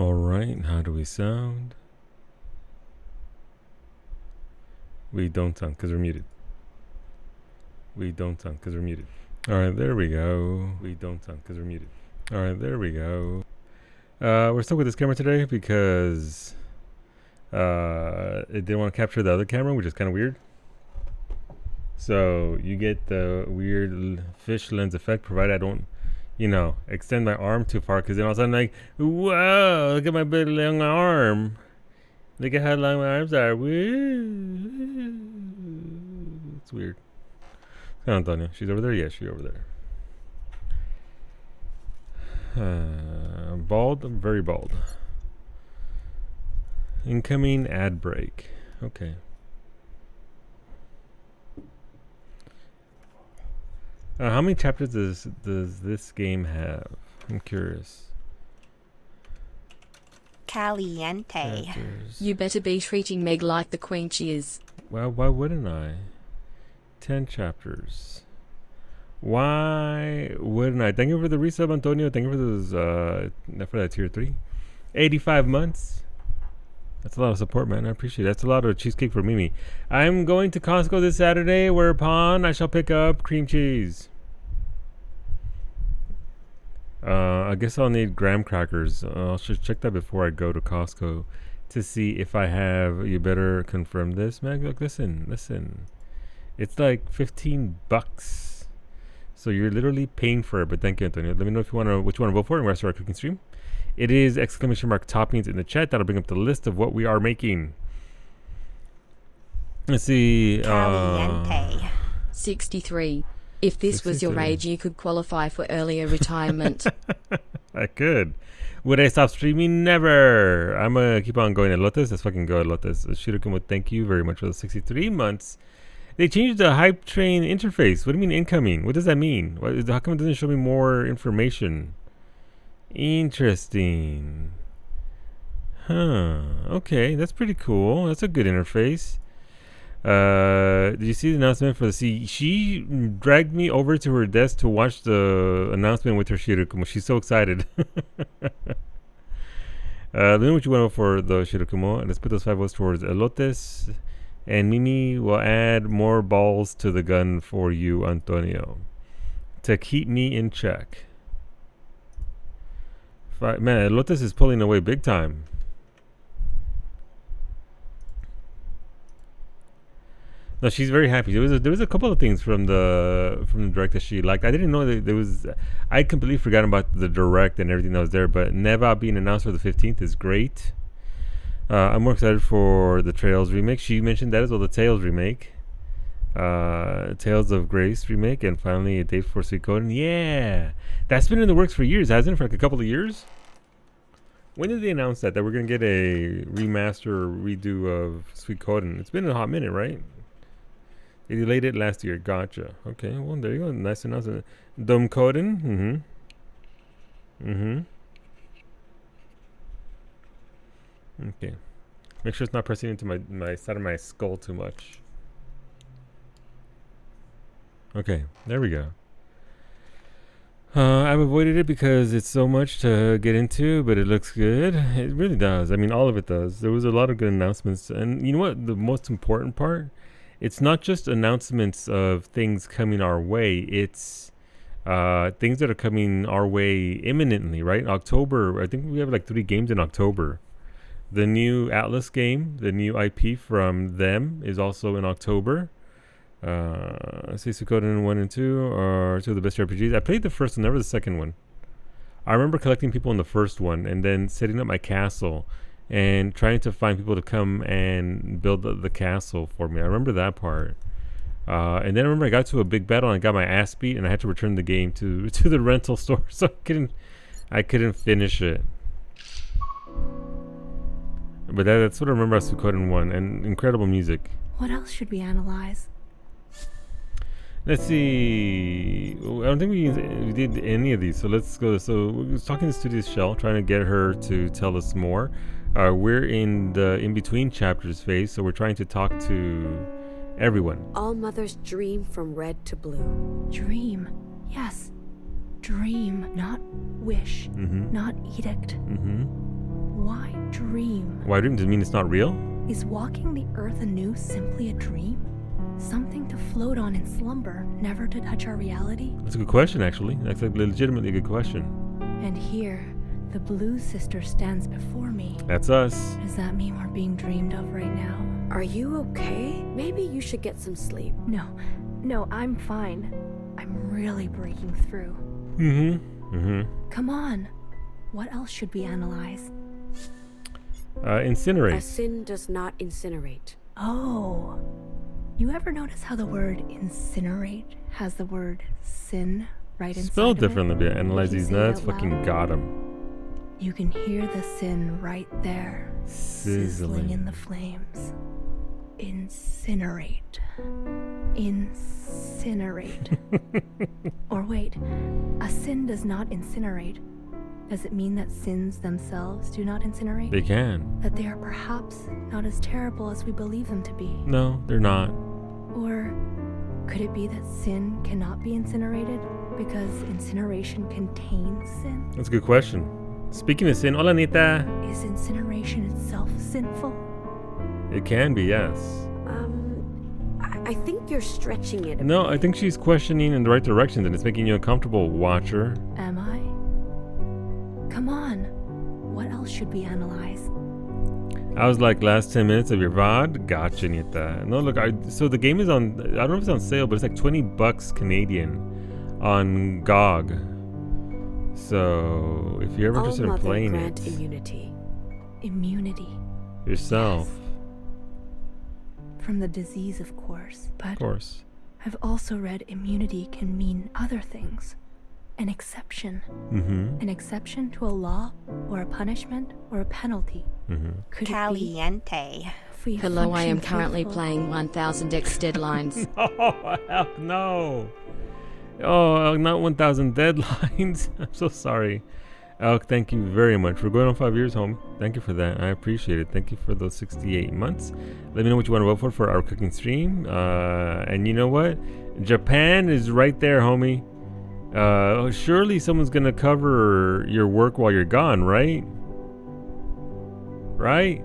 Alright, how do we sound? We don't sound because we're muted. We don't sound because we're muted. Alright, there we go. We don't sound because we're muted. Alright, there we go. We're stuck with this camera today because it didn't want to capture the other camera, which is kind of weird. So you get the weird fish lens effect, provided I don't, extend my arm too far, because then all of a sudden, like, whoa, look at my big long arm. Look at how long my arms are. Woo. It's weird. Come on, Antonia. She's over there? Yes, she's over there. Bald? I'm very bald. Incoming ad break. Okay. How many chapters does this game have? I'm curious. Caliente. Chapters. You better be treating Meg like the queen she is. Well, why wouldn't I? 10 chapters. Why wouldn't I? Thank you for the resub, Antonio. Thank you for those for that tier 3. 85 months. That's a lot of support, man. I appreciate it. That's a lot of cheesecake for Mimi. I'm going to Costco this Saturday, whereupon I shall pick up cream cheese. I guess I'll need graham crackers. I should check that before I go to Costco to see if I have. You better confirm this, Meg. Look, listen. It's like $15. So you're literally paying for it. But thank you, Antonio. Let me know if you want to, what you want to vote for in rest of our cooking stream. It is ! Toppings in the chat. That'll bring up the list of what we are making. Let's see. Caliente. 63. If this was your 63. age, you could qualify for earlier retirement. I could. Would I stop streaming? Never. I'm going to keep on going. Elotes, let's fucking go, Elotes. Shirokimo, thank you very much for the 63 months. They changed the hype train interface. What do you mean incoming? What does that mean? How come it doesn't show me more information? Interesting. Huh. Okay, that's pretty cool. That's a good interface. Did you see the announcement for the C? She dragged me over to her desk to watch the announcement with her Shirokumo. She's so excited. Let me know what you want for the Shirokumo. Let's put those 5 votes towards Elotes. And Mimi will add more balls to the gun for you, Antonio, to keep me in check. Man, Elotes is pulling away big time. No, she's very happy. There was a couple of things from the direct that she liked. I didn't know that there was. I completely forgot about the direct and everything that was there. But Neva being announced for the 15th is great. I'm more excited for the Trails remake. She mentioned that as well. The Tales remake, Tales of Grace remake, and finally a date for Suikoden. Yeah, that's been in the works for years, hasn't it? For like a couple of years. When did they announce that we're gonna get a remaster redo of Suikoden? It's been a hot minute, right? They delayed it last year. Gotcha. Okay, well there you go. Nice announcement. Domkoden. Okay. Make sure it's not pressing into my side of my skull too much. Okay, there we go. I've avoided it because it's so much to get into, but it looks good. It really does. I mean, all of it does. There was a lot of good announcements. And you know what? The most important part? It's not just announcements of things coming our way. It's things that are coming our way imminently, right? October, I think we have like 3 games in October. The new Atlas game, the new IP from them, is also in October. Let's see, Suikoden 1 and 2 are 2 of the best RPGs. I played the first one, never the second one. I remember collecting people in the first one and then setting up my castle and trying to find people to come and build the castle for me. I remember that part. And then I remember I got to a big battle and I got my ass beat and I had to return the game to the rental store, so I couldn't finish it. But that's what I remember about Suikoden 1, and incredible music. What else should we analyze? Let's see. I don't think we did any of these, so let's go. So we're talking to Studios Shell, trying to get her to tell us more. We're in the in-between chapters phase, so we're trying to talk to everyone. All mothers dream from red to blue. Dream. Yes. Dream, not wish. Not edict. Why dream? Why dream? Does it mean it's not real? Is walking the earth anew simply a dream? Something to float on in slumber, never to touch our reality? That's a good question, actually. That's a legitimately good question. And here, the blue sister stands before me. That's us. Does that mean we're being dreamed of right now? Are you okay? Maybe you should get some sleep. No, I'm fine. I'm really breaking through. Come on. What else should we analyze? Incinerate. A sin does not incinerate. Oh. You ever notice how the word incinerate has the word sin right inside Spelled of it? differently, but analyze If you these say it nuts. out Fucking loud, got him. You can hear the sin right there, sizzling in the flames. Incinerate. Incinerate. Or wait, a sin does not incinerate. Does it mean that sins themselves do not incinerate? They can. That they are perhaps not as terrible as we believe them to be? No, they're not. Or could it be that sin cannot be incinerated because incineration contains sin? That's a good question. Speaking of sin, hola Nita. Is incineration itself sinful? It can be, yes. I think you're stretching it a No, bit. I think she's questioning in the right direction and it's making you uncomfortable, watcher. Am I? Come on. What else should we analyze? I was like, last 10 minutes of your VOD? Gotcha, Nita. No, look, so the game is on, I don't know if it's on sale, but it's like $20 Canadian on GOG. So, if you're ever interested in playing grant it immunity. Immunity. yourself, From the disease, of course. But of course. I've also read immunity can mean other things. An exception. An exception to a law, or a punishment, or a penalty. Could it be Caliente. if we Hello, I am function currently faithful- playing 1000x Deadlines. Oh, hell no. Oh, not 1,000 deadlines. I'm so sorry. Elk, thank you very much. We're going on 5 years, home. Thank you for that. I appreciate it. Thank you for those 68 months. Let me know what you want to vote for our cooking stream. And you know what? Japan is right there, homie. Surely someone's going to cover your work while you're gone, right? Right?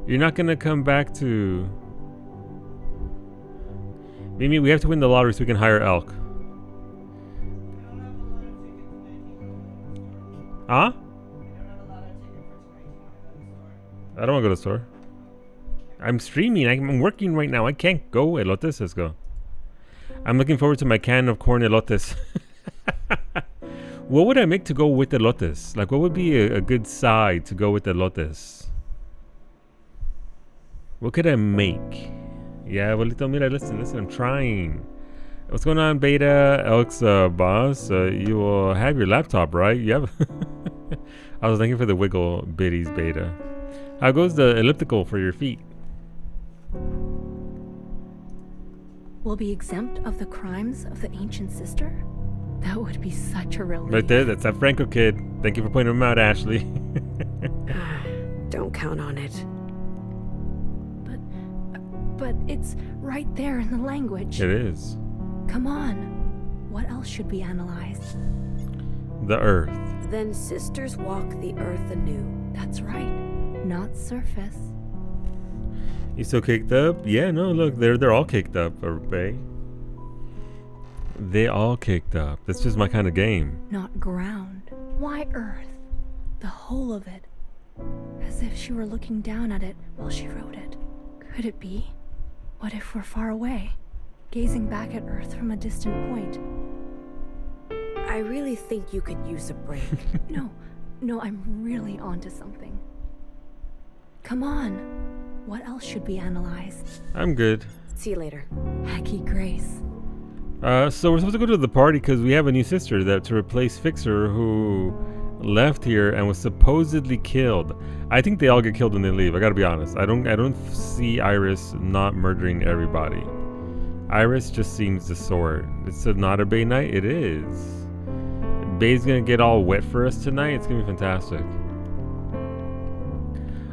You're not going to come back to... Mimi, we have to win the lottery so we can hire Elk. Huh? I don't want to go to the store. I'm streaming. I'm working right now. I can't go. Elotes, let's go. I'm looking forward to my can of corn elotes. What would I make to go with elotes? Like, what would be a good side to go with elotes? What could I make? Yeah, abuelito, mira, listen, I'm trying. What's going on, Beta? Elk's boss. You will have your laptop, right? You have... I was thanking for the wiggle biddies, Beta. How goes the elliptical for your feet? Will be exempt of the crimes of the ancient sister? That would be such a relief. Right there, that's that Franco kid. Thank you for pointing him out, Ashley. Don't count on it. But it's right there in the language. It is. Come on. What else should we analyze? The earth. Then sisters walk the earth anew. That's right. Not surface. You still caked up? Yeah, no, look, they're all caked up, Bay. They all caked up. That's just my kind of game. Not ground. Why earth? The whole of it. As if she were looking down at it while she wrote it. Could it be? What if we're far away? Gazing back at earth from a distant point. I really think you could use a break. No, I'm really onto something. Come on. What else should we analyze? I'm good. See you later. Hecky Grace. So we're supposed to go to the party because we have a new sister that to replace Fixer who left here and was supposedly killed. I think they all get killed when they leave. I gotta be honest. I don't see Iris not murdering everybody. Iris just seems the sort. It's not a Bay night. It is. Bay's gonna get all wet for us tonight. It's gonna be fantastic.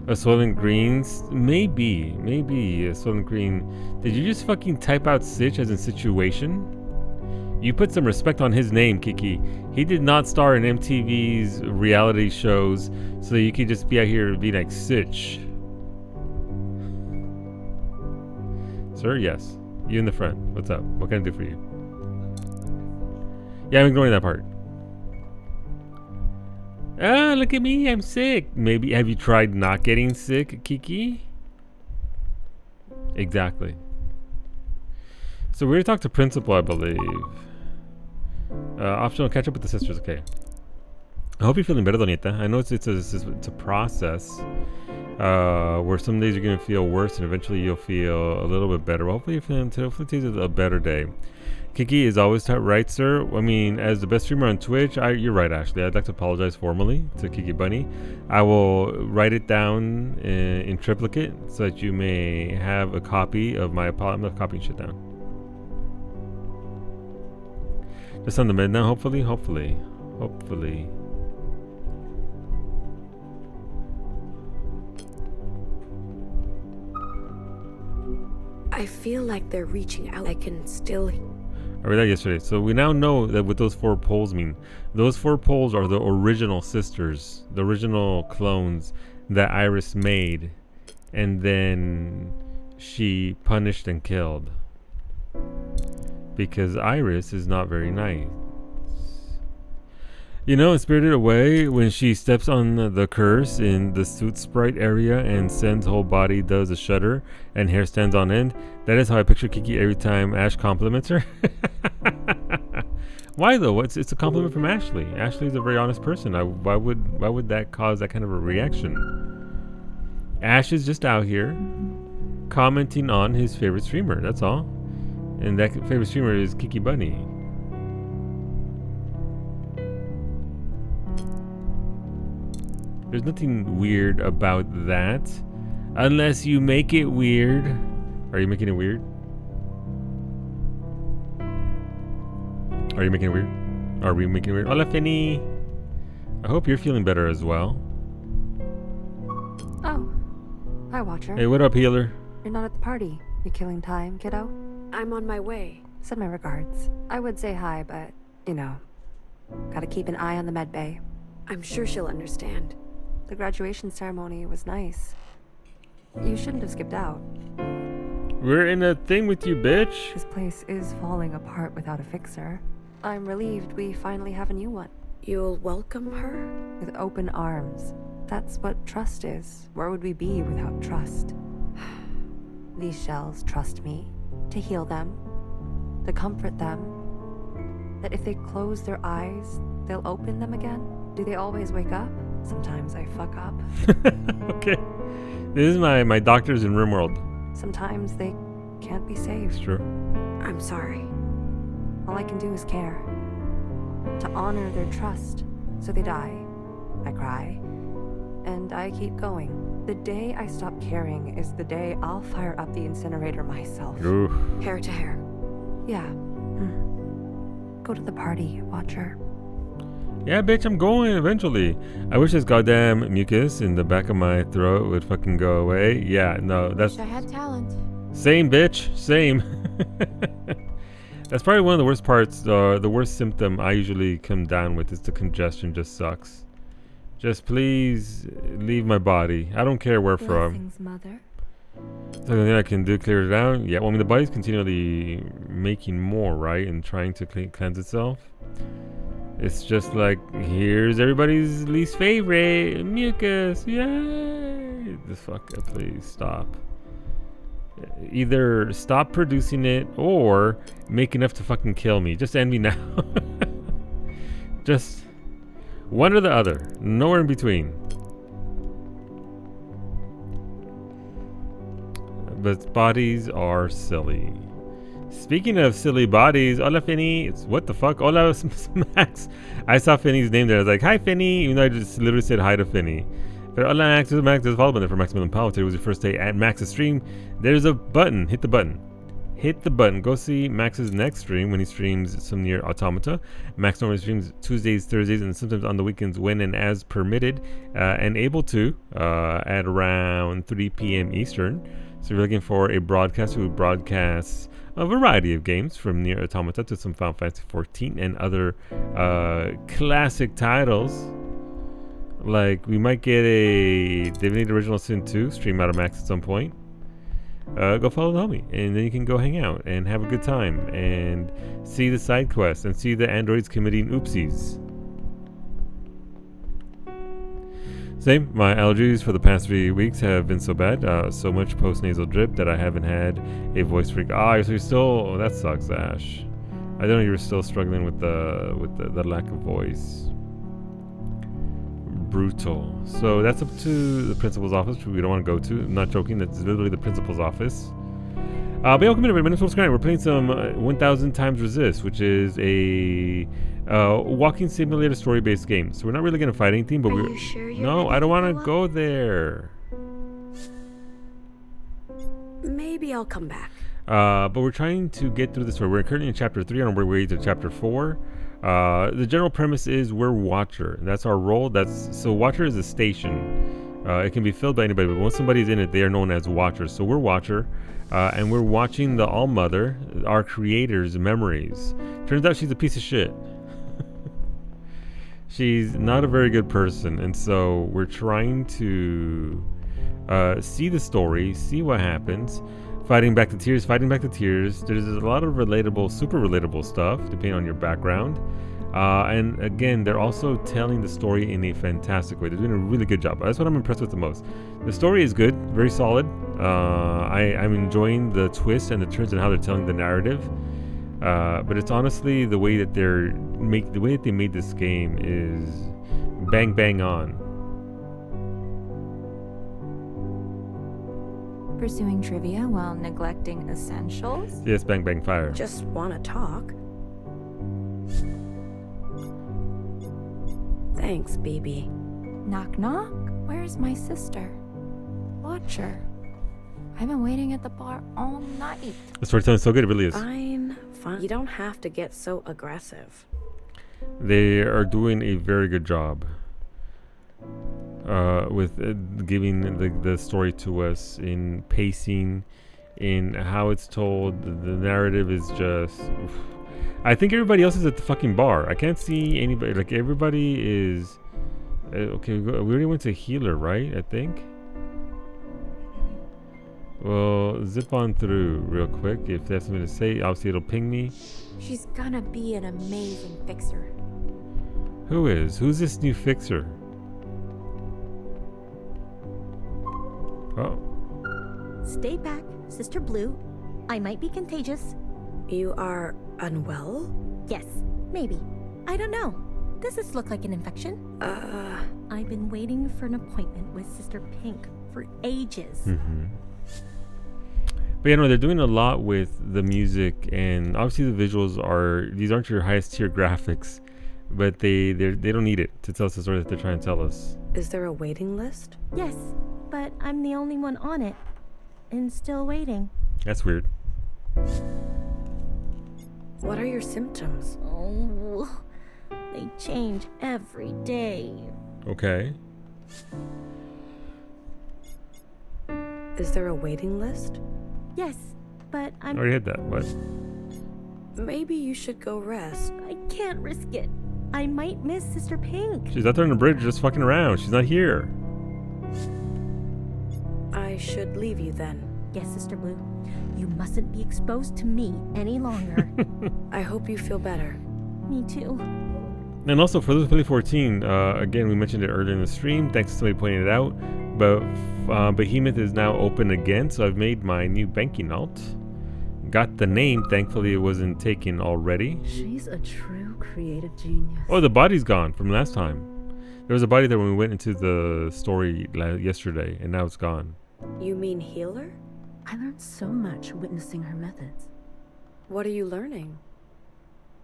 A Soylent Greens? Maybe a Soylent Green. Did you just fucking type out Sitch as in situation? You put some respect on his name, Kiki. He did not star in MTV's reality shows, so you could just be out here and be like, Sitch. Sir, yes. You in the front. What's up? What can I do for you? Yeah, I'm ignoring that part. Ah, look at me. I'm sick. Maybe, have you tried not getting sick, Kiki? Exactly. So we're going to talk to Principal, I believe. Optional catch up with the sisters. Okay. I hope you're feeling better, Donita. I know it's a process where some days you're going to feel worse and eventually you'll feel a little bit better. Well, hopefully you're feeling, hopefully today's a better day. Kiki is always right, sir. I mean, as the best streamer on Twitch, you're right, Ashley. I'd like to apologize formally to Kiki Bunny. I will write it down in triplicate so that you may have a copy of my apology. I'm not copying shit down. Just on the mid now, hopefully. I feel like they're reaching out. I can still... I read that yesterday. So we now know that what those 4 poles mean. Those 4 poles are the original sisters, the original clones that Iris made, and then she punished and killed. Because Iris is not very nice. You know, in Spirited Away, when she steps on the curse in the suit sprite area and Sen's whole body does a shudder and hair stands on end, that is how I picture Kiki every time Ash compliments her. Why though? It's a compliment from Ashley. Ashley's a very honest person. Why would that cause that kind of a reaction? Ash is just out here commenting on his favorite streamer. That's all. And that favorite streamer is Kiki Bunny. There's nothing weird about that. Unless you make it weird. Are you making it weird? Are you making it weird? Are we making it weird? Hola, Finny. I hope you're feeling better as well. Oh. Hi, Watcher. Hey, what up, healer? You're not at the party. You killing time, kiddo? I'm on my way. Send my regards. I would say hi, but, you know, gotta keep an eye on the med bay. I'm sure she'll understand. The graduation ceremony was nice. You shouldn't have skipped out. We're in a thing with you, bitch. This place is falling apart without a fixer. I'm relieved we finally have a new one. You'll welcome her? With open arms. That's what trust is. Where would we be without trust? These shells trust me. To heal them. To comfort them. That if they close their eyes, they'll open them again. Do they always wake up? Sometimes I fuck up. Okay. This is my doctors in RimWorld. Sometimes they can't be saved. It's true. I'm sorry. All I can do is care. To honor their trust. So they die. I cry. And I keep going. The day I stop caring is the day I'll fire up the incinerator myself. Oof. Hair to hair. Yeah. Go to the party, Watcher. Yeah, bitch, I'm going eventually. I wish this goddamn mucus in the back of my throat would fucking go away. Yeah, no, that's... I had talent. Same, bitch. Same. That's probably one of the worst parts. The worst symptom I usually come down with is the congestion just sucks. Just please leave my body. I don't care where from. Blessings, Mother. Something I can do, clear it down. Yeah, well, I mean, the body's continually making more, right? And trying to cleanse itself. It's just like, here's everybody's least favorite, mucus. Yay! The fuck, please stop. Either stop producing it or make enough to fucking kill me. Just end me now. Just one or the other. Nowhere in between. But bodies are silly. Speaking of silly bodies, hola Finny. It's what the fuck? Hola Max. I saw Finny's name there. I was like, hi Finny. Even though I just literally said hi to Finny. But hola Max. There's Max. There's a follow button for Maximum Power. Today was your first day at Max's stream. There's a button. Hit the button. Hit the button. Go see Max's next stream when he streams some near Automata. Max normally streams Tuesdays, Thursdays, and sometimes on the weekends when and as permitted and able to at around 3 p.m. Eastern. So if you're looking for a broadcaster who broadcasts a variety of games from Nier Automata to some Final Fantasy 14 and other classic titles. Like, we might get a Divinity Original Sin 2 stream out of Max at some point. Go follow the homie, and then you can go hang out and have a good time and see the side quests and see the androids committing oopsies. Same, my allergies for the past 3 weeks have been so bad, so much post-nasal drip that I haven't had a voice freak. So you're still, oh, that sucks, Ash. I don't know, you were still struggling with the lack of voice. Brutal. So that's up to the principal's office, which we don't want to go to. I'm not joking, that's literally the principal's office. But welcome in everybody, we're playing some 1000xResist, which is a walking simulator story-based game. So we're not really going to fight anything, but Are you sure you're no, ready I don't to want to grow up? go there. Maybe I'll come back. But we're trying to get through the story. We're currently in chapter 3 on our way to chapter 4. The general premise is we're Watcher. That's our role. So Watcher is a station. It can be filled by anybody, but once somebody's in it, they are known as Watchers. So we're Watcher, and we're watching the All-Mother, our creator's memories. Turns out she's a piece of shit. She's not a very good person, and so we're trying to see the story, see what happens. Fighting back the tears. There's a lot of relatable, super relatable stuff, depending on your background. And again, they're also telling the story in a fantastic way. They're doing a really good job. That's what I'm impressed with the most. The story is good, very solid. I'm enjoying the twists and the turns and how they're telling the narrative. But it's honestly the way that they made this game is bang bang on. Pursuing trivia while neglecting essentials? Yes, bang bang fire. Just want to talk. Thanks, baby. Knock knock? Where's my sister? Watcher. I've been waiting at the bar all night. The storytelling's so good, it really is. Fine. You don't have to get so aggressive. They are doing a very good job with giving the story to us in pacing, in how it's told. The narrative is just... I think everybody else is at the fucking bar. I can't see anybody. Like, everybody is... okay, we already went to healer, right? I think. Well, zip on through real quick. If they have something to say, obviously it'll ping me. She's gonna be an amazing fixer. Who is? Who's this new fixer? Oh. Stay back, Sister Blue. I might be contagious. You are unwell? Yes, maybe. I don't know. Does this look like an infection? I've been waiting for an appointment with Sister Pink for ages. Mm-hmm. But they're doing a lot with the music, and obviously the visuals these aren't your highest tier graphics, but they don't need it to tell us the story that they're trying to tell us. Is there a waiting list? Yes, but I'm the only one on it. And still waiting. That's weird. What are your symptoms? Oh, they change every day. Okay. Is there a waiting list? Yes, but I I'm... already had that. What? Maybe you should go rest. I can't risk it. I might miss Sister Pink. She's out there on the bridge just fucking around. She's not here. I should leave you then. Yes, Sister Blue. You mustn't be exposed to me any longer. I hope you feel better. Me too. And also, for those who play 14, again, we mentioned it earlier in the stream. Thanks to somebody pointing it out. But Behemoth is now open again, so I've made my new banking alt. Got the name. Thankfully, it wasn't taken already. She's a true creative genius. Oh, the body's gone from last time. There was a body there when we went into the story yesterday, and now it's gone. You mean healer? I learned so much witnessing her methods. What are you learning?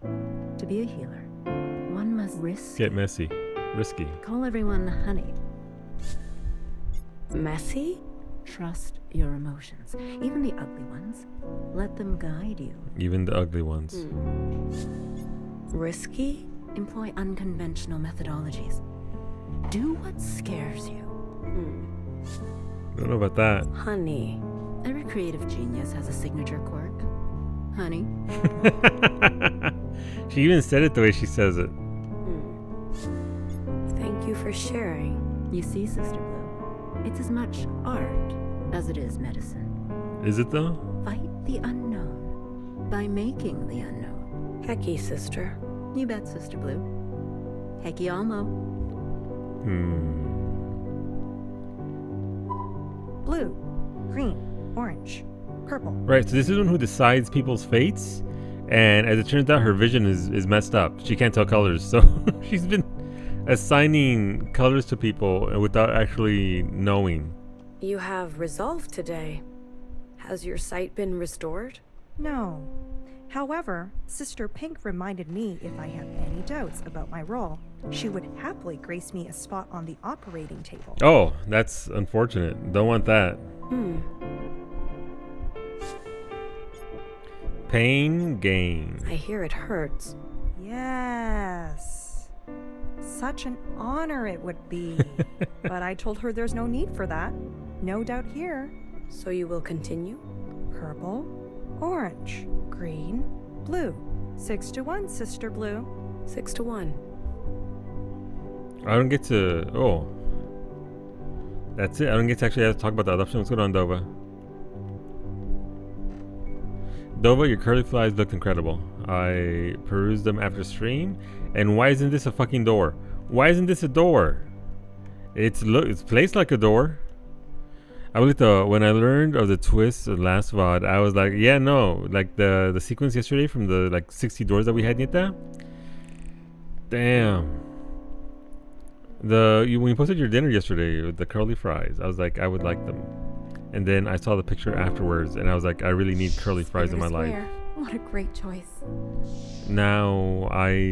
To be a healer, one must risk. Get messy. Risky. Call everyone honey. Messy? Trust your emotions, even the ugly ones. Let them guide you. Even the ugly ones. Risky? Employ unconventional methodologies. Do what scares you. I don't know about that. Honey. Every creative genius has a signature quirk. honey. She even said it the way she says it. Thank you for sharing. You see, Sister Blue, it's as much art as it is medicine. Is it though? Fight the unknown by making the unknown. Hecky, sister. You bet, Sister Blue. Hecky Almo. Blue, green, orange, purple. Right, so this is one who decides people's fates, and as it turns out, her vision is messed up. She can't tell colors, so she's been assigning colors to people without actually knowing. You have resolve today. Has your sight been restored? No. However, Sister Pink reminded me if I had any doubts about my role, she would happily grace me a spot on the operating table. Oh, that's unfortunate. Don't want that. Pain gain. I hear it hurts. Yes. Such an honor it would be. But I told her there's no need for that. No doubt here. So you will continue? Purple, orange, green, blue. 6 to 1, Sister Blue. 6 to 1. I don't get to. Oh. That's it. I don't get to actually have to talk about the adoption. What's going on, Dova? Dova, your curly flies looked incredible. I perused them after stream. And why isn't this a fucking door? Why isn't this a door? It's placed like a door. I looked when I learned of the twist of the last VOD, I was like, yeah, no. Like the sequence yesterday from the like 60 doors that we had Nita. Damn. When you posted your dinner yesterday with the curly fries, I was like, I would like them. And then I saw the picture afterwards, and I was like, I really need curly fries in my life. What a great choice. Now,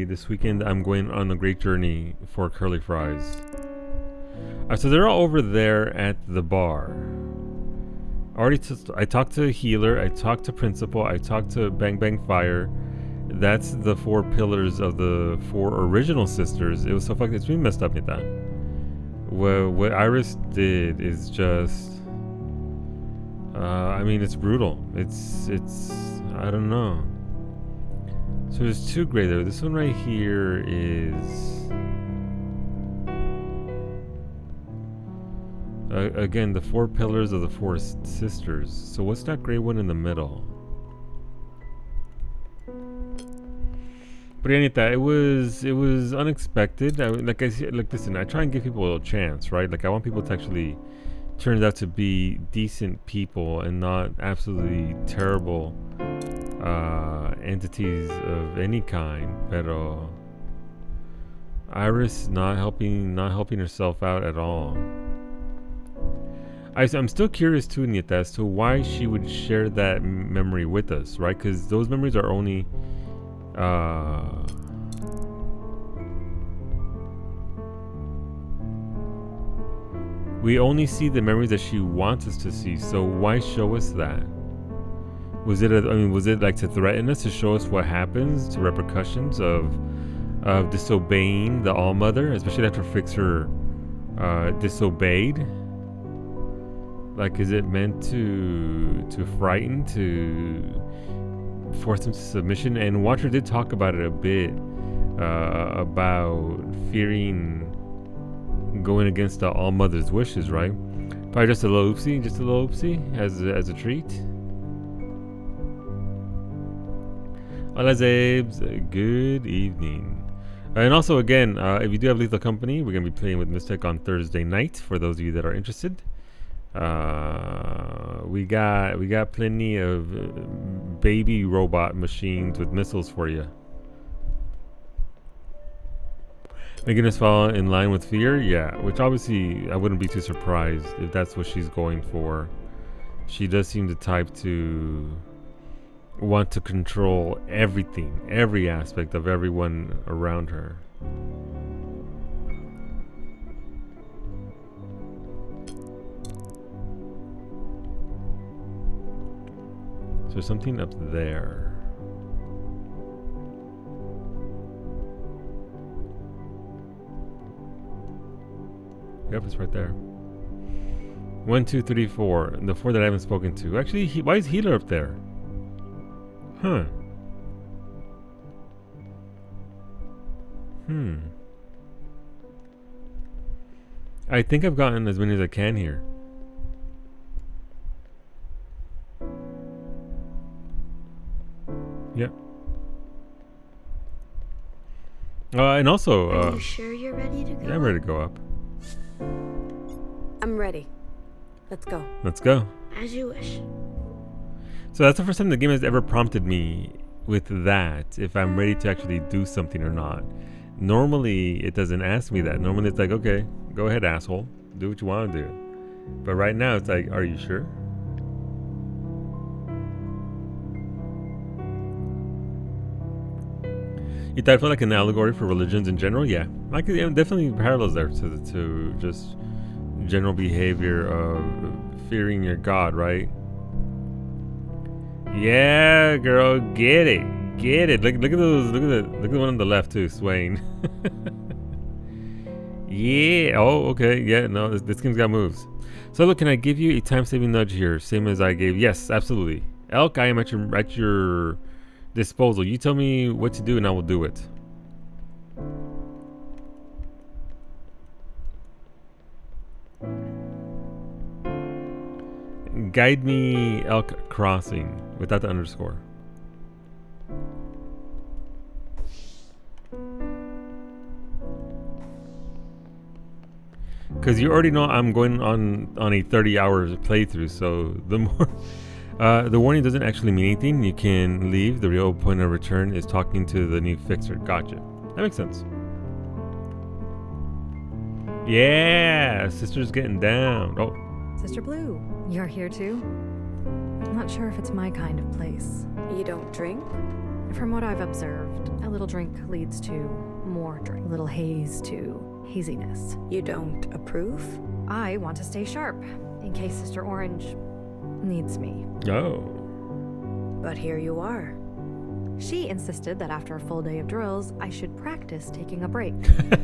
this weekend, I'm going on a great journey for curly fries. So they're all over there at the bar. I talked to Healer, I talked to Principal, I talked to Bang Bang Fire. That's the 4 pillars of the 4 original sisters. It was so fucking, it's really messed up, Nita. What Iris did is just, I mean, it's brutal. It's, I don't know. So there's 2 gray there. This one right here is, again, the 4 pillars of the 4 sisters. So what's that gray one in the middle? But Anita, it was unexpected. Listen, I try and give people a chance, right? Like I want people to actually turn out to be decent people and not absolutely terrible entities of any kind. Pero Iris not helping herself out at all. I'm still curious too, Nita, as to why she would share that memory with us, right? Because those memories are only we only see the memories that she wants us to see. So why show us that? Was it like to threaten us, to show us what happens, to repercussions of disobeying the All-Mother, especially after Fixer disobeyed? Like, is it meant to frighten, to force him to submission? And Watcher did talk about it a bit, about fearing going against the All-Mother's wishes, right? Probably just a little oopsie, as a treat. Hola Zabes, good evening. And also again, if you do have Lethal Company, we're going to be playing with Mystic on Thursday night, for those of you that are interested. We got plenty of baby robot machines with missiles for you. Making us fall in line with fear, yeah. Which obviously I wouldn't be too surprised if that's what she's going for. She does seem the type to want to control everything, every aspect of everyone around her. So there's something up there. Yep, it's right there. 1, 2, 3, 4. The 4 that I haven't spoken to. Actually, why is Healer up there? Huh. I think I've gotten as many as I can here. Yep. And also, Are you sure you're ready to go? yeah, I'm ready to go up. I'm ready. Let's go. Let's go. As you wish. So that's the first time the game has ever prompted me with that, if I'm ready to actually do something or not. Normally, it doesn't ask me that. Normally, it's like, okay, go ahead, asshole. Do what you want to do. But right now, it's like, are you sure? You thought it felt like an allegory for religions in general? Yeah. I could definitely parallels there to just general behavior of fearing your God, right? Yeah, girl, get it. Get it. Look at those. Look at the one on the left too, swaying. Yeah. Oh, okay. Yeah. No, this game's got moves. So look, can I give you a time-saving nudge here, same as I gave? Yes, absolutely. Elk, I am at your disposal. You tell me what to do, and I will do it. Guide me, Elk Crossing, without the underscore. Because you already know I'm going on a 30 hours playthrough, so the more the warning doesn't actually mean anything. You can leave. The real point of return is talking to the new fixer. Gotcha. That makes sense. Yeah, sister's getting down. Oh, Sister Blue, you're here too? I'm not sure if it's my kind of place. You don't drink? From what I've observed, a little drink leads to more drink. A little haze to haziness. You don't approve? I want to stay sharp, in case Sister Orange needs me. oh. But here you are. She insisted that after a full day of drills, I should practice taking a break.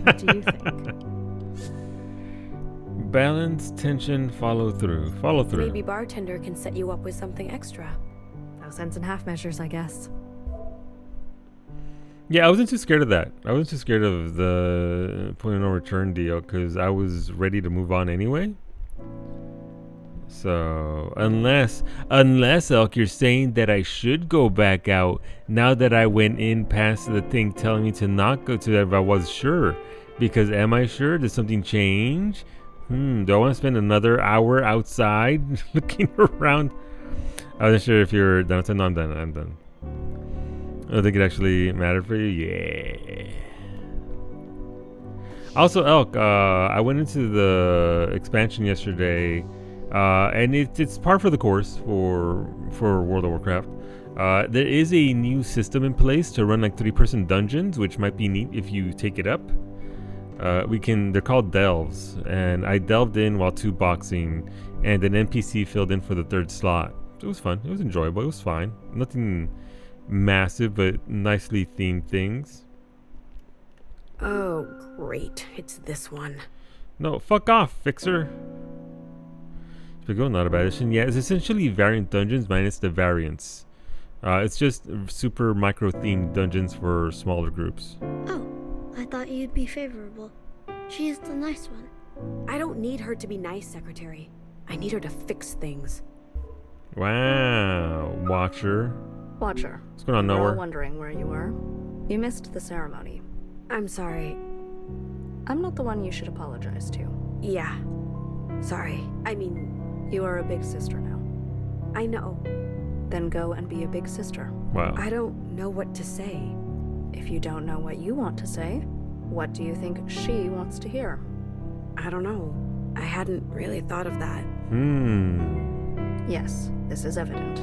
What do you think? Balance, tension, follow through. Follow through. Maybe bartender can set you up with something extra. No sense in half measures, I guess. Yeah, I wasn't too scared of that. I wasn't too scared of the point of no return deal because I was ready to move on anyway. So unless Elk, you're saying that I should go back out now that I went in past the thing telling me to not go to that if I was sure. Because am I sure? Did something change? Do I want to spend another hour outside looking around? I wasn't sure if you're done. So no, I'm done. I'm done. I don't think it actually mattered for you. Yeah. Also, Elk, I went into the expansion yesterday, and it's par for the course for World of Warcraft. There is a new system in place to run like 3-person dungeons, which might be neat if you take it up. They're called delves, and I delved in while 2-boxing, and an NPC filled in for the 3rd slot. It was fun. It was enjoyable. It was fine. Nothing massive, but nicely themed things. Oh, great. It's this one. No, fuck off, fixer. Not a bad addition. Yeah, it's essentially variant dungeons minus the variants. It's just super micro themed dungeons for smaller groups. Oh, I thought you'd be favorable. She's the nice one. I don't need her to be nice, Secretary. I need her to fix things. Wow, Watcher. Watcher. What's going on, We're all Nowhere? wondering where you were. You missed the ceremony. I'm sorry. I'm not the one you should apologize to. Yeah. Sorry. I mean, You are a big sister now. I know. Then go and be a big sister. Wow. I don't know what to say. If you don't know what you want to say, what do you think she wants to hear? I don't know. I hadn't really thought of that. Yes, this is evident.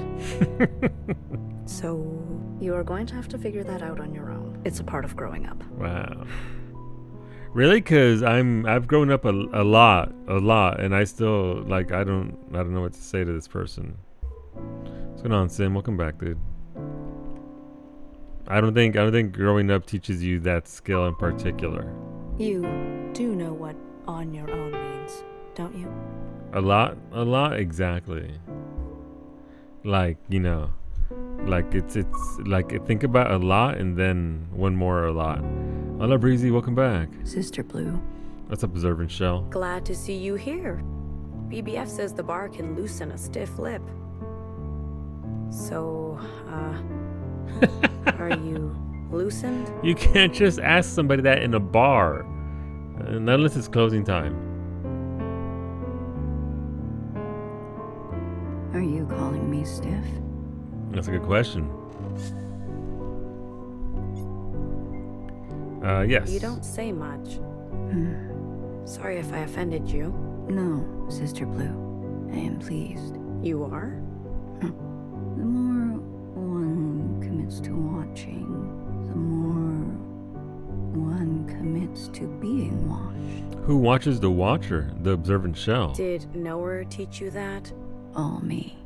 So, You are going to have to figure that out on your own. It's a part of growing up. Wow. Really? Because I've grown up a lot, and I still I don't know what to say to this person. What's going on, Sim? Welcome back, dude. I don't think growing up teaches you that skill in particular. You do know what on your own means, don't you? A lot, exactly. Like, Like it's like think about a lot and then one more a lot. Hola Breezy, welcome back. Sister Blue. What's up, Observant Shell? Glad to see you here. BBF says the bar can loosen a stiff lip. So, are you loosened? You can't just ask somebody that in a bar, not unless it's closing time. Are you calling me stiff? That's a good question. Yes. You don't say much. Hmm. Sorry if I offended you. No, Sister Blue. I am pleased. You are? The more one commits to watching, the more one commits to being watched. Who watches the watcher? The Observant Shell. Did Noah teach you that? All me.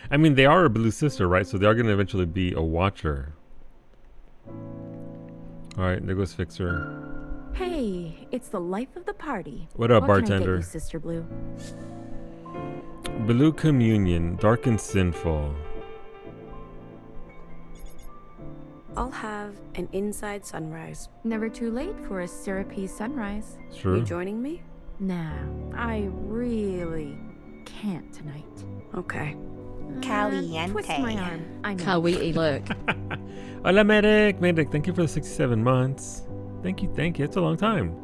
I mean, they are a blue sister, right? So they are going to eventually be a watcher. All right, there goes Fixer. Hey, it's the life of the party. What up, Can I bartender? get you, Sister Blue? Blue Communion, dark and sinful. I'll have an inside sunrise. Never too late for a syrupy sunrise. True. You joining me? Nah, I really can't tonight. Okay. Twist my arm. I know. Kawaii look. Hola, Medic. Medic, thank you for the 67 months. Thank you. It's a long time.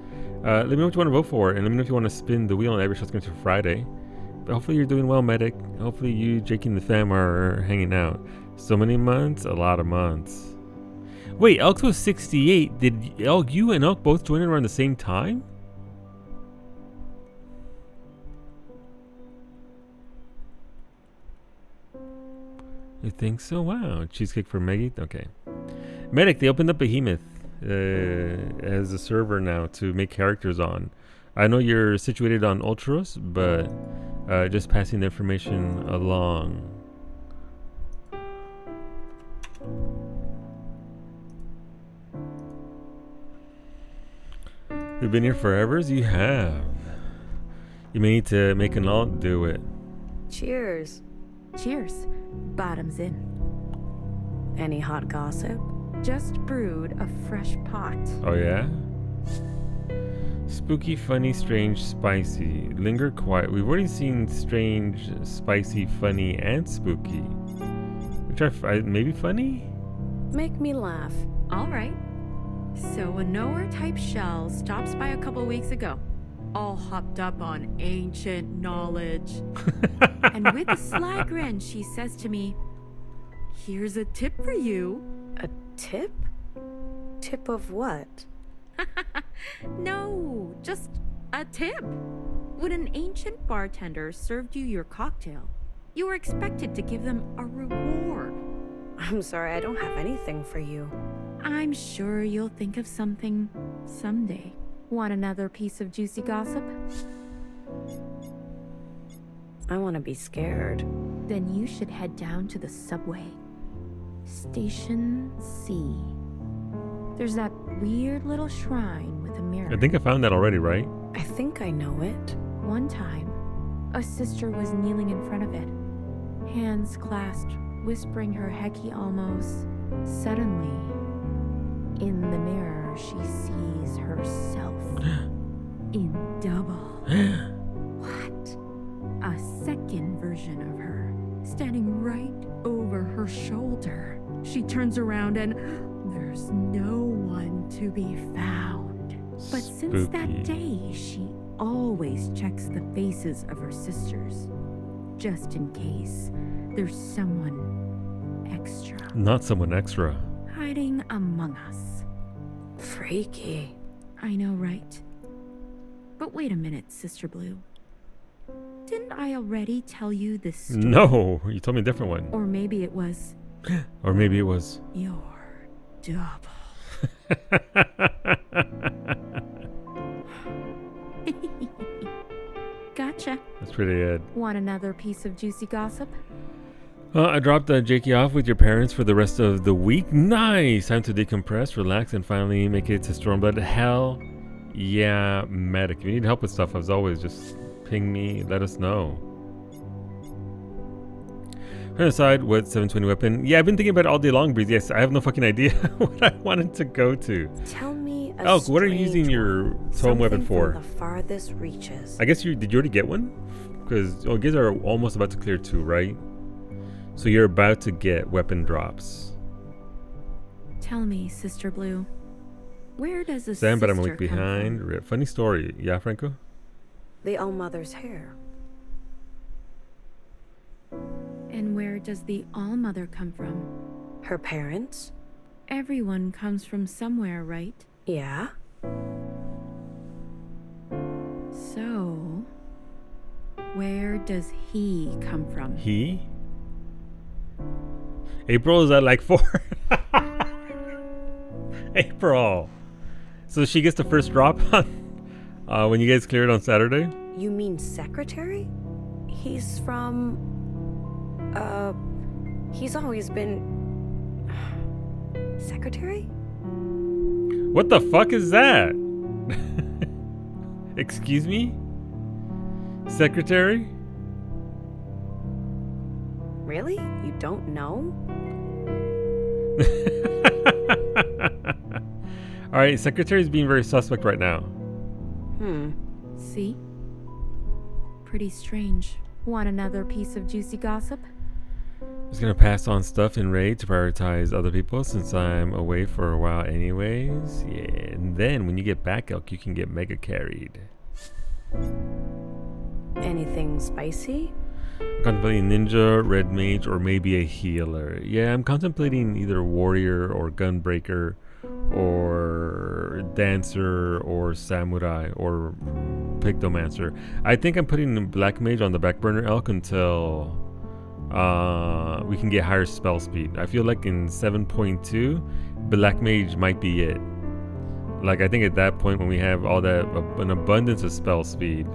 Let me know what you want to vote for, and let me know if you want to spin the wheel on every shot's going to Friday. But hopefully you're doing well, Medic. Hopefully you, Jake, and the fam are hanging out. So many months, a lot of months. Wait, Elk was 68. Did Elk, you and Elk both join in around the same time? You think so? Wow. Cheesecake for Maggie? Okay. Medic, they opened up Behemoth as a server now to make characters on. I know you're situated on Ultros, but just passing the information along. You've been here forever? You have. You may need to make an alt do it. Cheers. Cheers. Bottoms in. Any hot gossip? Just brewed a fresh pot. Oh yeah? Spooky, funny, strange, spicy. Linger quiet. We've already seen strange, spicy, funny, and spooky. We try maybe funny? Make me laugh. All right. So a knower-type shell stops by a couple weeks ago, all hopped up on ancient knowledge. And with a sly grin, she says to me, "Here's a tip for you." A tip? Tip of what? No, just a tip. When an ancient bartender served you your cocktail, you were expected to give them a reward. I'm sorry, I don't have anything for you. I'm sure you'll think of something someday. Want another piece of juicy gossip? I want to be scared. Then you should head down to the subway. Station C. There's that weird little shrine with a mirror. I think I found that already, right? I think I know it. One time, a sister was kneeling in front of it, hands clasped, whispering her hecky almost. Suddenly, in the mirror, she sees herself in double. What? A second version of her, standing right over her shoulder. She turns around and there's no one to be found. But since that day, she always checks the faces of her sisters, just in case there's someone extra. Not someone extra. Hiding among us. Freaky. I know, right? But wait a minute, Sister Blue. Didn't I already tell you this story? No, you told me a different one. Or maybe it was... Or maybe it was... Your double. Gotcha. That's pretty good. Want another piece of juicy gossip? I dropped Jakey off with your parents for the rest of the week. Nice! Time to decompress, relax, and finally make it to Stormblood. Hell yeah, Medic. If you need help with stuff, as always, just ping me, let us know. Her aside, what 720 weapon? Yeah, I've been thinking about it all day long, Breeze. Yes, I have no fucking idea what I wanted to go to. Tell me a Elk, what are you strange using your one. tome weapon Something for? from the farthest reaches. I guess did you already get one? Because you guys are almost about to clear 2, right? So you're about to get weapon drops. Tell me, Sister Blue, where does a Sam, but I'm a sister week come behind. from? Funny story. Yeah, Franco? The All-Mother's hair. And where does the All-Mother come from? Her parents? Everyone comes from somewhere, right? Yeah. So, where does he come from? He? April, is that like 4? April. So she gets the first drop on when you guys clear it on Saturday? You mean secretary? He's from... he's always been... Secretary? What the fuck is that? Excuse me? Secretary? Really? You don't know? Alright, secretary's being very suspect right now. See? Pretty strange. Want another piece of juicy gossip? Just gonna pass on stuff in raid to prioritize other people since I'm away for a while anyways. Yeah, and then when you get back, Elk, you can get mega carried. Anything spicy? I'm contemplating ninja, red mage, or maybe a healer. Yeah, I'm contemplating either warrior or gunbreaker or dancer or samurai or pictomancer. I think I'm putting the black mage on the back burner, Elk, until we can get higher spell speed. I feel like in 7.2 black mage might be it. Like I think at that point when we have all that an abundance of spell speed,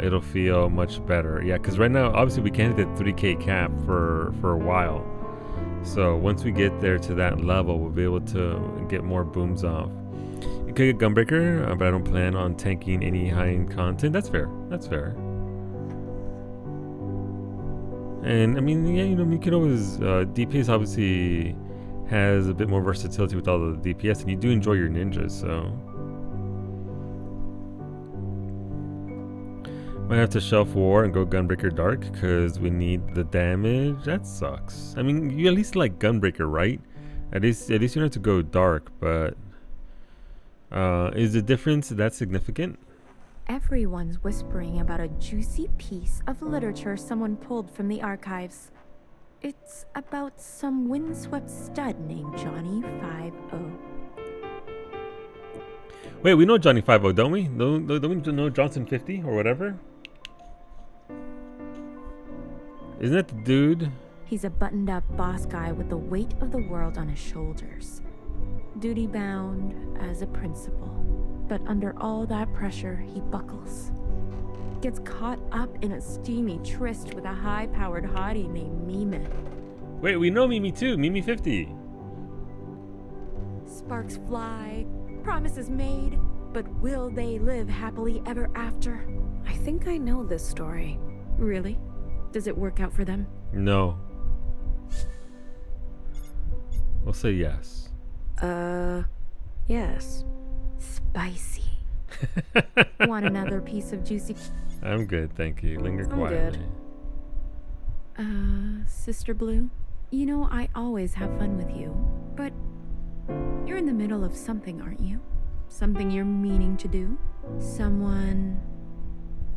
it'll feel much better. Yeah, because right now obviously we can't hit that 3k cap for a while. So once we get there to that level, we'll be able to get more booms off. You could get Gunbreaker, but I don't plan on tanking any high-end content. That's fair. That's fair. And I mean, yeah, you know, you could always DPS obviously has a bit more versatility with all the DPS, and you do enjoy your ninjas, so might have to shelf war and go Gunbreaker Dark because we need the damage. That sucks. I mean, you at least like Gunbreaker, right? At least you don't have to go Dark, but is the difference that significant? Everyone's whispering about a juicy piece of literature someone pulled from the archives. It's about some windswept stud named Johnny 5-0. Wait, we know Johnny 5-0, don't we? Don't we know Johnson 50 or whatever? Isn't that the dude? He's a buttoned-up boss guy with the weight of the world on his shoulders. Duty-bound as a principal. But under all that pressure, he buckles. Gets caught up in a steamy tryst with a high-powered hottie named Mimi. Wait, we know Mimi too. Mimi 50. Sparks fly, promises made, but will they live happily ever after? I think I know this story. Really? Does it work out for them? No. We'll say yes. Yes. Spicy. Want another piece of juicy... I'm good, thank you. Linger I'm quietly. good. Sister Blue, you know I always have fun with you, but you're in the middle of something, aren't you? Something you're meaning to do? Someone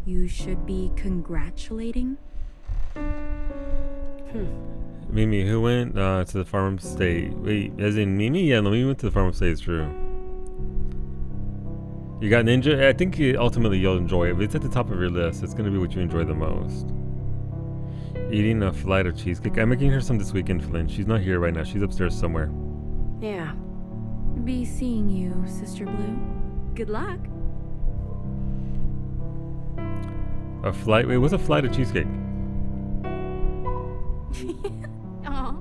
you should be congratulating? Mimi, who went to the farm stay? Wait, as in Mimi? Yeah, no, Mimi went to the farm stay, it's true. You got Ninja? I think ultimately you'll enjoy it, but it's at the top of your list. It's going to be what you enjoy the most. Eating a flight of cheesecake. I'm making her some this weekend, Flynn. She's not here right now. She's upstairs somewhere. Yeah. Be seeing you, Sister Blue. Good luck. A flight? Wait, what's a flight of cheesecake? Aw,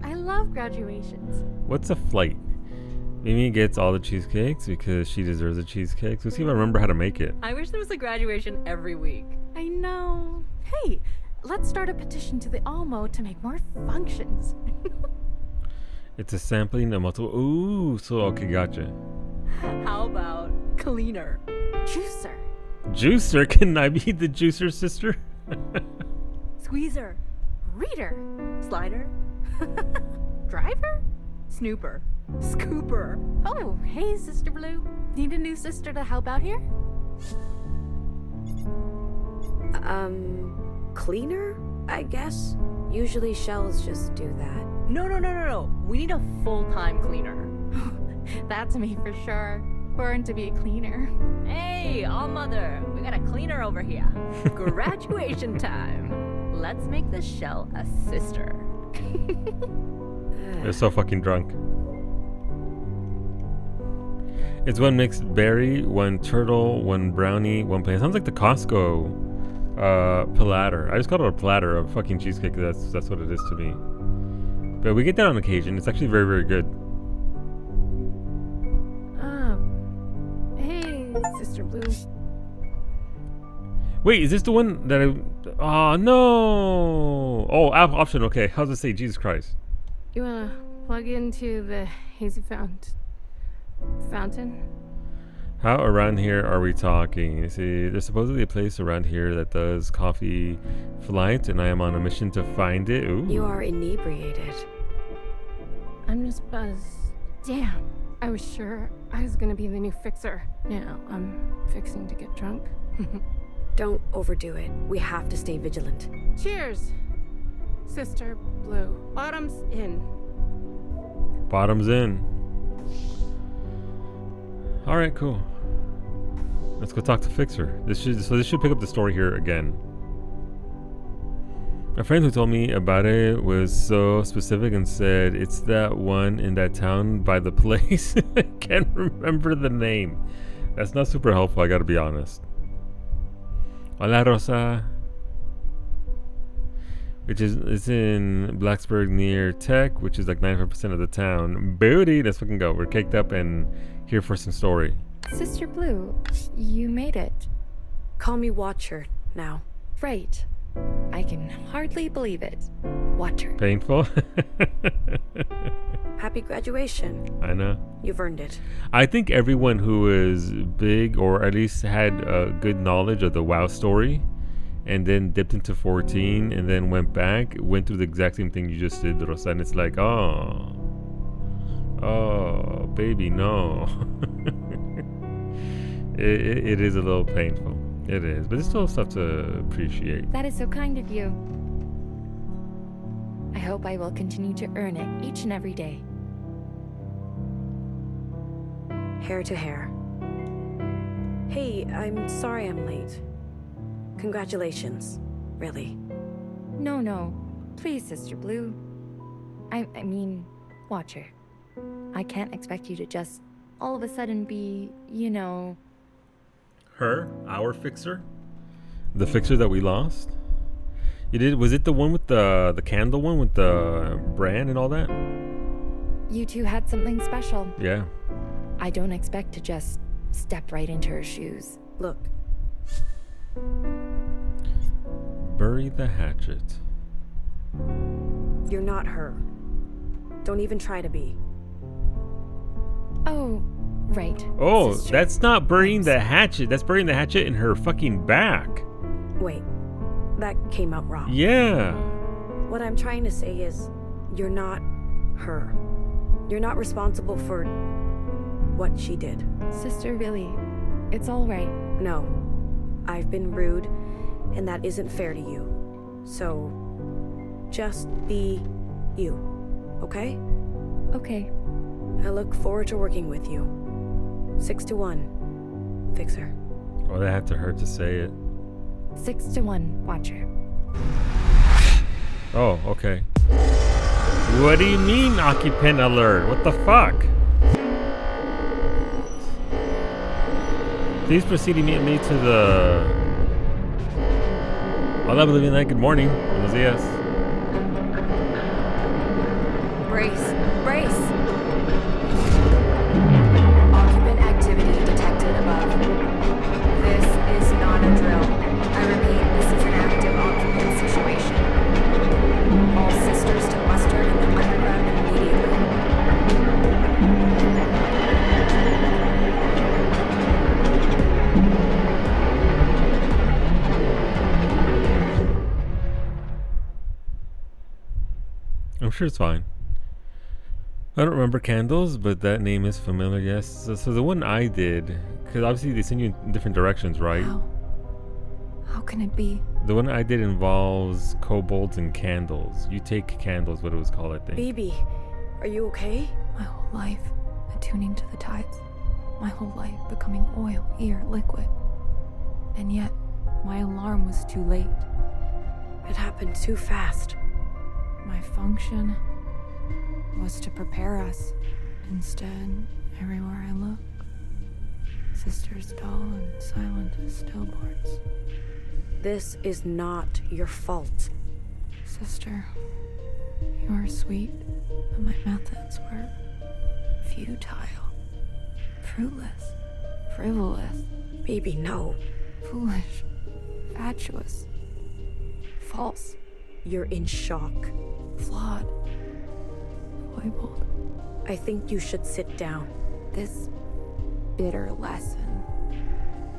I love graduations. What's a flight? Mimi gets all the cheesecakes because she deserves the cheesecakes. Let's see if I remember how to make it. I wish there was a graduation every week. I know. Hey, let's start a petition to the Almo to make more functions. It's a sampling of multiple. Ooh, so okay, gotcha. How about cleaner? Juicer. Juicer? Can I be the juicer sister? Squeezer. Reader. Slider. Driver. Snooper. Scooper. Oh, hey, Sister Blue. Need a new sister to help out here? Cleaner, I guess? Usually shells just do that. No. We need a full-time cleaner. That's me for sure. Born to be a cleaner. Hey, all mother. We got a cleaner over here. Graduation time. Let's make this shell a sister. They're so fucking drunk. It's one mixed berry, one turtle, one brownie, one plain. Sounds like the Costco platter. I just called it a platter of fucking cheesecake. That's what it is to me. But we get that on occasion. It's actually very, very good. Hey, Sister Blue. Wait, is this the one that I... Oh, no! Oh, option, okay. How's it say? Jesus Christ. You wanna plug into the hazy fountain? How around here are we talking? You see, there's supposedly a place around here that does coffee flight, and I am on a mission to find it. Ooh. You are inebriated. I'm just buzzed. Damn, I was sure I was gonna be the new fixer. Now I'm fixing to get drunk. Don't overdo it. We have to stay vigilant. Cheers, Sister Blue. Bottoms in. Bottoms in. All right, cool. Let's go talk to Fixer. This should pick up the story here again. A friend who told me about it was so specific and said it's that one in that town by the place. I can't remember the name. That's not super helpful, I gotta be honest. Hola Rosa. It's in Blacksburg near Tech, which is like 95% of the town. Booty, let's fucking go. We're caked up and here for some story. Sister Blue, you made it. Call me Watcher now. Right. I can hardly believe it. Watcher. Painful. Happy graduation. I know. You've earned it. I think everyone who is big or at least had good knowledge of the WoW story and then dipped into 14 and then went back, went through the exact same thing you just did, Rosa. And it's like, oh, baby, no. it is a little painful. It is, but it's still stuff to appreciate. That is so kind of you. I hope I will continue to earn it each and every day. Hair to hair. Hey, I'm sorry I'm late. Congratulations. Really. No. Please, Sister Blue. I mean, Watcher. I can't expect you to just all of a sudden be, Her? Our fixer? The fixer that we lost? You did? Was it the one with the candle one with the brand and all that? You two had something special. Yeah. I don't expect to just step right into her shoes. Look. Bury the hatchet. You're not her. Don't even try to be. Oh, right. Oh, Sister. that's not burying the hatchet. That's burying the hatchet in her fucking back. Wait. That came out wrong. Yeah. What I'm trying to say is, you're not her. You're not responsible for what she did. Sister, really, it's all right. No. I've been rude, and that isn't fair to you. So, just be you, okay? Okay. I look forward to working with you. 6 to 1. Fixer. Oh, that had to hurt to say it. 6 to 1, Watcher. Oh, okay. What do you mean, occupant alert? What the fuck? Please proceed immediately to the... Hola, believing that. Good morning. Buenos dias. Brace. Occupant activity detected above. This is not a drill. I repeat, this is an active occupant situation. Watcher's fine. I don't remember Candles, but that name is familiar, yes. So the one I did, because obviously they send you in different directions, right? How can it be? The one I did involves kobolds and candles. You take candles, what it was called, I think. Baby, are you okay? My whole life attuning to the tides. My whole life becoming oil, air, liquid. And yet, my alarm was too late. It happened too fast. My function was to prepare us. Instead, everywhere I look, sisters dull and silent as stillboards. This is not your fault. Sister, you are sweet, but my methods were futile, fruitless, frivolous. Baby, no. Foolish, fatuous, false. You're in shock. Flawed, foibled. I think you should sit down. This bitter lesson.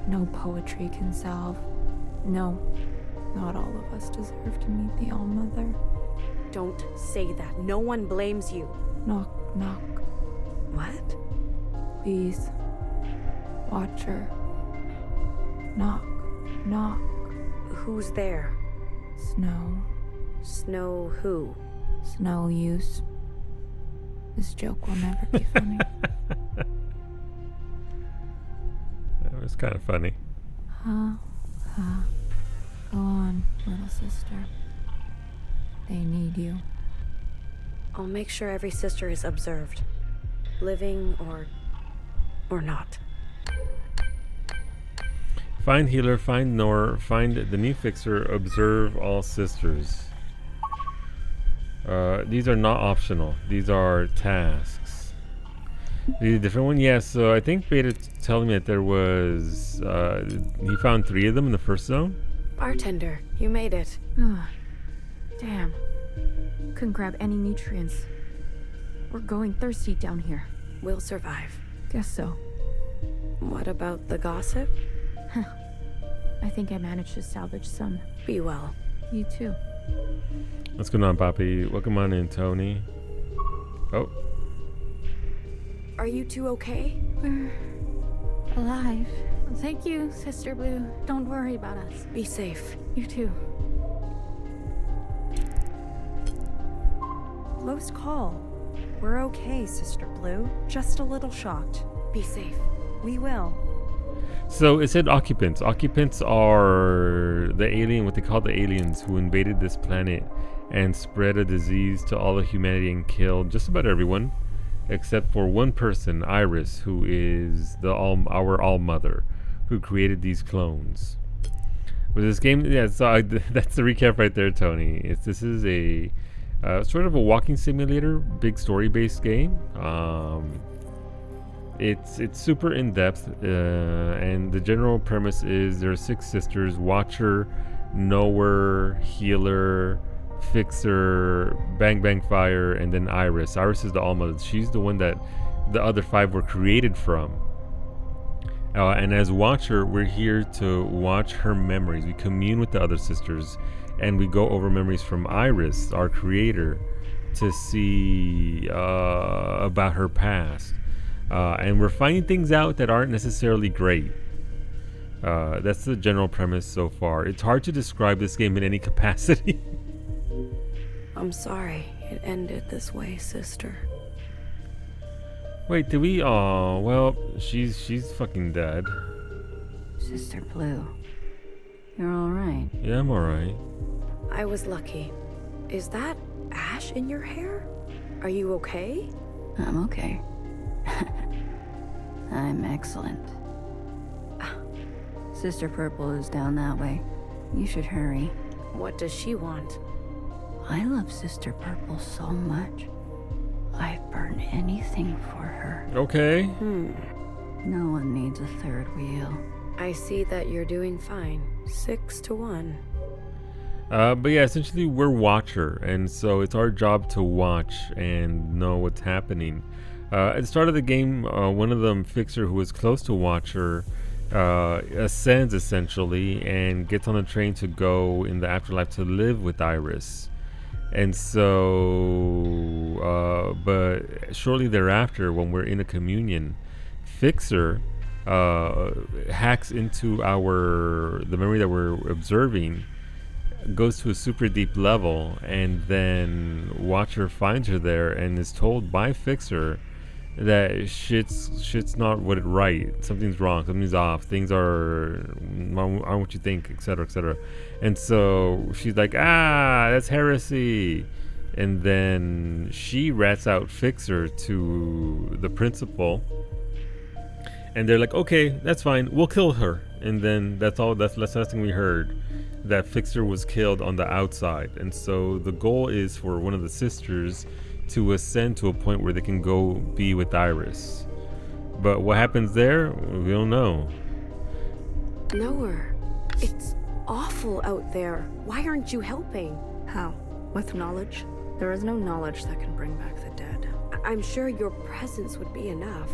No poetry can salve. No, not all of us deserve to meet the All-Mother. Don't say that. No one blames you. Knock, knock. What? Please. Watcher. Knock, knock. Who's there? Snow. Snow who? Snow use. This joke will never be funny. That was kind of funny. Ha, ha. Go on, little sister. They need you. I'll make sure every sister is observed. Living or not. Find healer, find Nor, find the new fixer, observe all sisters. These are not optional. These are tasks. The different one, yes. So I think Beta's telling me that there was, he found 3 of them in the first zone. Bartender, you made it. Ah, damn. Couldn't grab any nutrients. We're going thirsty down here. We'll survive. Guess so. What about the gossip? I think I managed to salvage some. Be well. You too. What's going on, Poppy? Welcome on in, Tony. Oh. Are you two okay? We're alive. Thank you, Sister Blue. Don't worry about us. Be safe. You too. Close call. We're okay, Sister Blue. Just a little shocked. Be safe. We will. So it said occupants. Occupants are the alien, what they call the aliens, who invaded this planet and spread a disease to all of humanity and killed just about everyone, except for one person, Iris, who is our all-mother, who created these clones. With this game, yeah, so that's the recap right there, Tony. This is a sort of a walking simulator, big story-based game. It's super in-depth, and the general premise is there are 6 sisters: Watcher, Knower, Healer, Fixer, Bang Bang Fire, and then Iris. Iris is the All-Mother. She's the one that the other 5 were created from. And as Watcher, we're here to watch her memories. We commune with the other sisters, and we go over memories from Iris, our creator, to see about her past. And we're finding things out that aren't necessarily great. That's the general premise so far. It's hard to describe this game in any capacity. I'm sorry it ended this way, sister. Wait, did we? Oh, well, she's fucking dead. Sister Blue, you're all right. Yeah, I'm alright. I was lucky. Is that ash in your hair? Are you okay? I'm okay. I'm excellent. Sister Purple is down that way. You should hurry. What does she want? I love Sister Purple so much. I'd burn anything for her. Okay. No one needs a third wheel. I see that you're doing fine. 6 to 1. But yeah, essentially we're Watcher, and so it's our job to watch and know what's happening. At the start of the game, one of them, Fixer, who was close to Watcher, ascends essentially and gets on a train to go in the afterlife to live with Iris. And so, but shortly thereafter, when we're in a communion, Fixer hacks into the memory that we're observing, goes to a super deep level, and then Watcher finds her there and is told by Fixer that shit's not what it right. Something's wrong. Something's off. Things aren't what you think, etc., etc. And so she's like, that's heresy. And then she rats out Fixer to the principal, and they're like, okay, that's fine, we'll kill her. And then that's the last thing we heard, that Fixer was killed on the outside. And so the goal is for one of the sisters to ascend to a point where they can go be with Iris. But what happens there, we don't know. Noah, it's awful out there. Why aren't you helping? How? With knowledge? There is no knowledge that can bring back the dead. I'm sure your presence would be enough.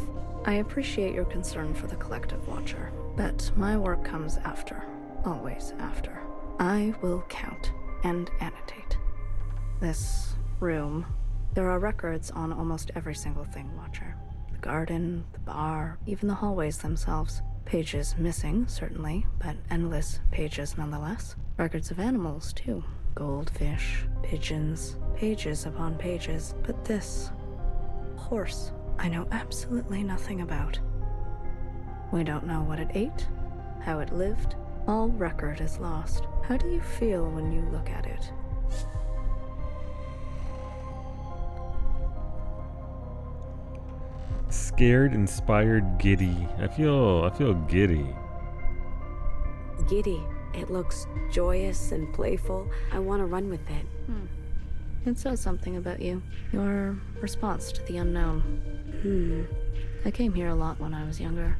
I appreciate your concern for the collective, Watcher, but my work comes after. Always after. I will count and annotate. This room, there are records on almost every single thing, Watcher. The garden, the bar, even the hallways themselves. Pages missing, certainly, but endless pages nonetheless. Records of animals, too. Goldfish, pigeons, pages upon pages. But this horse, I know absolutely nothing about. We don't know what it ate, how it lived. All record is lost. How do you feel when you look at it? Scared, inspired, giddy. I feel giddy. Giddy. It looks joyous and playful. I want to run with it. It says something about you. Your response to the unknown. I came here a lot when I was younger,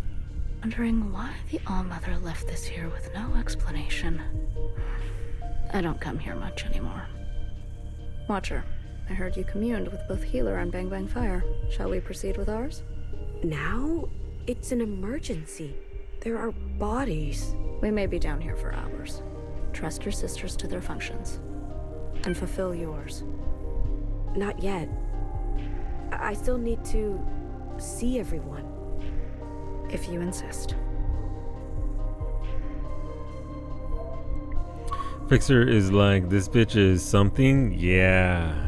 wondering why the All-Mother left this here with no explanation. I don't come here much anymore. Watcher, I heard you communed with both Healer and Bang Bang Fire. Shall we proceed with ours? Now? It's an emergency. There are bodies. We may be down here for hours. Trust your sisters to their functions. And fulfill yours. Not yet. I still need to see everyone. If you insist. Fixer is like, this bitch is something? Yeah.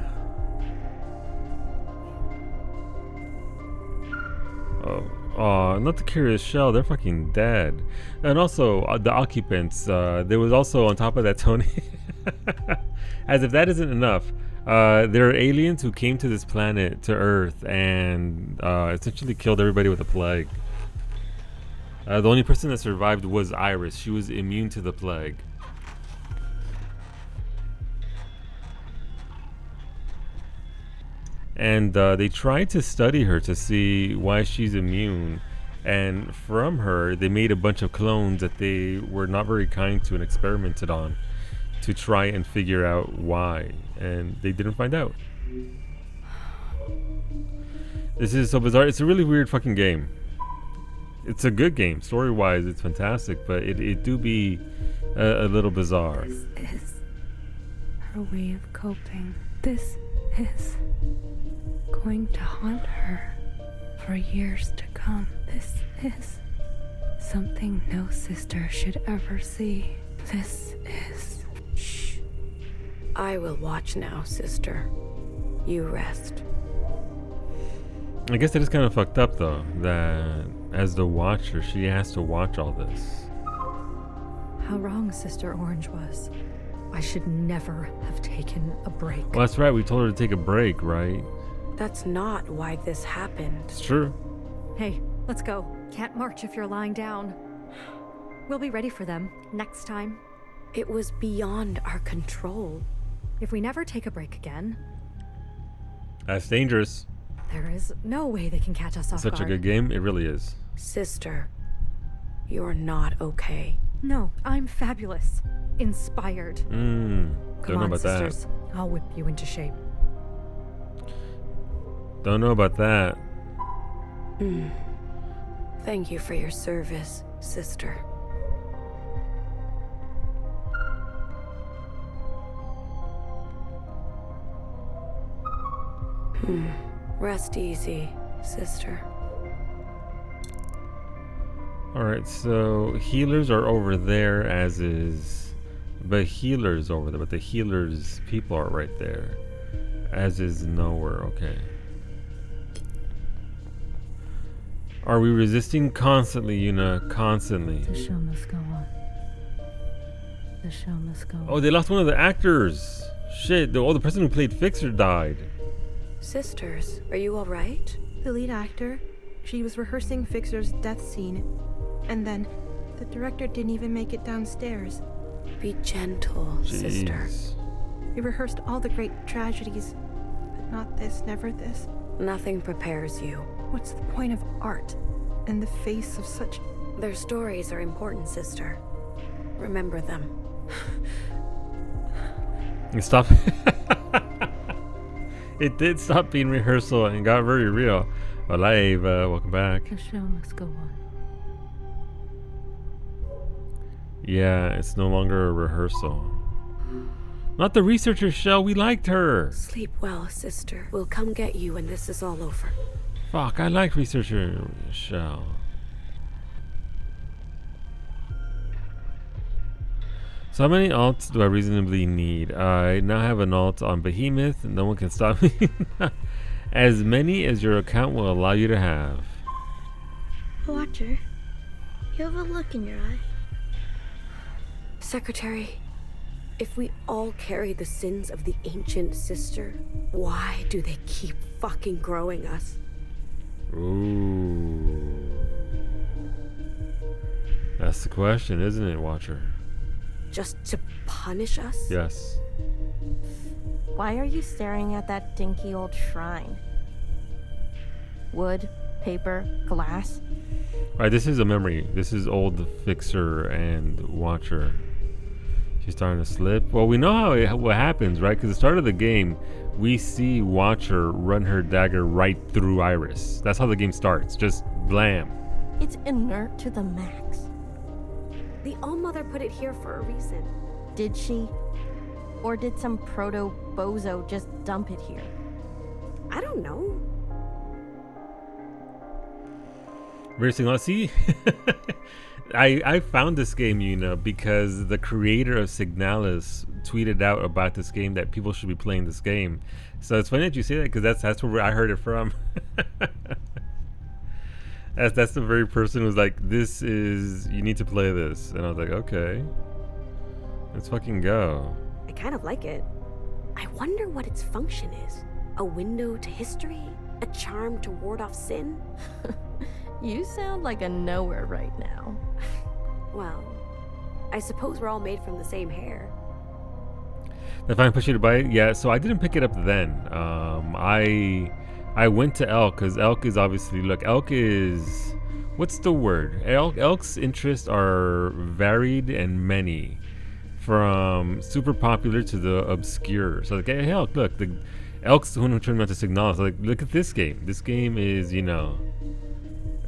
Oh, not the Curious Shell, they're fucking dead. And also, the occupants, there was also on top of that, Tony, as if that isn't enough, there are aliens who came to this planet, to Earth, and essentially killed everybody with a plague. The only person that survived was Iris. She was immune to the plague. And they tried to study her to see why she's immune. And from her, they made a bunch of clones that they were not very kind to and experimented on to try and figure out why. And they didn't find out. This is so bizarre. It's a really weird fucking game. It's a good game. Story-wise, it's fantastic. But it do be a little bizarre. This is her way of coping. This is going to haunt her for years to come. This is something no sister should ever see. This is... Shh. I will watch now, sister. You rest. I guess that is kind of fucked up, though, that as the Watcher, she has to watch all this. How wrong Sister Orange was. I should never have taken a break. Well, that's right. We told her to take a break, right? That's not why this happened. It's true. Hey, let's go. Can't march if you're lying down. We'll be ready for them next time. It was beyond our control. If we never take a break again... That's dangerous. There is no way they can catch us off guard. Such a good game. It really is. Sister, you're not okay. No, I'm fabulous. Inspired. Don't know about sisters. that. I'll whip you into shape. Don't know about that. Thank you for your service, sister. Rest easy, sister. Alright, so healers are over there, as is the healers over there, but the healers people are right there. As is nowhere, okay. Are we resisting constantly, Yuna? Constantly. The show must go on. The show must go on. Oh, they lost one of the actors. Shit, the person who played Fixer died. Sisters, are you alright? The lead actor, she was rehearsing Fixer's death scene, and then the director didn't even make it downstairs. Be gentle, sister. Jeez. We rehearsed all the great tragedies, but not this, never this. Nothing prepares you. What's the point of art in the face of such... Their stories are important, sister. Remember them. Stop. It did stop being rehearsal and got very real. Alive, welcome back. The show must go on. Yeah, it's no longer a rehearsal. Not the researcher, Shell. We liked her. Sleep well, sister. We'll come get you when this is all over. Fuck, I like researcher Shell. So how many alts do I reasonably need? I now have an alt on Behemoth. No one can stop me. As many as your account will allow you to have. Watcher, you have a look in your eye. Secretary, if we all carry the sins of the ancient sister, why do they keep fucking growing us? Ooh. That's the question, isn't it, Watcher? Just to punish us? Yes. Why are you staring at that dinky old shrine? Wood, paper, glass? Alright, this is a memory. This is old Fixer and Watcher. She's starting to slip. Well, we know what happens, right? Because at the start of the game, we see Watcher run her dagger right through Iris. That's how the game starts. Just blam. It's inert to the max. The All-Mother put it here for a reason. Did she? Or did some proto-bozo just dump it here? I don't know. Very single. See, I found this game, you know, because the creator of Signalis tweeted out about this game that people should be playing this game. So it's funny that you say that because that's where I heard it from. That's the very person who's like, this is, you need to play this. And I was like, okay, let's fucking go. I kind of like it. I wonder what its function is. A window to history? A charm to ward off sin? You sound like a knower right now. Well, I suppose we're all made from the same hair. If I push you to buy it, yeah. So I didn't pick it up then. I went to Elk because Elk is obviously, look, Elk is, what's the word? Elk's interests are varied and many, from super popular to the obscure. So like, hey, Elk, look, the Elk's the one who turned me on to Signalis. Like, look at this game. This game is, you know,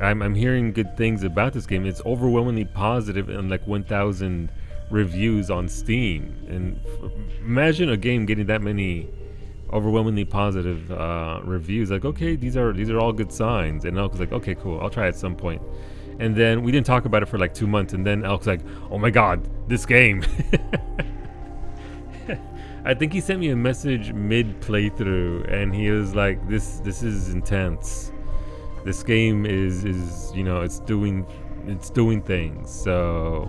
I'm hearing good things about this game. It's overwhelmingly positive and like 1,000 reviews on Steam. And imagine a game getting that many overwhelmingly positive reviews. Like, okay, these are all good signs. And Elk was like, okay, cool, I'll try it at some point. And then we didn't talk about it for like 2 months. And then Elk's like, oh my god, this game. I think he sent me a message mid playthrough, and he was like, "This is intense. This game is you know, it's doing things." So,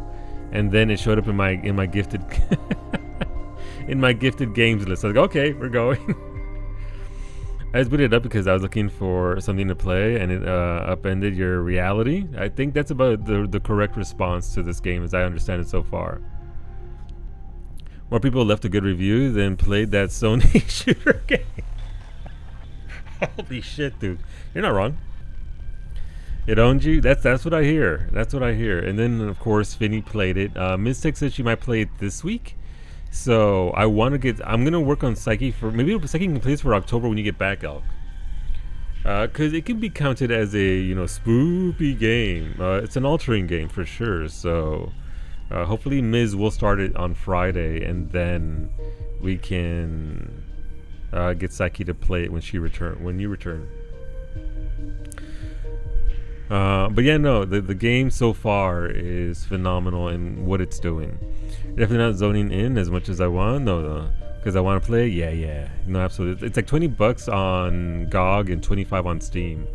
and then it showed up in my gifted in my gifted games list. I was like, "Okay, we're going." I just booted it up because I was looking for something to play, and it upended your reality. I think that's about the correct response to this game, as I understand it so far. More people left a good review than played that Sony shooter game. Holy shit, dude. You're not wrong. It owned you? That's what I hear. That's what I hear. And then, of course, Finny played it. Mystic said she might play it this week. So, I'm going to work on Psyche for, maybe Psyche can play this for October when you get back, Elk. Because it can be counted as a, you know, spoopy game. It's an altering game for sure. So, hopefully Ms. will start it on Friday, and then we can get Saki to play it when you return. But yeah, no, the game so far is phenomenal in what it's doing. Definitely not zoning in as much as I want, no, because I want to play. Yeah, no, absolutely. It's like $20 on GOG and 25 on Steam.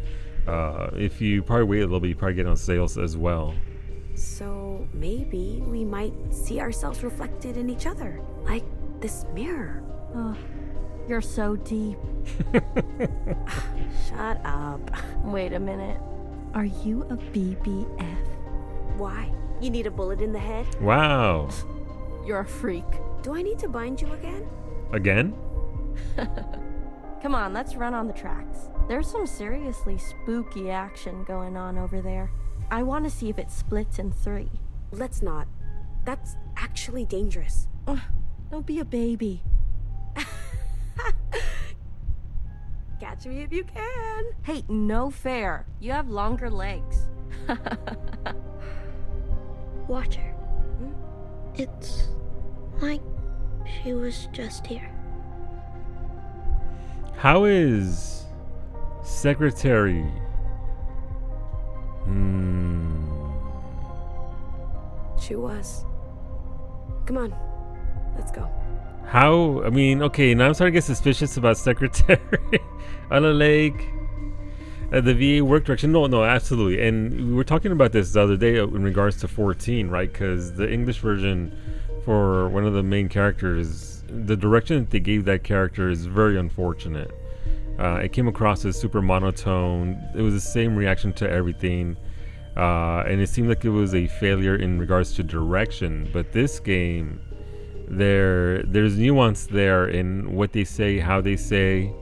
If you probably wait a little bit, you probably get it on sales as well. So maybe we might see ourselves reflected in each other, like this mirror. Oh, you're so deep. Shut up. Wait a minute. Are you a BBF? Why? You need a bullet in the head? Wow. You're a freak. Do I need to bind you again? Again? Come on, let's run on the tracks. There's some seriously spooky action going on over there. I want to see if it splits in 3. Let's not. That's actually dangerous. Don't be a baby. Catch me if you can. Hey, no fair. You have longer legs. Watch her. It's like she was just here. How is Secretary? She was. Come on. Let's go. How? I mean, okay, now I'm starting to get suspicious about Secretary on a lake. The VA work direction. No, absolutely. And we were talking about this the other day in regards to 14, right? Because the English version for one of the main characters, the direction that they gave that character is very unfortunate. It came across as super monotone. It was the same reaction to everything. And it seemed like it was a failure in regards to direction. But this game, there's nuance there in what they say, how they say,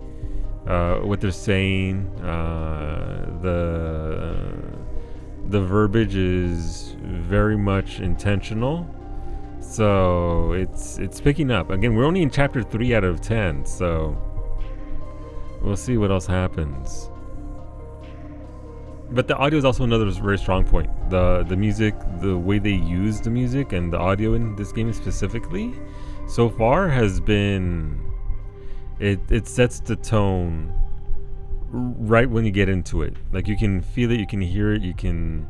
what they're saying. The verbiage is very much intentional, so it's picking up. Again, we're only in chapter 3 out of 10, so we'll see what else happens. But the audio is also another very strong point. The music, the way they use the music and the audio in this game specifically, so far has been, it sets the tone right when you get into it. Like you can feel it, you can hear it, you can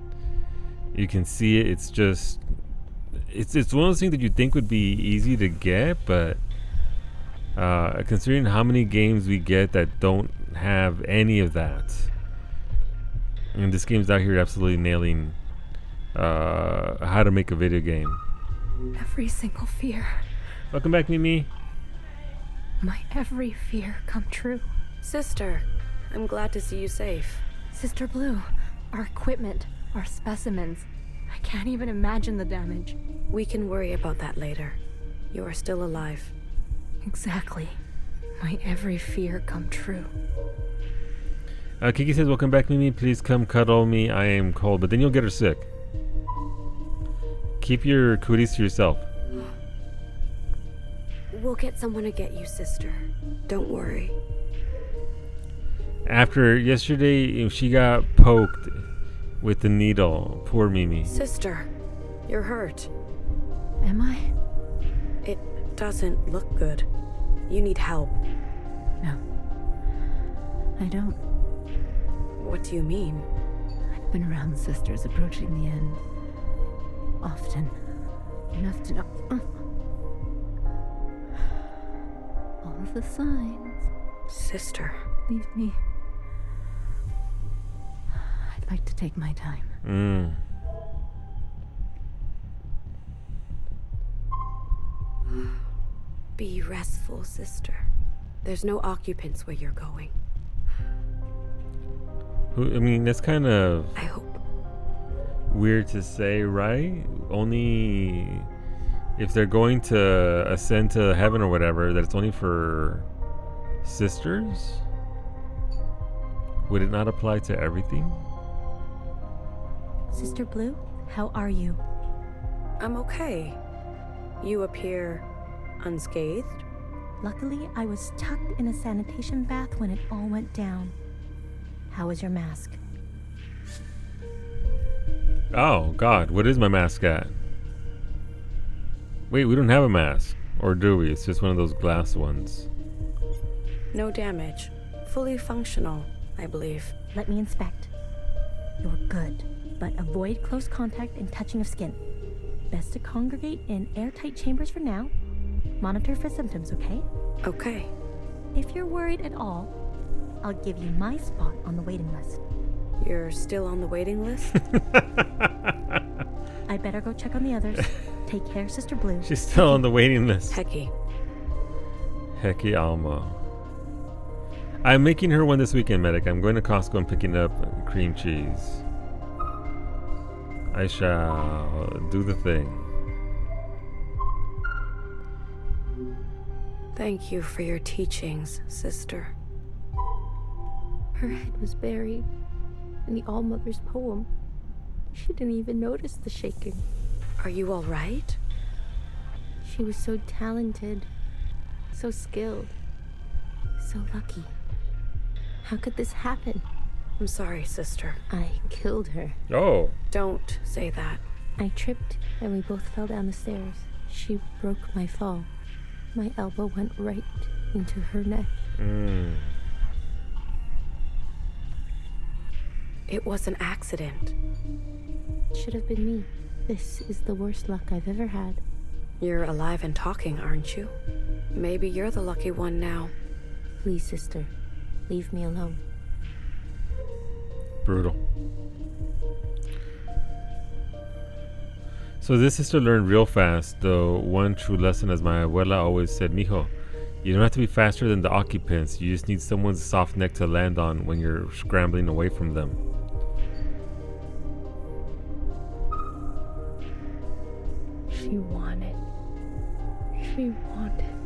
see it. It's just, it's one of those things that you think would be easy to get, but considering how many games we get that don't have any of that. And this game's out here absolutely nailing how to make a video game. Every single fear. Welcome back, Mimi. My every fear come true. Sister, I'm glad to see you safe. Sister Blue, our equipment, our specimens. I can't even imagine the damage. We can worry about that later. You are still alive. Exactly. My every fear come true. Kiki says, welcome back, Mimi. Please come cuddle me. I am cold, but then you'll get her sick. Keep your cooties to yourself. We'll get someone to get you, sister. Don't worry. After yesterday, she got poked with the needle. Poor Mimi. Sister, you're hurt. Am I? It doesn't look good. You need help. No. I don't. What do you mean? I've been around sisters approaching the end. Often. Enough to know. All of the signs. Sister. Leave me. I'd like to take my time. Be restful, sister. There's no occupants where you're going. I mean, that's kind of I hope. weird to say, right? Only if they're going to ascend to heaven or whatever, that it's only for sisters? Would it not apply to everything? Sister Blue, how are you? I'm okay. You appear unscathed. Luckily, I was tucked in a sanitation bath when it all went down. How is your mask? Oh, God. What is my mask at? Wait, we don't have a mask. Or do we? It's just one of those glass ones. No damage. Fully functional, I believe. Let me inspect. You're good, but avoid close contact and touching of skin. Best to congregate in airtight chambers for now. Monitor for symptoms, okay? Okay. If you're worried at all, I'll give you my spot on the waiting list. You're still on the waiting list? I better go check on the others. Take care, Sister Blue. She's still on the waiting list. Hecky. Hecky Alma. I'm making her one this weekend, Medic. I'm going to Costco and picking up cream cheese. I shall do the thing. Thank you for your teachings, sister. Her head was buried in the All-Mother's poem. She didn't even notice the shaking. Are you all right? She was so talented, so skilled, so lucky. How could this happen? I'm sorry, sister. I killed her. Oh. Don't say that. I tripped and we both fell down the stairs. She broke my fall. My elbow went right into her neck. It was an accident. It should have been me. This is the worst luck I've ever had. You're alive and talking, aren't you? Maybe you're the lucky one now. Please, sister, leave me alone. Brutal. So this sister learned real fast, though one true lesson, as my abuela always said, mijo, you don't have to be faster than the occupants. You just need someone's soft neck to land on when you're scrambling away from them. She wanted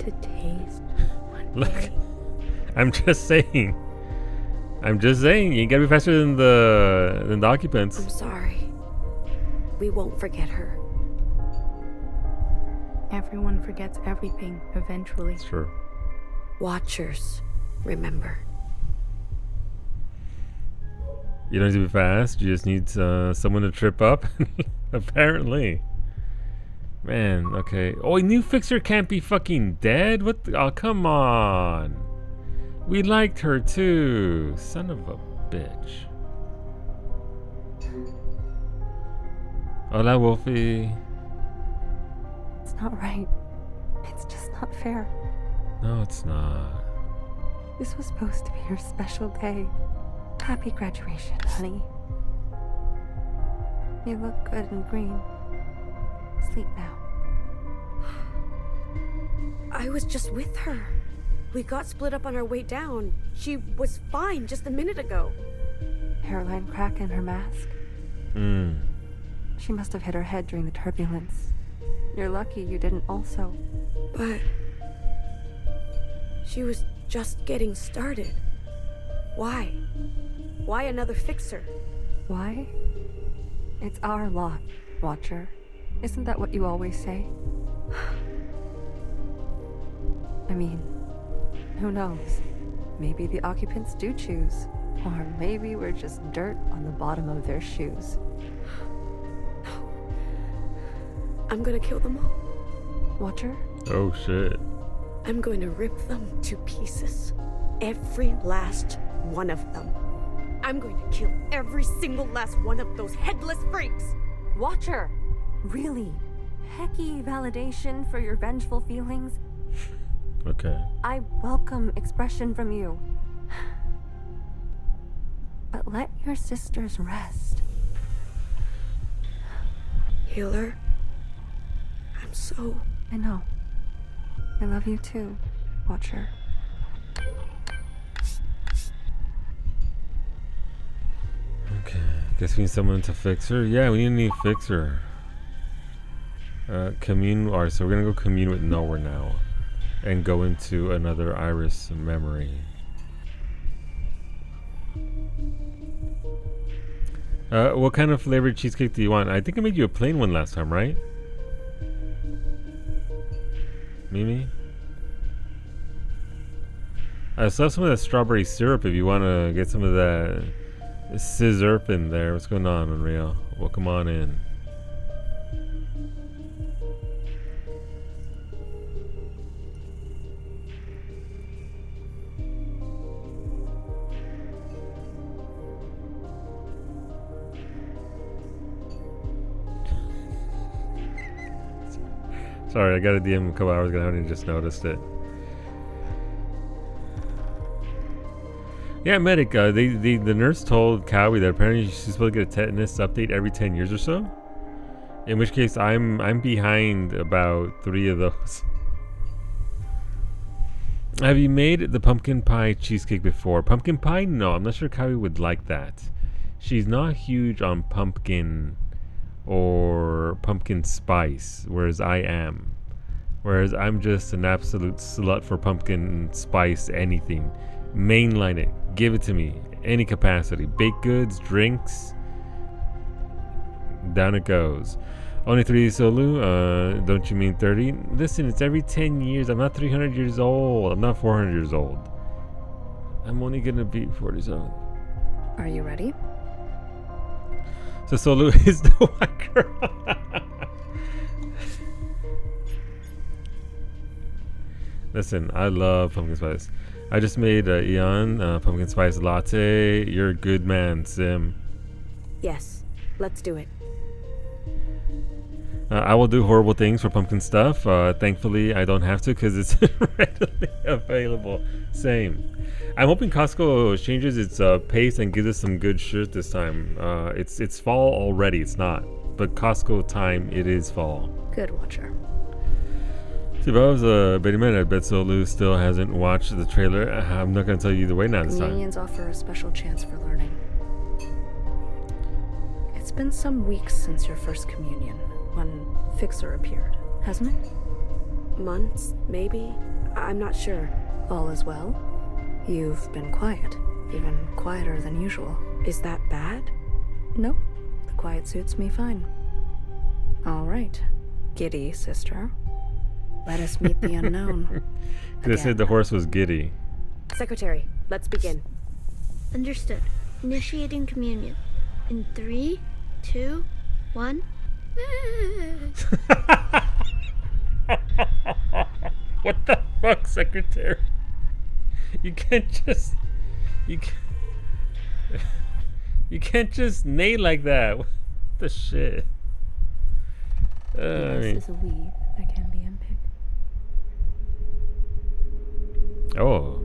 to taste one Look, day. I'm just saying. You gotta be faster than the occupants. I'm sorry. We won't forget her. Everyone forgets everything eventually. It's true. Watchers, remember. You don't need to be fast. You just need someone to trip up. Apparently. Man, okay. Oh, a new fixer can't be fucking dead? What the, oh, come on. We liked her too. Son of a bitch. Hola, Wolfie. It's not right. It's just not fair. No, it's not. This was supposed to be your special day. Happy graduation, honey. You look good in green. Sleep now. I was just with her. We got split up on our way down. She was fine just a minute ago. Hairline crack in her mask. She must have hit her head during the turbulence. You're lucky you didn't also. But she was just getting started. Why? Why another fixer? Why? It's our lot, Watcher. Isn't that what you always say? I mean, who knows? Maybe the occupants do choose. Or maybe we're just dirt on the bottom of their shoes. I'm gonna kill them all. Watcher? Oh shit. I'm going to rip them to pieces. Every last one of them. I'm going to kill every single last one of those headless freaks. Watcher! Really? Hecky validation for your vengeful feelings? Okay. I welcome expression from you. But let your sisters rest. Healer, I'm so... I know. I love you too, Watcher. Okay. Guess we need someone to fix her. Yeah, we need a new fixer. Commune. Alright, so we're gonna go commune with Nowhere now. And go into another Iris memory. What kind of flavored cheesecake do you want? I think I made you a plain one last time, right? Mimi? I still have some of that strawberry syrup if you want to get some of that scissor in there. What's going on, Unreal? Welcome on in. Sorry, I got a DM a couple hours ago and I just noticed it. Yeah, medic. The nurse told Cowie that apparently she's supposed to get a tetanus update every 10 years or so. In which case, I'm behind about 3 of those. Have you made the pumpkin pie cheesecake before? Pumpkin pie? No, I'm not sure Cowie would like that. She's not huge on pumpkin or pumpkin spice, whereas I am. Whereas I'm just an absolute slut for pumpkin spice anything. Mainline it. Give it to me. Any capacity. Baked goods, drinks. Down it goes. Only 3 Solu? Don't you mean 30? Listen, it's every 10 years. I'm not 300 years old. I'm not 400 years old. I'm only gonna be 47. Are you ready? So Solu is the white girl. Listen, I love pumpkin spice. I just made Eon pumpkin spice latte. You're a good man, Sim. Yes, let's do it. I will do horrible things for pumpkin stuff. Thankfully, I don't have to because it's readily available. Same. I'm hoping Costco changes its pace and gives us some good shit this time. It's fall already. It's not, but Costco time it is fall. Good, Watcher. See, if I was a Betty Man, I bet Solu still hasn't watched the trailer. I'm not gonna tell you either way now this time. Communions offer a special chance for learning. It's been some weeks since your first communion, when Fixer appeared, hasn't it? Months, maybe? I'm not sure. All is well? You've been quiet, even quieter than usual. Is that bad? Nope, the quiet suits me fine. All right, giddy sister. Let us meet the unknown. They said the horse was giddy. Secretary, let's begin. Understood. Initiating communion. In 3, 2, 1. What the fuck, Secretary? You can't just... You can't just neigh like that. What the shit? I mean... is a weave that can be unpicked. Oh.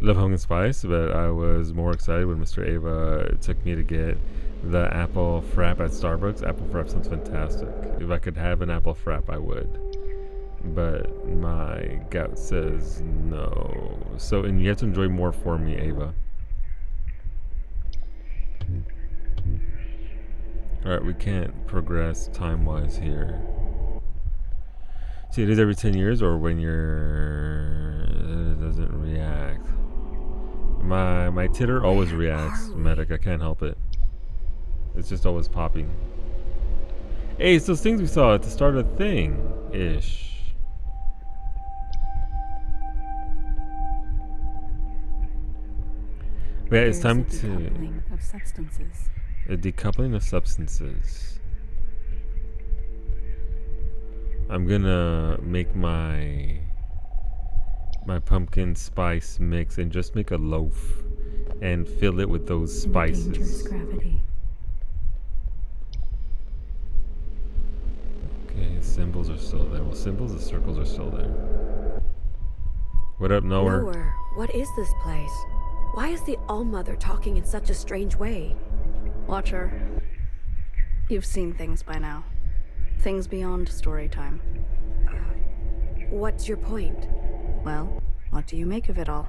Love pumpkin spice, but I was more excited when Mr. Ava took me to get the apple frap at Starbucks. Apple frap sounds fantastic. If I could have an apple frap, I would. But my gout says no. So, and you have to enjoy more for me, Ava. Alright, we can't progress time-wise here. See, it is every 10 years or when it doesn't react. My titter always reacts, medic. I can't help it. It's just always popping. Hey, it's those things we saw at the start of the thing-ish. But yeah, it's time to... decoupling of substances. A decoupling of substances. I'm gonna make my pumpkin spice mix and just make a loaf and fill it with those spices. Dangerous gravity. Okay, symbols are still there. Well, symbols and circles are still there. What up, Nowhere? Nowhere. What is this place? Why is the All-Mother talking in such a strange way? Watcher, you've seen things by now. Things beyond story time. What's your point? Well, what do you make of it all?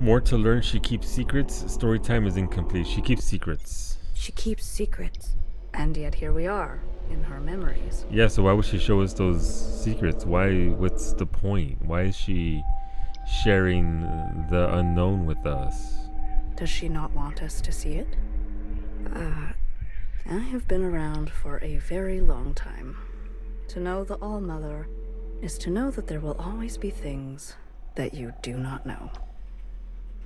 More to learn. She keeps secrets. Story time is incomplete. She keeps secrets. She keeps secrets. And yet here we are, in her memories. Yeah, so why would she show us those secrets? Why? What's the point? Why is she sharing the unknown with us? Does she not want us to see it? I have been around for a very long time. To know the All-Mother is to know that there will always be things that you do not know.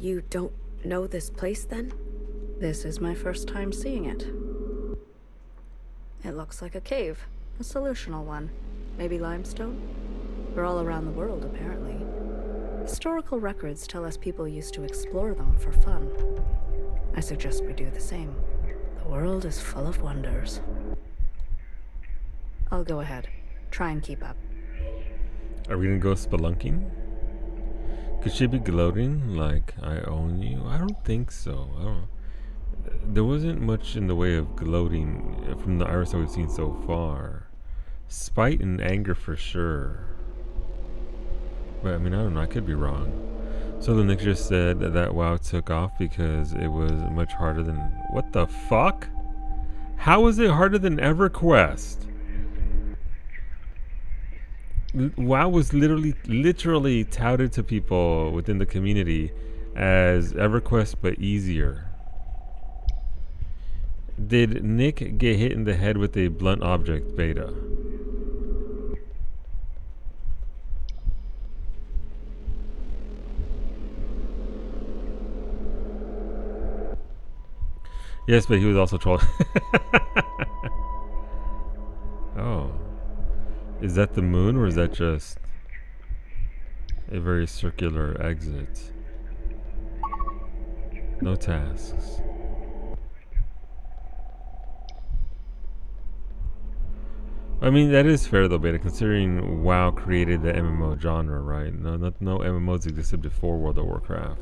You don't know this place, then? This is my first time seeing it. It looks like a cave, a solutional one. Maybe limestone? They're all around the world, apparently. Historical records tell us people used to explore them for fun. I suggest we do the same. The world is full of wonders. I'll go ahead. Try and keep up. Are we gonna go spelunking? Could she be gloating like I own you? I don't think so. I don't know. There wasn't much in the way of gloating from the Iris that we've seen so far. Spite and anger for sure. But I mean, I don't know. I could be wrong. So the Nick just said that WoW took off because it was much harder than... What the fuck? How was it harder than EverQuest? WoW was literally touted to people within the community as EverQuest but easier. Did Nick get hit in the head with a blunt object beta? Yes, but he was also trolled. Oh. Is that the moon, or is that just a very circular exit? No tasks. I mean, that is fair though, Beta, considering WoW created the MMO genre, right? No MMOs existed before World of Warcraft.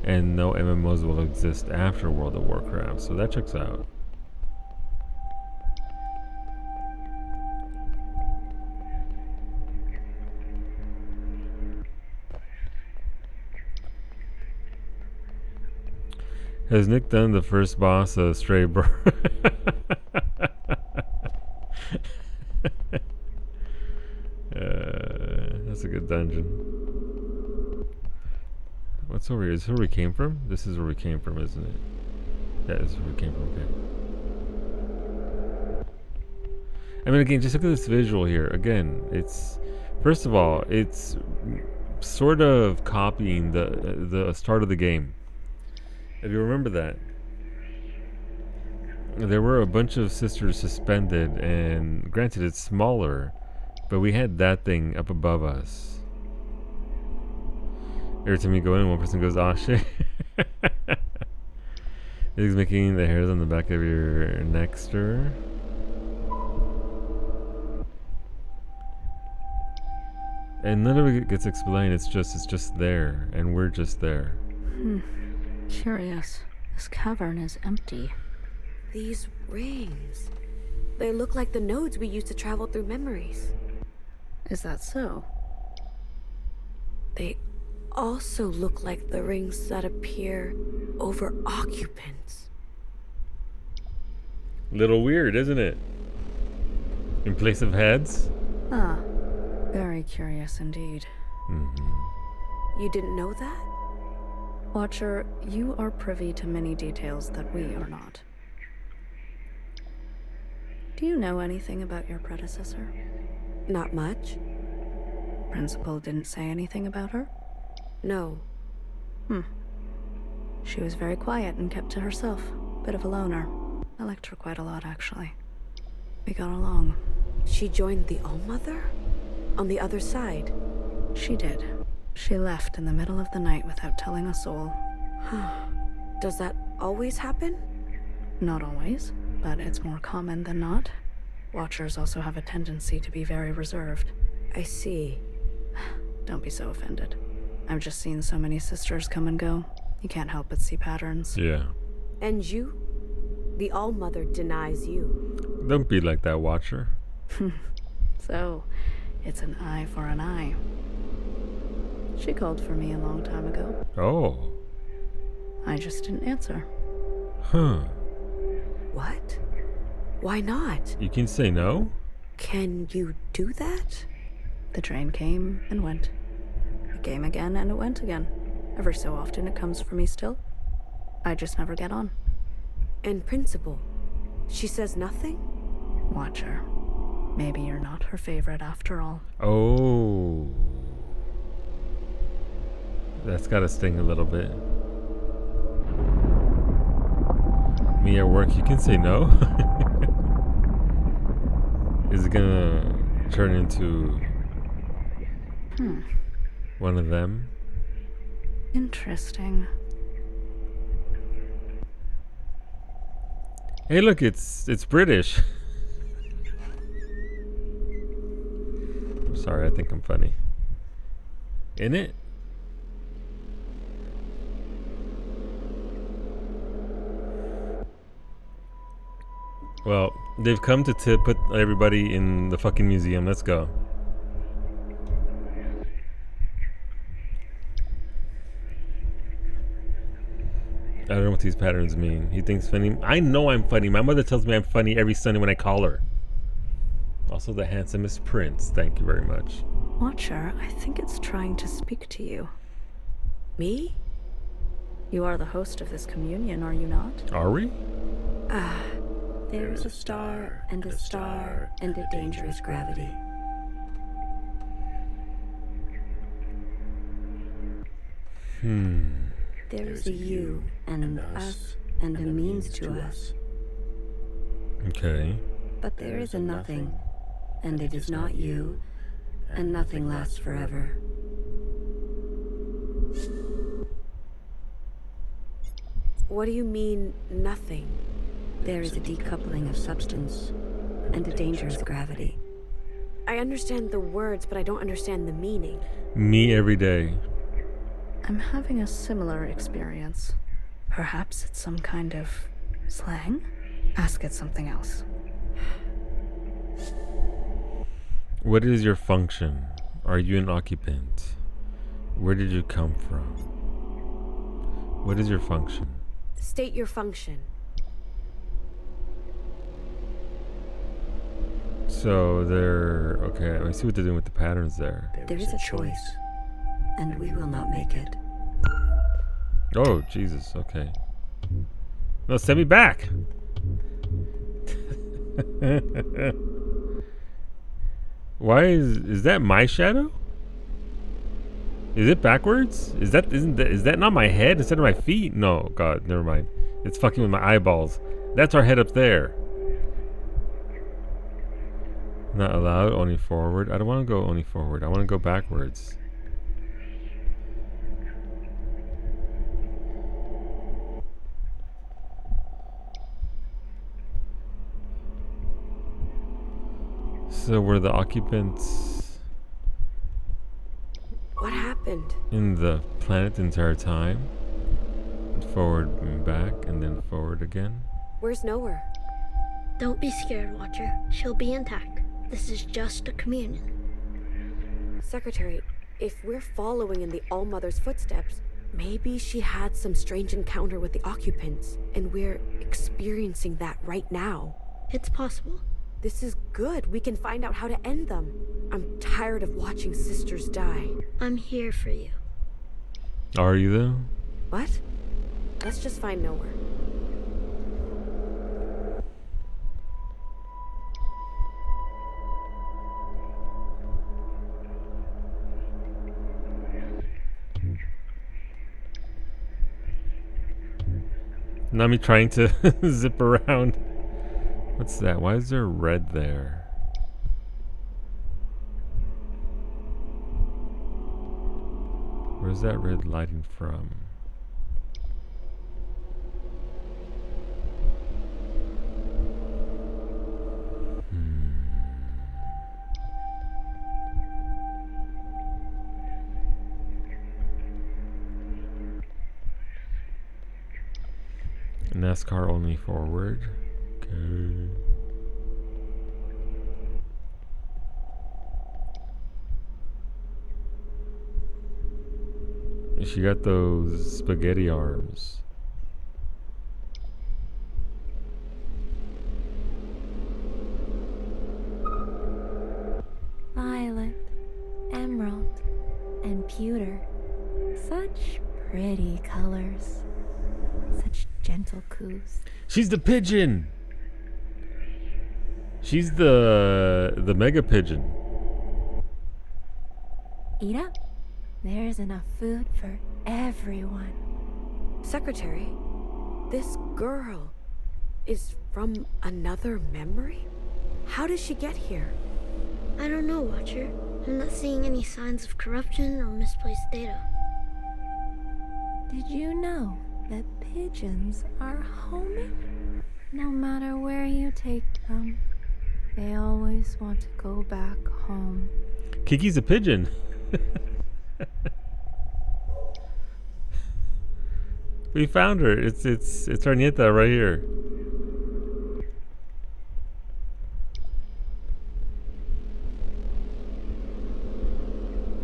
And no MMOs will exist after World of Warcraft, so that checks out. Has Nick done the first boss of Stray Bird? That's a good dungeon. What's over here? Is this where we came from? This is where we came from, isn't it? Yeah, this is where we came from, okay. I mean, again, just look at this visual here. Again, it's... First of all, it's sort of copying the start of the game. If you remember that. There were a bunch of sisters suspended, and granted, it's smaller, but we had that thing up above us. Every time you go in, one person goes, "Aw, shit." It's making the hairs on the back of your neck stir. And none of it gets explained. It's just there, and we're just there. Curious. This cavern is empty. These rings. They look like the nodes we used to travel through memories. Is that so? They also look like the rings that appear over occupants. Little weird, isn't it? In place of heads? Ah, very curious indeed. You didn't know that? Watcher, you are privy to many details that we are not. Do you know anything about your predecessor? Not much. Principal didn't say anything about her? No. She was very quiet and kept to herself. Bit of a loner. I liked her quite a lot, actually. We got along. She joined the All-Mother? On the other side? She did. She left in the middle of the night without telling a soul. Does that always happen? Not always, but it's more common than not. Watchers also have a tendency to be very reserved. I see. Don't be so offended. I've just seen so many sisters come and go. You can't help but see patterns. Yeah. And you? The All-Mother denies you. Don't be like that, Watcher. So, it's an eye for an eye. She called for me a long time ago. Oh. I just didn't answer. Huh. What? Why not? You can say no? Can you do that? The train came and went. It came again and it went again. Every so often it comes for me still. I just never get on. And Principal? She says nothing? Watcher. Maybe you're not her favorite after all. Oh. That's gotta sting a little bit. Me at work, you can say no? Is it gonna turn into one of them? Interesting. Hey, look, it's British. I'm sorry, I think I'm funny. In it? Well, they've come to put everybody in the fucking museum. Let's go. I don't know what these patterns mean. He thinks funny. I know I'm funny. My mother tells me I'm funny every Sunday when I call her. Also the handsomest prince. Thank you very much. Watcher, I think it's trying to speak to you. Me? You are the host of this communion, are you not? Are we? There's a star and a star and a dangerous gravity. There's a you and us and a means to us. Okay. But there is a nothing, and it is not you, and nothing lasts forever. What do you mean, nothing? There is a decoupling of substance and a dangerous gravity. I understand the words, but I don't understand the meaning. Me every day. I'm having a similar experience. Perhaps it's some kind of slang? Ask it something else. What is your function? Are you an occupant? Where did you come from? What is your function? State your function. So they're okay. I see what they're doing with the patterns there. There is a choice, and we will not make it. Oh Jesus. Okay. No, send me back. Why is that my shadow? Is it backwards? Is that not my head instead of my feet? No, God, never mind. It's fucking with my eyeballs. That's our head up there. Not allowed, only forward. I don't want to go only forward. I want to go backwards. So were the occupants What happened? in the planet the entire time? Forward and back, and then forward again? Where's Nowhere? Don't be scared, Watcher. She'll be intact. This is just a communion. Secretary, if we're following in the All-Mother's footsteps, maybe she had some strange encounter with the occupants, and we're experiencing that right now. It's possible. This is good. We can find out how to end them. I'm tired of watching sisters die. I'm here for you. Are you though? What? Let's just find Nowhere. Not me trying to zip around. What's that? Why is there red there? Where's that red lighting from? NASCAR only forward. Okay. She got those spaghetti arms. Violet, emerald, and pewter. Such pretty colors. Such gentle coos. She's the pigeon. She's the mega pigeon. Eat up. There's enough food for everyone. Secretary, this girl is from another memory? How did she get here? I don't know, Watcher. I'm not seeing any signs of corruption or misplaced data. Did you know that pigeons are homing? No matter where you take them, they always want to go back home. Kiki's a pigeon. We found her. It's our nieta right here.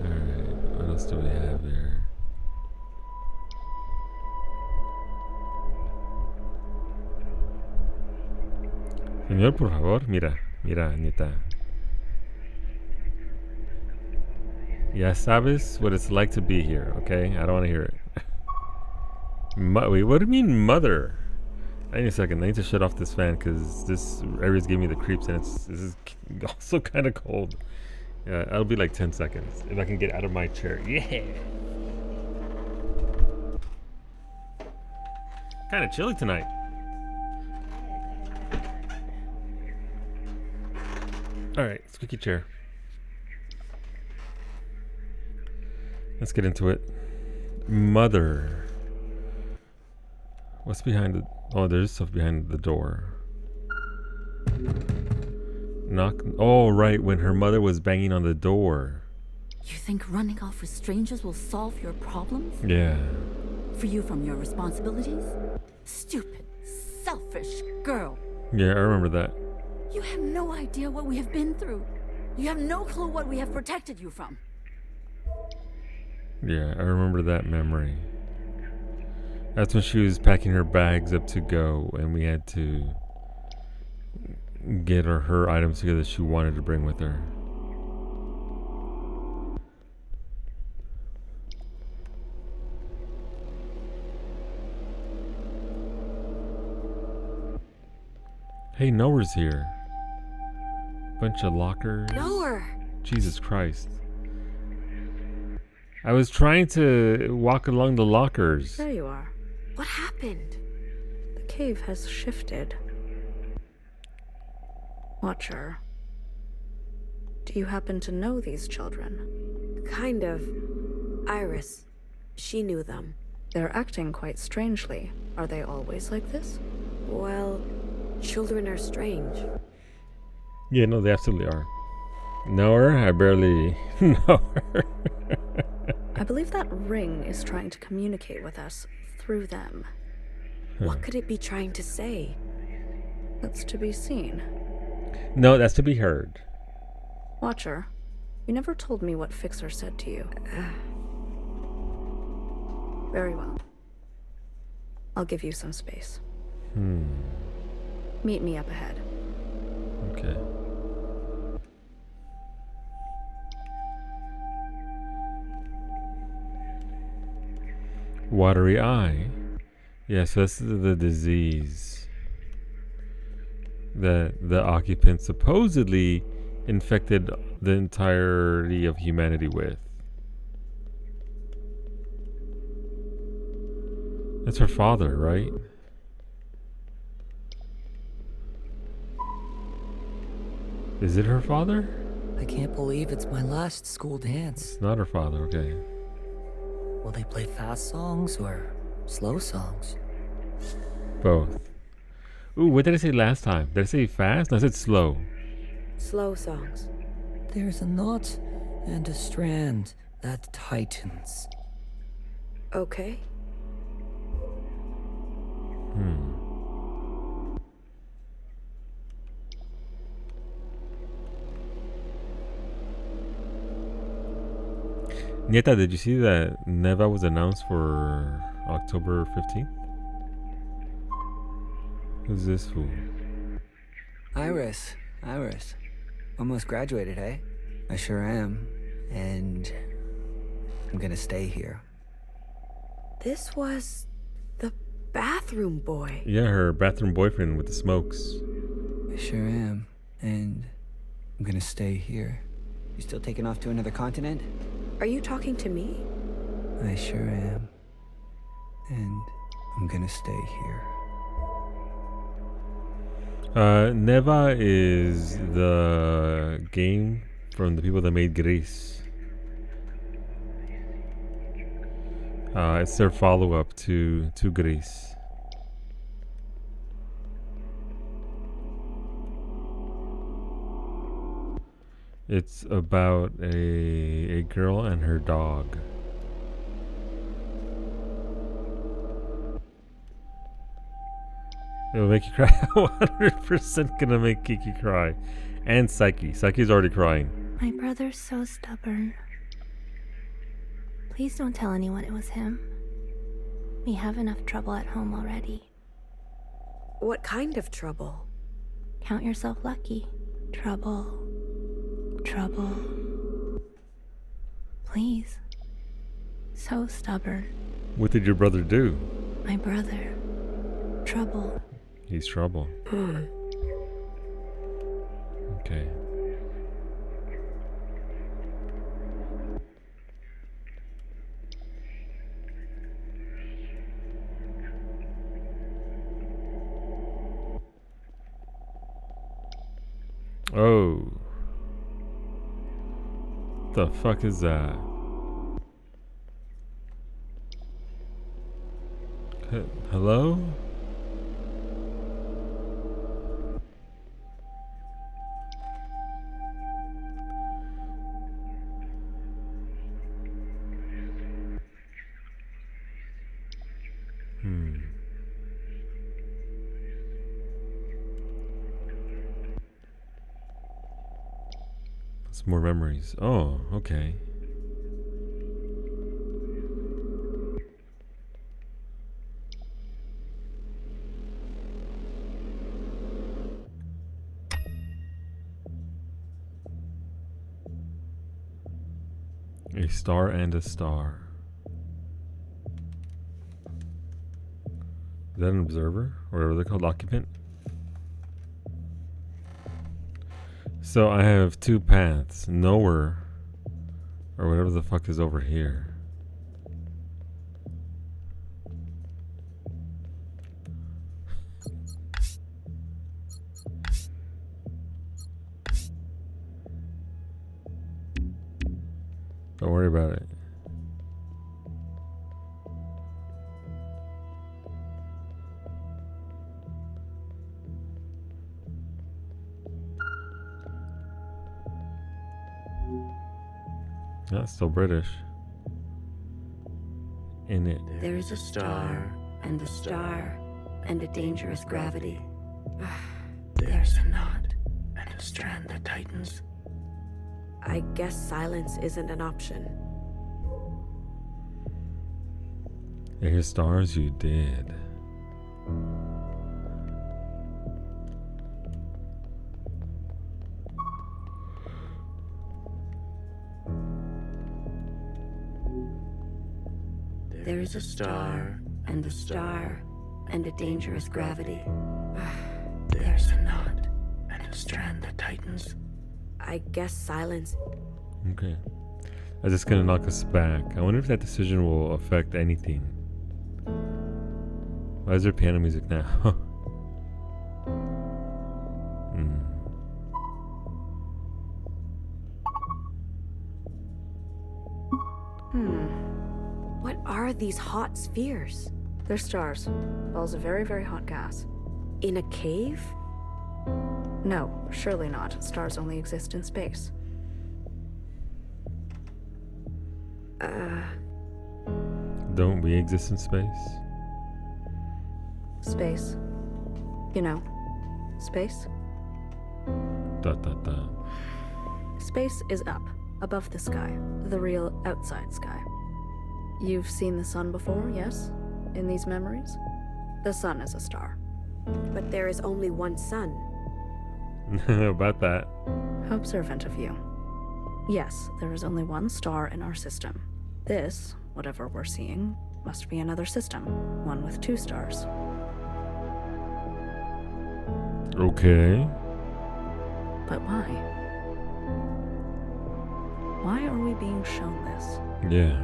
Alright, what else do we have here? Señor, por favor, mira, nieta. Ya sabes what it's like to be here, okay? I don't want to hear it. Wait, what do you mean, mother? I need a second. I need to shut off this fan because this area's giving me the creeps, and this is also kind of cold. It'll be like 10 seconds if I can get out of my chair. Yeah. Kind of chilly tonight. All right, squeaky chair. Let's get into it. Mother. What's behind the... Oh, there's stuff behind the door. Knock... Oh, right, when her mother was banging on the door. You think running off with strangers will solve your problems? Yeah. Free you from your responsibilities? Stupid, selfish girl. Yeah, I remember that. You have no idea what we have been through. You have no clue what we have protected you from. Yeah, I remember that memory. That's when she was packing her bags up to go, and we had to get her items together that she wanted to bring with her. Hey, Noah's here. Bunch of lockers. Noah! Jesus Christ. I was trying to walk along the lockers. There you are. What happened? The cave has shifted. Watcher, do you happen to know these children? Kind of. Iris. She knew them. They're acting quite strangely. Are they always like this? Well, children are strange. Yeah, no, they absolutely are. Know her? I barely know her. I believe that ring is trying to communicate with us through them. What could it be trying to say? That's to be seen. No, that's to be heard. Watcher, you never told me what Fixer said to you. Very well. I'll give you some space. Meet me up ahead. Okay. Watery eye. Yes, this is the disease that the occupant supposedly infected the entirety of humanity with. That's her father, right? Is it her father? I can't believe it's my last school dance. It's not her father, okay. Will they play fast songs or slow songs? Both. Ooh, what did I say last time? Did I say fast? No, I said slow. Slow songs. There's a knot and a strand that tightens. Okay. Nieta, did you see that Neva was announced for October 15th? Who's this fool? Iris. Almost graduated, eh? I sure am. And I'm gonna stay here. This was the bathroom boy. Yeah, her bathroom boyfriend with the smokes. I sure am. And I'm gonna stay here. You still taking off to another continent? Are you talking to me? I sure am. And I'm gonna stay here. Neva is the game from the people that made Gris. It's their follow-up to Gris. It's about a girl and her dog. It'll make you cry. 100% gonna make Kiki cry. And Psyche. Psyche's already crying. My brother's so stubborn. Please don't tell anyone it was him. We have enough trouble at home already. What kind of trouble? Count yourself lucky. Trouble. Trouble. Please. So stubborn. What did your brother do? My brother. Trouble. He's trouble. Okay. Oh. The fuck is that? Hello? Some more memories. Oh, okay. A star and a star. Is that an observer? Or whatever they're called, occupant? So I have two paths. Nowhere. Or whatever the fuck is over here. Don't worry about it. That's still British. In it. There is a star, and a star, and a dangerous gravity. There's a knot, and a strand that tightens. I guess silence isn't an option. You hear stars? You did. There is a star, and a star, and a dangerous gravity. There's a knot, and a strand that tightens. I guess silence. Okay. That's just gonna knock us back. I wonder if that decision will affect anything. Why is there piano music now? What are these hot spheres? They're stars. Balls of very, very hot gas. In a cave? No, surely not. Stars only exist in space. Don't we exist in space? Space. You know, space? Dot dot dot. Space is up, above the sky, the real outside sky. You've seen the sun before, yes? In these memories? The sun is a star. But there is only one sun. About that. How observant of you. Yes, there is only one star in our system. This, whatever we're seeing, must be another system, one with two stars. Okay. But why? Why are we being shown this? Yeah.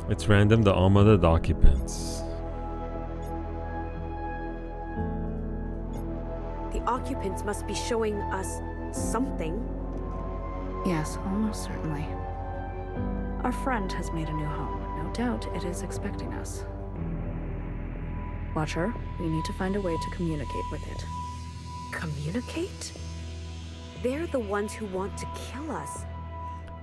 It's random, the alma of the occupants. The occupants must be showing us something. Yes, almost certainly. Our friend has made a new home. No doubt it is expecting us. Watcher, we need to find a way to communicate with it. Communicate? They're the ones who want to kill us.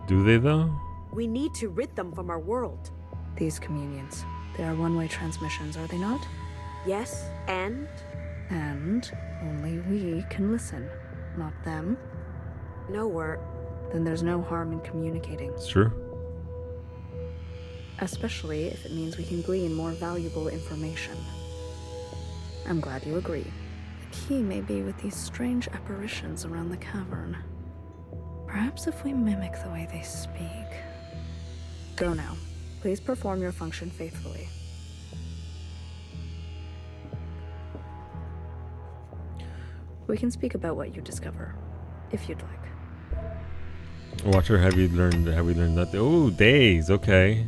Do they though? We need to rid them from our world. These communions, they are one-way transmissions, are they not? Yes, and? And only we can listen, not them. No, Then there's no harm in communicating. It's true. Especially if it means we can glean more valuable information. I'm glad you agree. The key may be with these strange apparitions around the cavern. Perhaps if we mimic the way they speak. Go now. Please perform your function faithfully. We can speak about what you discover, if you'd like. Watcher, have we learned that? Oh, days. Okay.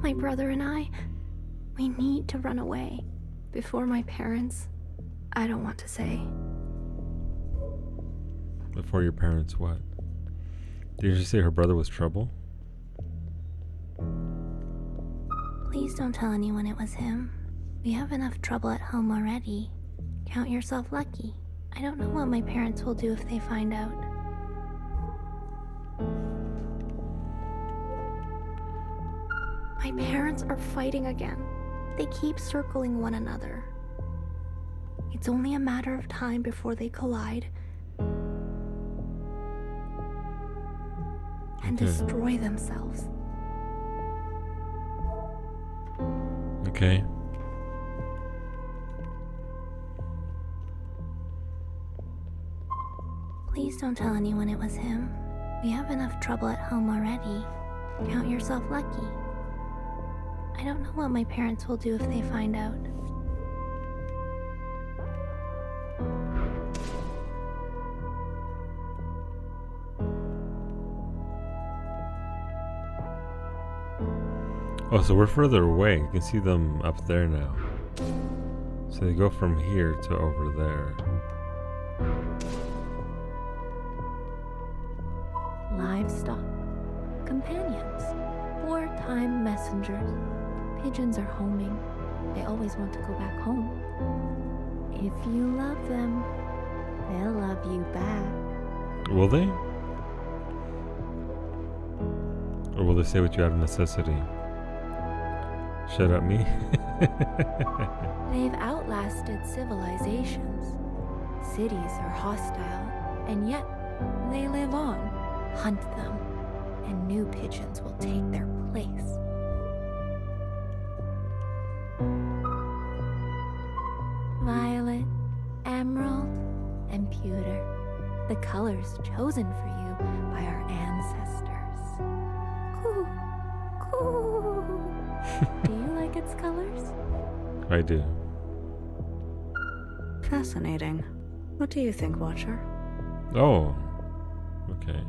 My brother and I, we need to run away. Before my parents, I don't want to say. Before your parents, what? Did you say her brother was trouble? Please don't tell anyone it was him. We have enough trouble at home already. Count yourself lucky. I don't know what my parents will do if they find out. My parents are fighting again. They keep circling one another. It's only a matter of time before they collide and destroy themselves. Okay. Please don't tell anyone it was him. We have enough trouble at home already. Count yourself lucky. I don't know what my parents will do if they find out. Oh, so we're further away. You can see them up there now. So they go from here to over there. Livestock, companions, wartime messengers. Pigeons are homing. They always want to go back home. If you love them, they'll love you back. Will they? Or will they say what you out of necessity? Shut up, me. They've outlasted civilizations. Cities are hostile, and yet they live on. Hunt them, and new pigeons will take their place. Violet, emerald, and pewter. The colors chosen for you by our ancestors. Coo, coo. Do you like its colors? I do. Fascinating. What do you think, Watcher? Oh. Okay.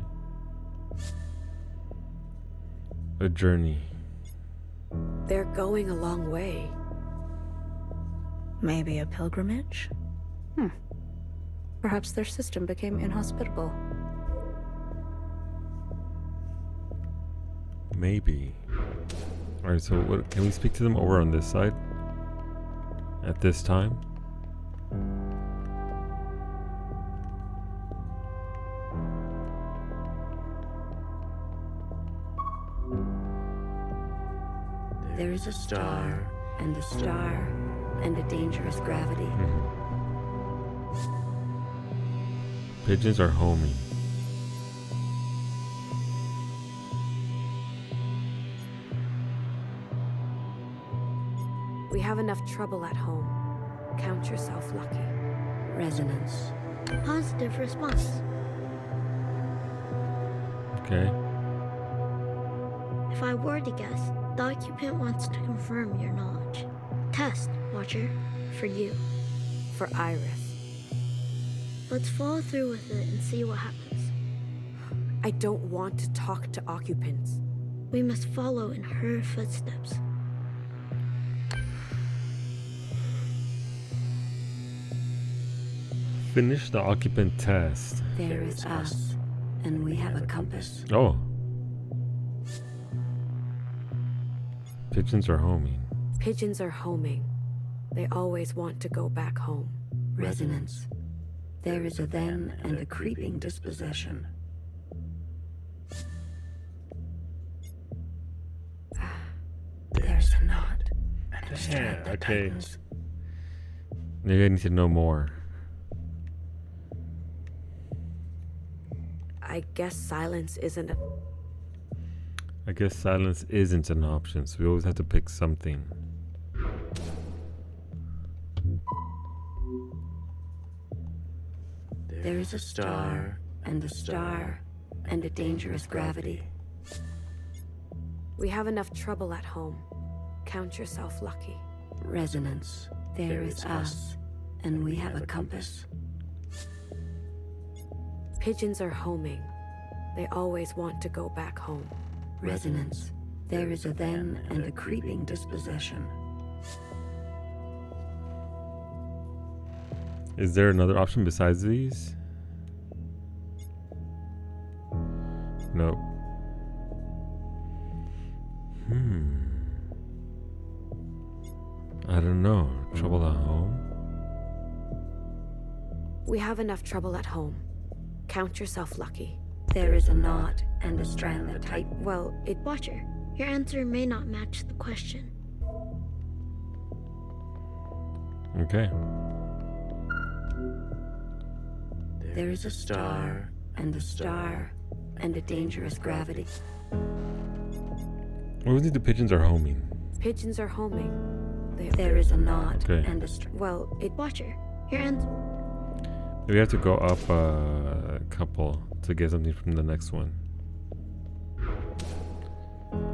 A journey. They're going a long way. Maybe a pilgrimage? Perhaps their system became inhospitable. Maybe. Alright, so what, can we speak to them over on this side? At this time? There's a star, and a star, and a dangerous gravity. Pigeons are homing. We have enough trouble at home. Count yourself lucky. Resonance. Positive response. Okay. If I were to guess, the occupant wants to confirm your knowledge. Test, Watcher, for you. For Iris. Let's follow through with it and see what happens. I don't want to talk to occupants. We must follow in her footsteps. Finish the occupant test. There is us, and we have a compass. Oh. Pigeons are homing. Pigeons are homing. They always want to go back home. Resonance. There is a then and a creeping dispossession. There's a knot and a strand that tightens. Maybe I need to know more. I guess silence isn't a... I guess silence isn't an option, so we always have to pick something. There is a star and a star and a dangerous gravity. We have enough trouble at home. Count yourself lucky. Resonance. There is us, and we have a compass. Pigeons are homing. They always want to go back home. Resonance. There is a then and a creeping dispossession. Is there another option besides these? Nope. I don't know. Trouble at home? We have enough trouble at home. Count yourself lucky. There is a knot and a strand that tightens. Well, it... Watcher, your answer may not match the question. Okay. There is a star and a star and a dangerous gravity. What was it the pigeons are homing? Pigeons are homing. There is a knot Okay. and a strand. Well, it... Watcher, your answer. We have to go up a couple to get something from the next one.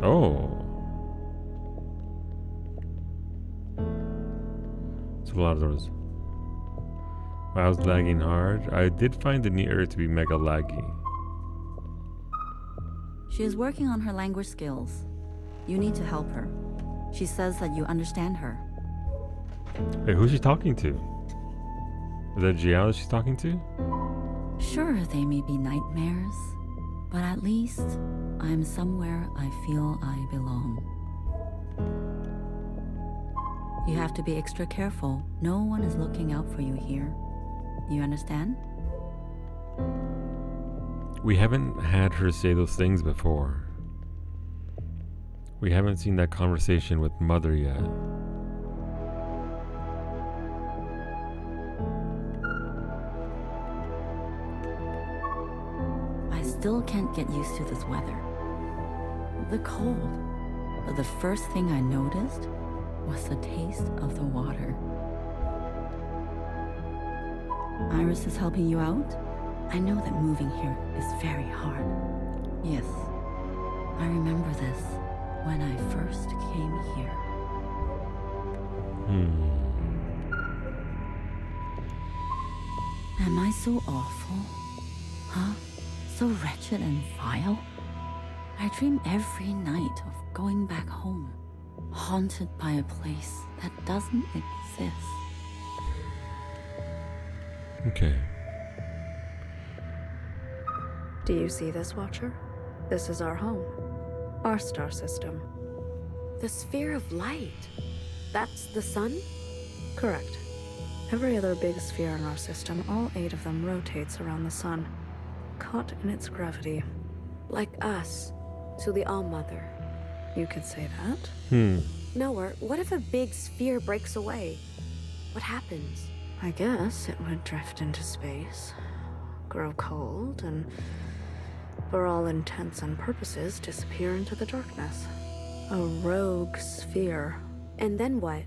Oh. It's a lot of those. Wow, I was lagging hard. I did find the new area to be mega laggy. She is working on her language skills. You need to help her. She says that you understand her. Hey, who's she talking to? Is that Jiao that she's talking to? Sure, they may be nightmares, but at least I'm somewhere I feel I belong. You have to be extra careful. No one is looking out for you here. You understand? We haven't had her say those things before. We haven't seen that conversation with Mother yet. I still can't get used to this weather. The cold. But the first thing I noticed was the taste of the water. Iris is helping you out? I know that moving here is very hard. Yes, I remember this when I first came here. Am I so awful? Huh? So wretched and vile? I dream every night of going back home, haunted by a place that doesn't exist. Okay. Do you see this, Watcher? This is our home. Our star system. The sphere of light. That's the sun? Correct. Every other big sphere in our system, all 8 of them rotates around the sun, caught in its gravity. Like us, to the All-Mother. You could say that. Noah, what if a big sphere breaks away? What happens? I guess it would drift into space, grow cold, and for all intents and purposes disappear into the darkness. A rogue sphere. And then what?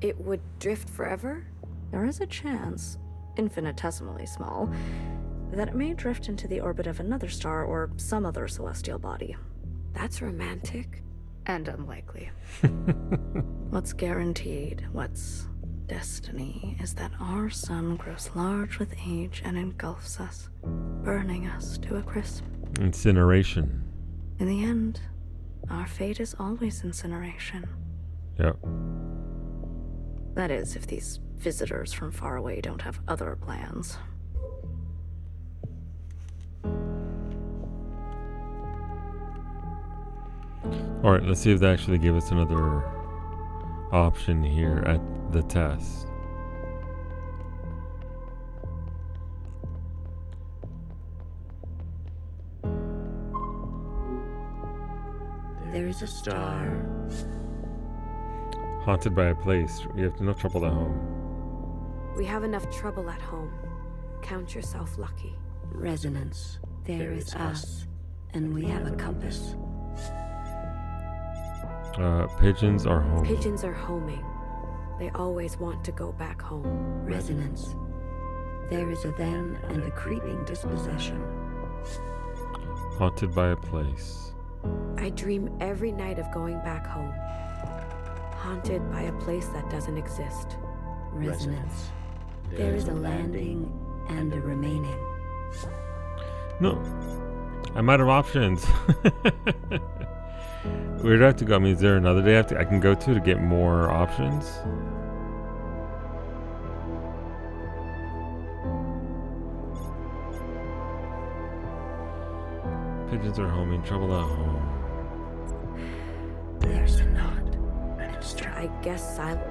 It would drift forever? There is a chance, infinitesimally small, that it may drift into the orbit of another star or some other celestial body. That's romantic. And unlikely. What's guaranteed, what's destiny, is that our sun grows large with age and engulfs us, burning us to a crisp. Incineration. In the end, our fate is always incineration. Yep. That is, if these visitors from far away don't have other plans. Alright, let's see if they actually give us another option here at the test. There is a star. Haunted by a place. You have no trouble at home. We have enough trouble at home. Count yourself lucky. Resonance. There is us, and we have a compass. Pigeons are home. Pigeons are homing. They always want to go back home. Resonance. There is a them and a creeping dispossession. Haunted by a place. I dream every night of going back home. Haunted by a place that doesn't exist. Resonance. There is a landing and a remaining. No. I'm out of options. Where do I have to go? I mean, is there another day I can go to get more options? Pigeons are home, in trouble at home. There's a knot and a strap. I guess silent.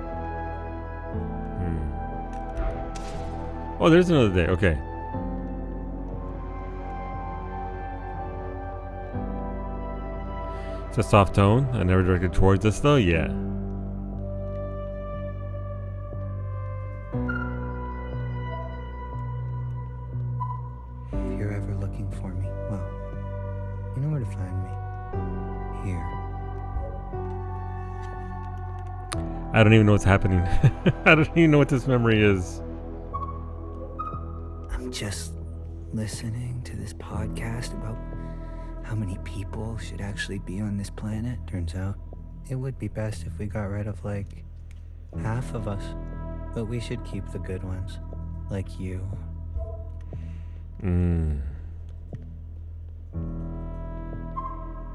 Oh, there's another day. Okay. It's a soft tone. I never directed towards us, though. Yeah. If you're ever looking for me, well, you know where to find me. Here. I don't even know what's happening. I don't even know what this memory is. I'm just listening to this podcast about how many people should actually be on this planet. Turns out it would be best if we got rid of like half of us, but we should keep the good ones, like you.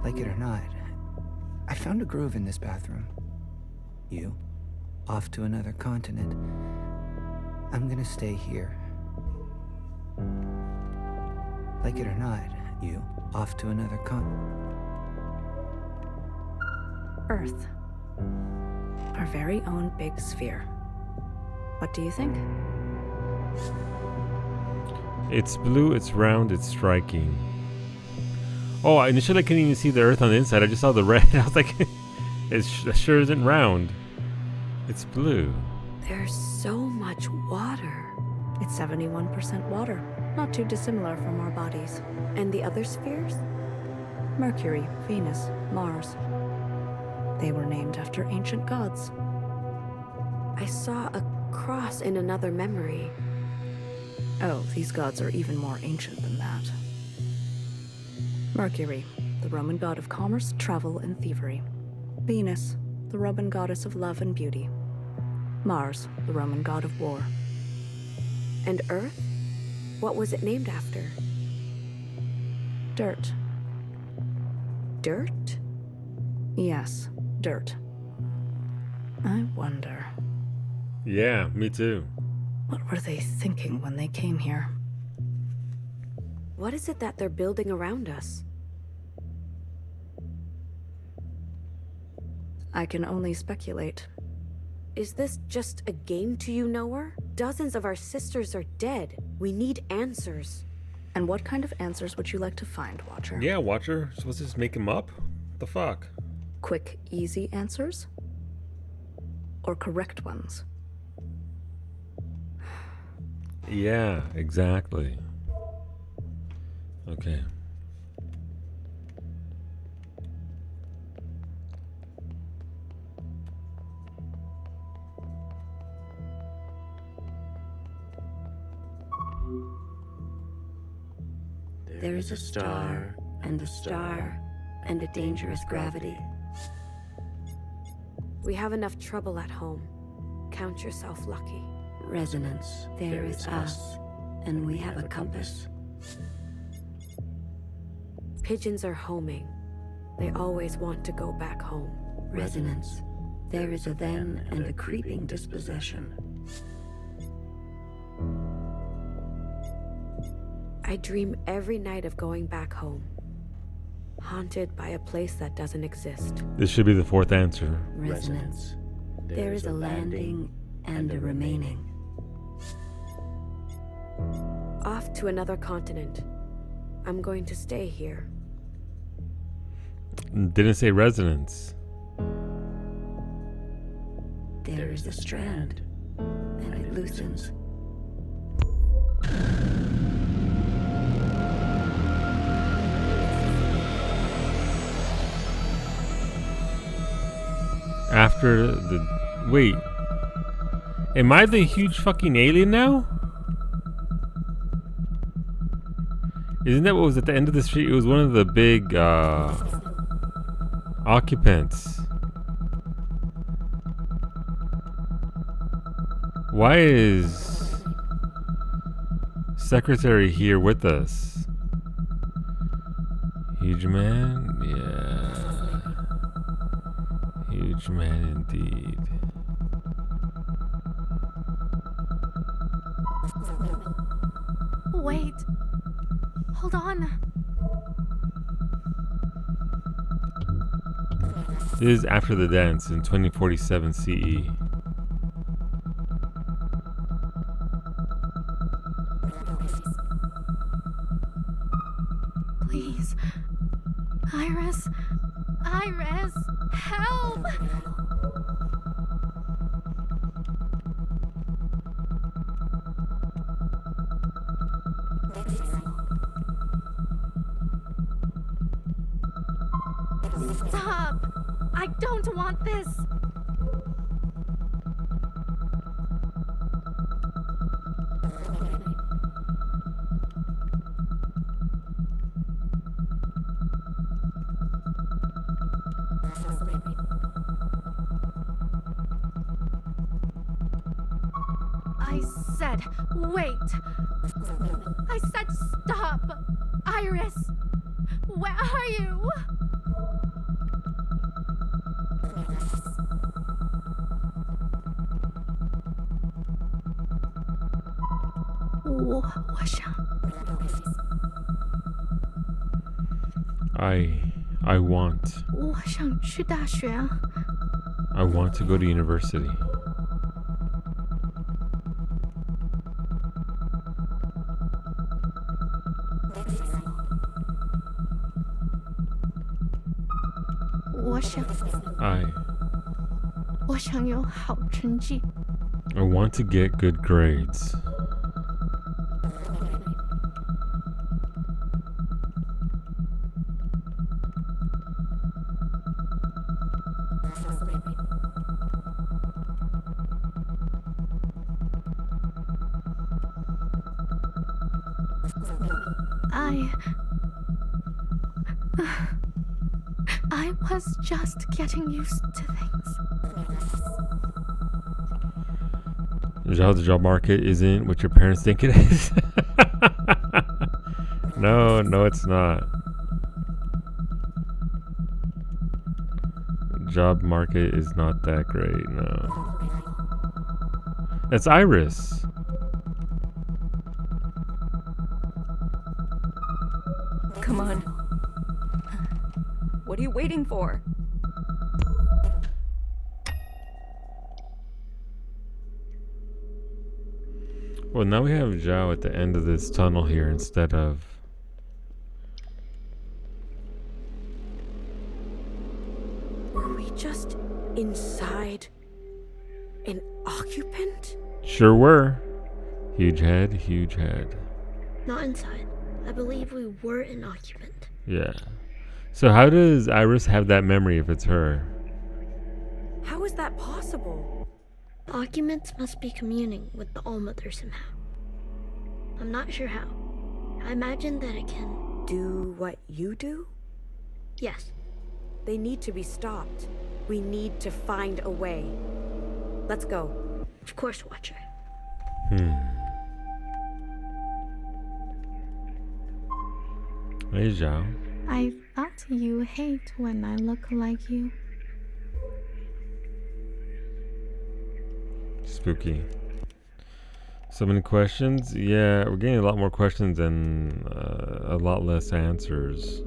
Like it or not, I found a groove in this bathroom. You, off to another continent. I'm gonna stay here. Like it or not, you, off to another Earth. Our very own big sphere. What do you think? It's blue, it's round, it's striking. Oh, initially I couldn't even see the Earth on the inside. I just saw the red. I was like, it sure isn't round. It's blue. There's so much water. It's 71% water. Not too dissimilar from our bodies. And the other spheres? Mercury, Venus, Mars. They were named after ancient gods. I saw a cross in another memory. Oh, these gods are even more ancient than that. Mercury, the Roman god of commerce, travel, and thievery. Venus, the Roman goddess of love and beauty. Mars, the Roman god of war. And Earth? What was it named after? Dirt. Dirt? Yes, dirt. I wonder. Yeah, me too. What were they thinking when they came here? What is it that they're building around us? I can only speculate. Is this just a game to you, Knower? Dozens of our sisters are dead. We need answers. And what kind of answers would you like to find, Watcher? Yeah, Watcher. Supposed to just make him up? The fuck? Quick, easy answers? Or correct ones? Yeah, exactly. Okay. There is a star, and a star, and a dangerous gravity. We have enough trouble at home. Count yourself lucky. Resonance. There is us, and we have a compass. Pigeons are homing. They always want to go back home. Resonance. There is a them and a creeping dispossession. I dream every night of going back home, haunted by a place that doesn't exist. This should be the fourth answer. Resonance. There is a landing and a remaining. Off to another continent. I'm going to stay here. Didn't say resonance. There is a strand, and it loosens. After the... Wait. Am I the huge fucking alien now? Isn't that what was at the end of the street? It was one of the big occupants. Why is Secretary here with us? Huge man? Yeah. Huge man indeed. Wait. Hold on. This is after the dance in 2047 CE. Please. Iris. Iris. Help! Stop! I don't want this! I said, wait! I said stop! Iris! Where are you? I want. 我想去大学啊。 I want to go to university.我想有好成绩。 I want to get good grades. I was just getting used to things. The job market isn't what your parents think it is. No, it's not. Job market is not that great, no. That's Iris. Come on. What are you waiting for? Well, now we have Zhao at the end of this tunnel here instead of... Were we just inside an occupant? Sure were. Huge head, huge head. Not inside. I believe we were an occupant. Yeah. So how does Iris have that memory if it's her? How is that possible? The occupants must be communing with the All-Mother somehow. I'm not sure how. I imagine that it can... Do what you do? Yes. They need to be stopped. We need to find a way. Let's go. Of course, Watcher. Hey, Zhao. I thought you hate when I look like you. Spooky. So many questions. Yeah, we're getting a lot more questions and a lot less answers.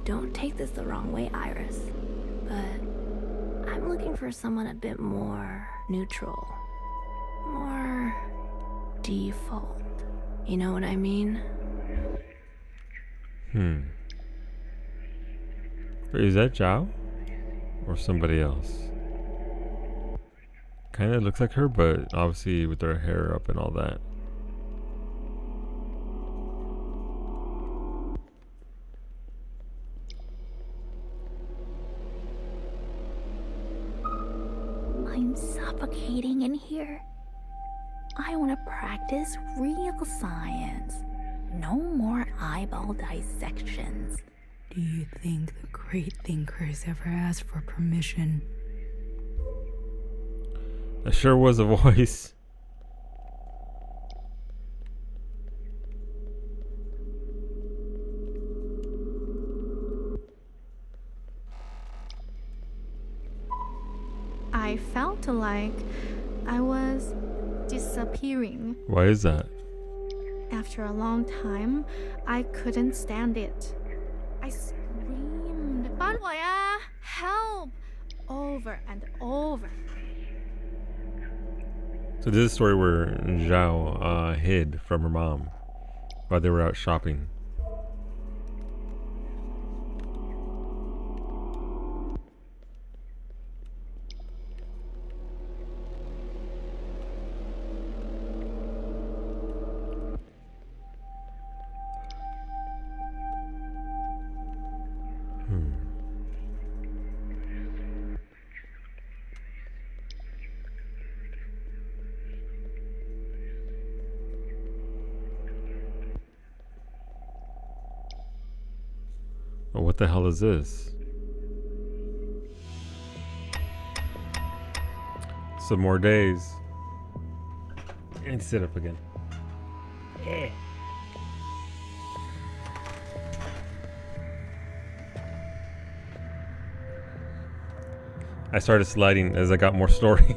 Don't take this the wrong way, Iris, but I'm looking for someone a bit more neutral. More default. You know what I mean? Is that Zhao? Or somebody else? Kind of looks like her, but obviously with her hair up and all that. I'm suffocating in here. I want to practice real science. No more eyeball dissections. Do you think the great thinkers ever asked for permission? That sure was a voice. I felt like I was disappearing. Why is that? After a long time, I couldn't stand it. I screamed, 帮我呀! Help! Over and over. So this is a story where Zhao hid from her mom while they were out shopping. Oh, what the hell is this? Some more days. I need to sit up again. I started sliding as I got more story.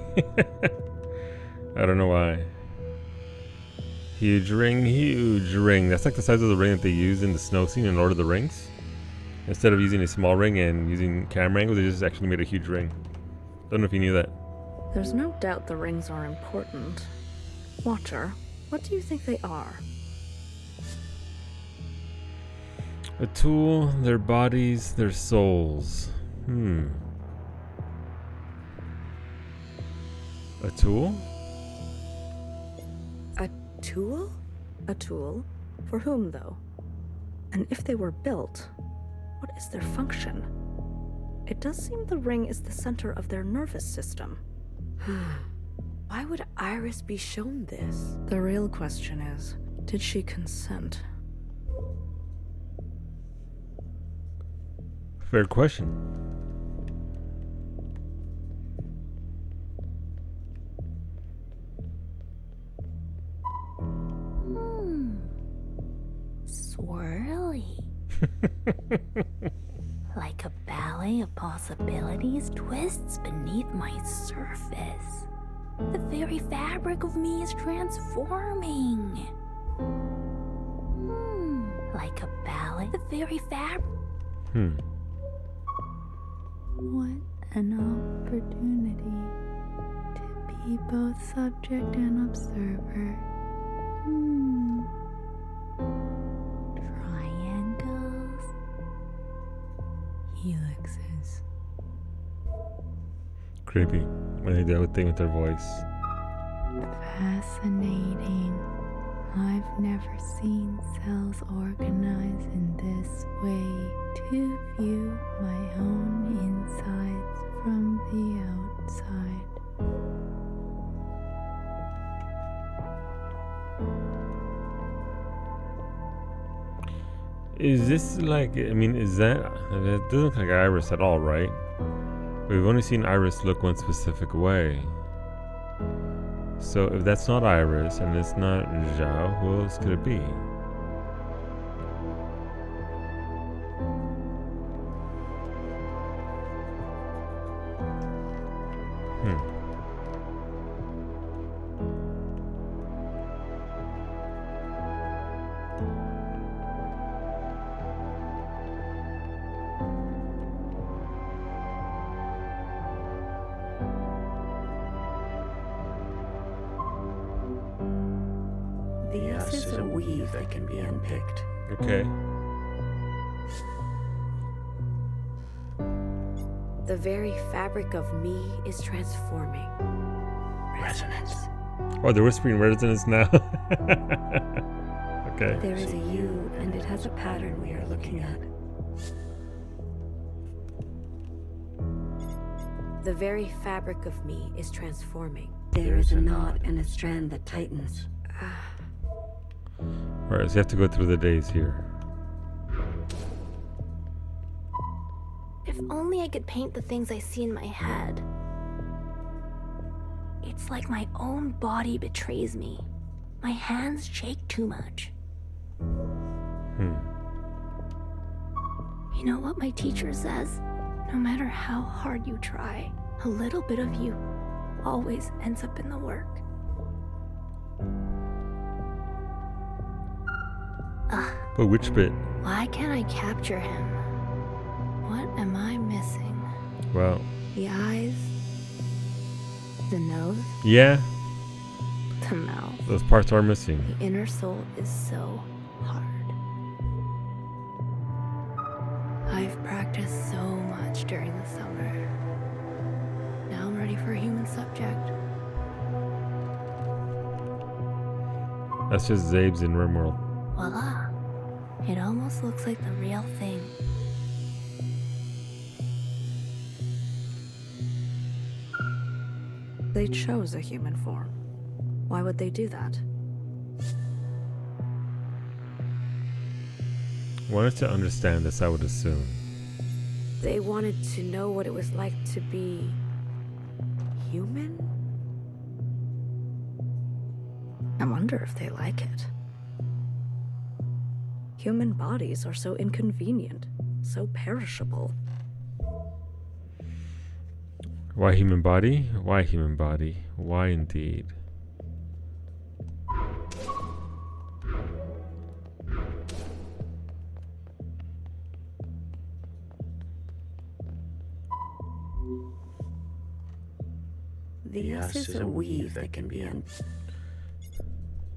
I don't know why. Huge ring, huge ring. That's like the size of the ring that they use in the snow scene in Lord of the Rings. Instead of using a small ring and using camera angles, they just actually made a huge ring. Don't know if you knew that. There's no doubt the rings are important. Watcher, what do you think they are? A tool, their bodies, their souls. A tool? A tool? A tool? For whom, though? And if they were built, what is their function? It does seem the ring is the center of their nervous system. Why would Iris be shown this? The real question is, did she consent? Fair question. Swirly. Like a ballet of possibilities twists beneath my surface. The very fabric of me is transforming. Like a ballet, the very fabric. What an opportunity to be both subject and observer. Triangles. Helixes. Creepy when they do a thing with their voice. Fascinating. I've never seen cells organize in this way to view my own insides from the outside. Is this like, I mean, is that, it doesn't look like Iris at all, right? We've only seen Iris look one specific way. So if that's not Iris and it's not Zhao, who else could it be? weave that can be unpicked. Okay. The very fabric of me is transforming. Resonance. Oh, they're whispering resonance now. Okay. There is a you, and it has a pattern we are looking at. The very fabric of me is transforming. There is a knot and a strand that tightens. Alright, so you have to go through the days here. If only I could paint the things I see in my head. It's like my own body betrays me. My hands shake too much. You know what my teacher says? No matter how hard you try, a little bit of you always ends up in the work. But which bit? Why can't I capture him? What am I missing? Well, The eyes? The nose? yeah, The mouth? those parts are missing. The inner soul is so hard. I've practiced so much during the summer. Now I'm ready for a human subject. That's just Zabe's in RimWorld. Voila. It almost looks like the real thing. They chose a human form. Why would they do that? Wanted to understand this, I would assume. They wanted to know what it was like to be human? I wonder if they like it. Human bodies are so inconvenient, so perishable. Why human body? Why human body? Why indeed? The us is a weave that can be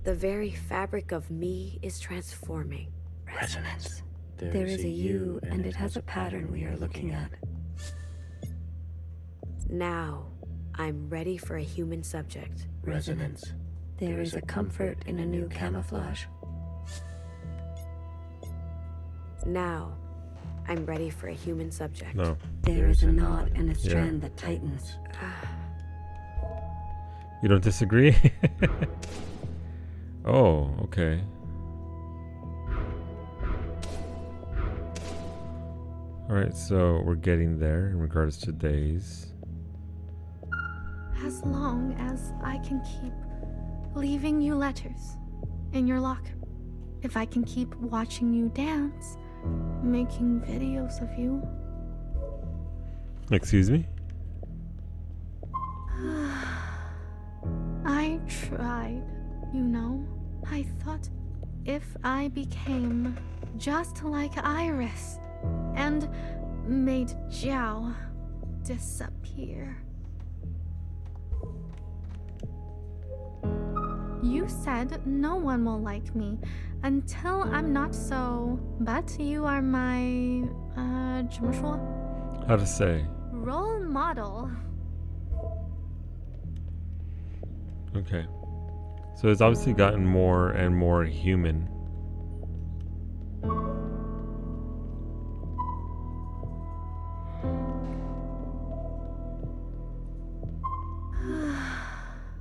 The very fabric of me is transforming. Resonance. There is a you, and it has a pattern we are looking at. Now, I'm ready for a human subject. Resonance. There is a comfort in a new camouflage. Now, I'm ready for a human subject. No. There is a knot and a strand that tightens. You don't disagree? Oh, okay. Alright, so we're getting there in regards to days. As long as I can keep leaving you letters in your locker. If I can keep watching you dance, making videos of you. Excuse me? I tried, you know. I thought if I became just like Iris and made Zhao disappear. You said no one will like me until I'm not so, but you are my, 怎么说? How to say? Role model. Okay. So it's obviously gotten more and more human.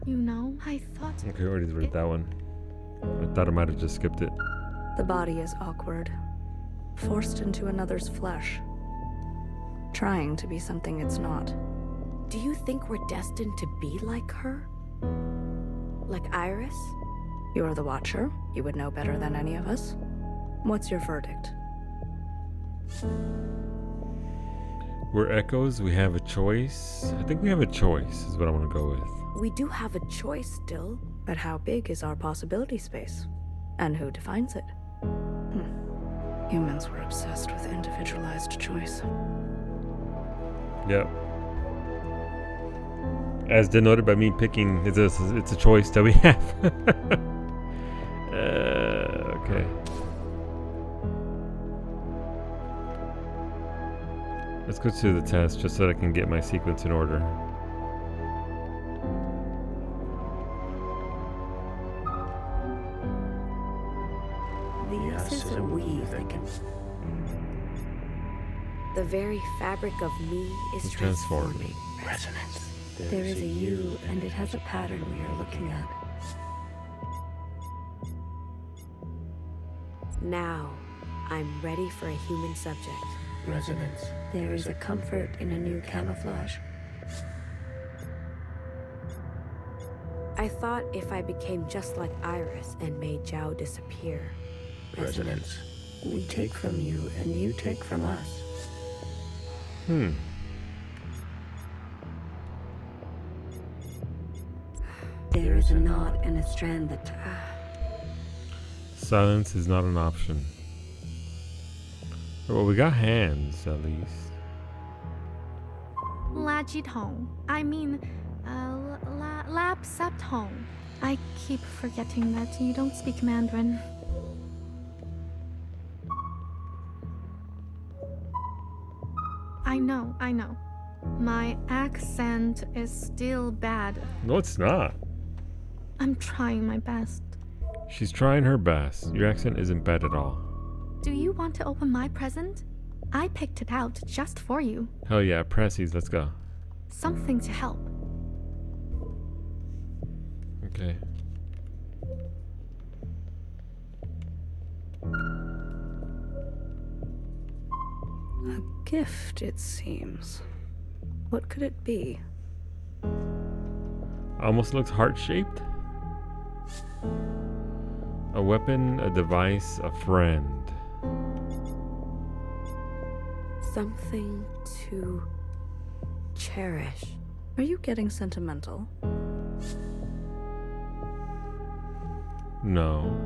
You know, I thought... Okay, I already read that one. I thought I might have just skipped it. The body is awkward, forced into another's flesh, trying to be something it's not. Do you think we're destined to be like her? Like Iris? You're the Watcher. You would know better than any of us. What's your verdict? We're echoes, we have a choice. I think we have a choice, is what I want to go with. We do have a choice still. But how big is our possibility space? And who defines it? Humans were obsessed with individualized choice. Yep. As denoted by me picking, it's a choice that we have. Okay. Let's go to the test just so that I can get my sequence in order. The us is a we that can. The very fabric of me is It's transformed. transforming. Resonance. There is a you, and it has a pattern we are looking at. Now, I'm ready for a human subject. Resonance. There is a comfort in a new camouflage. I thought if I became just like Iris and made Zhao disappear. Resonance. We take from you, and you take from us. There is a knot and a strand that... Silence is not an option. Well, we got hands, at least. 垃圾桶. I mean, lapsapton. I keep forgetting that you don't speak Mandarin. I know. My accent is still bad. No, it's not. I'm trying my best. She's trying her best. Your accent isn't bad at all. Do you want to open my present? I picked it out just for you. Hell yeah, pressies, let's go. Something to help. Okay. A gift, it seems. What could it be? Almost looks heart-shaped. A weapon, a device, a friend. Something to cherish. Are you getting sentimental? No.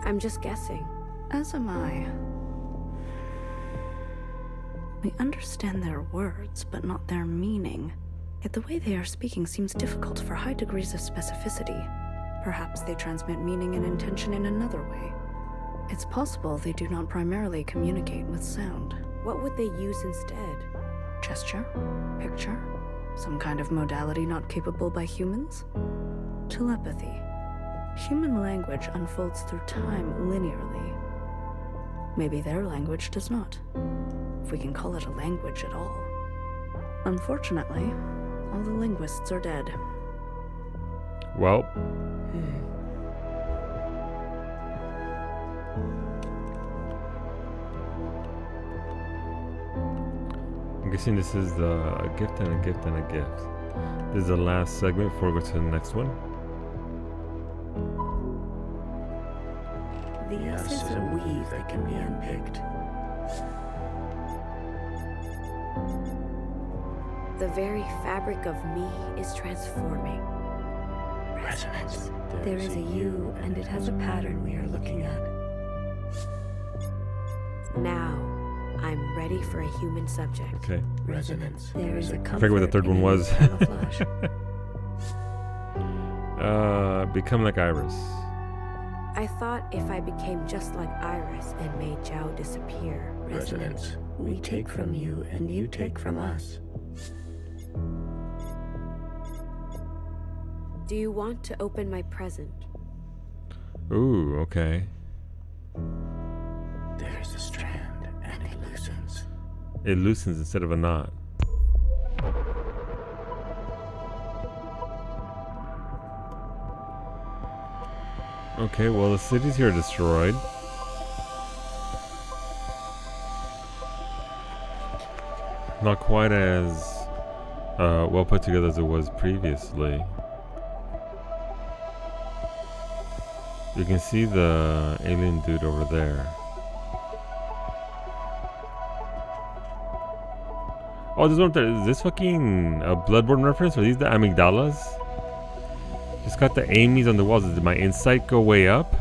I'm just guessing. As am I. We understand their words, but not their meaning. Yet the way they are speaking seems difficult for high degrees of specificity. Perhaps they transmit meaning and intention in another way. It's possible they do not primarily communicate with sound. What would they use instead? Gesture? Picture? Some kind of modality not capable by humans? Telepathy. Human language unfolds through time linearly. Maybe their language does not. If we can call it a language at all. Unfortunately, all the linguists are dead. Well. I'm guessing this is a gift and a gift and a gift. This is the last segment before we go to the next one. The us is a we that can be unpicked. The very fabric of me is transforming. Resonance. There is a you, and it has a pattern we are looking at. Now, I'm ready for a human subject. Okay. Resonance. There is a comfort I forget what the third in one a was. camouflage. Become like Iris. I thought if I became just like Iris and made Zhao disappear. Resonance. We take from you, and you take from us. Do you want to open my present? Ooh, okay. There's a strand, and it loosens. It loosens instead of a knot. Okay, well the cities here are destroyed. Not quite as well put together as it was previously. You can see the alien dude over there. Oh, this one there. Is this fucking a Bloodborne reference? Are these the amygdalas? Just got the Amy's on the walls. Did my insight go way up?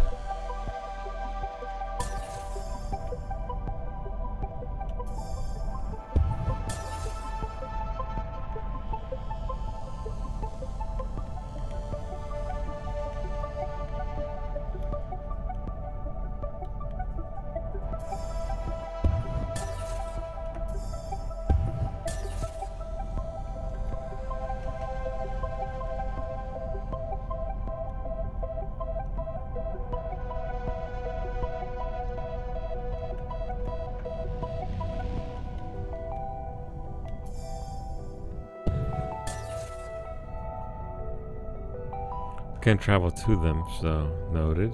Can't travel to them, so noted.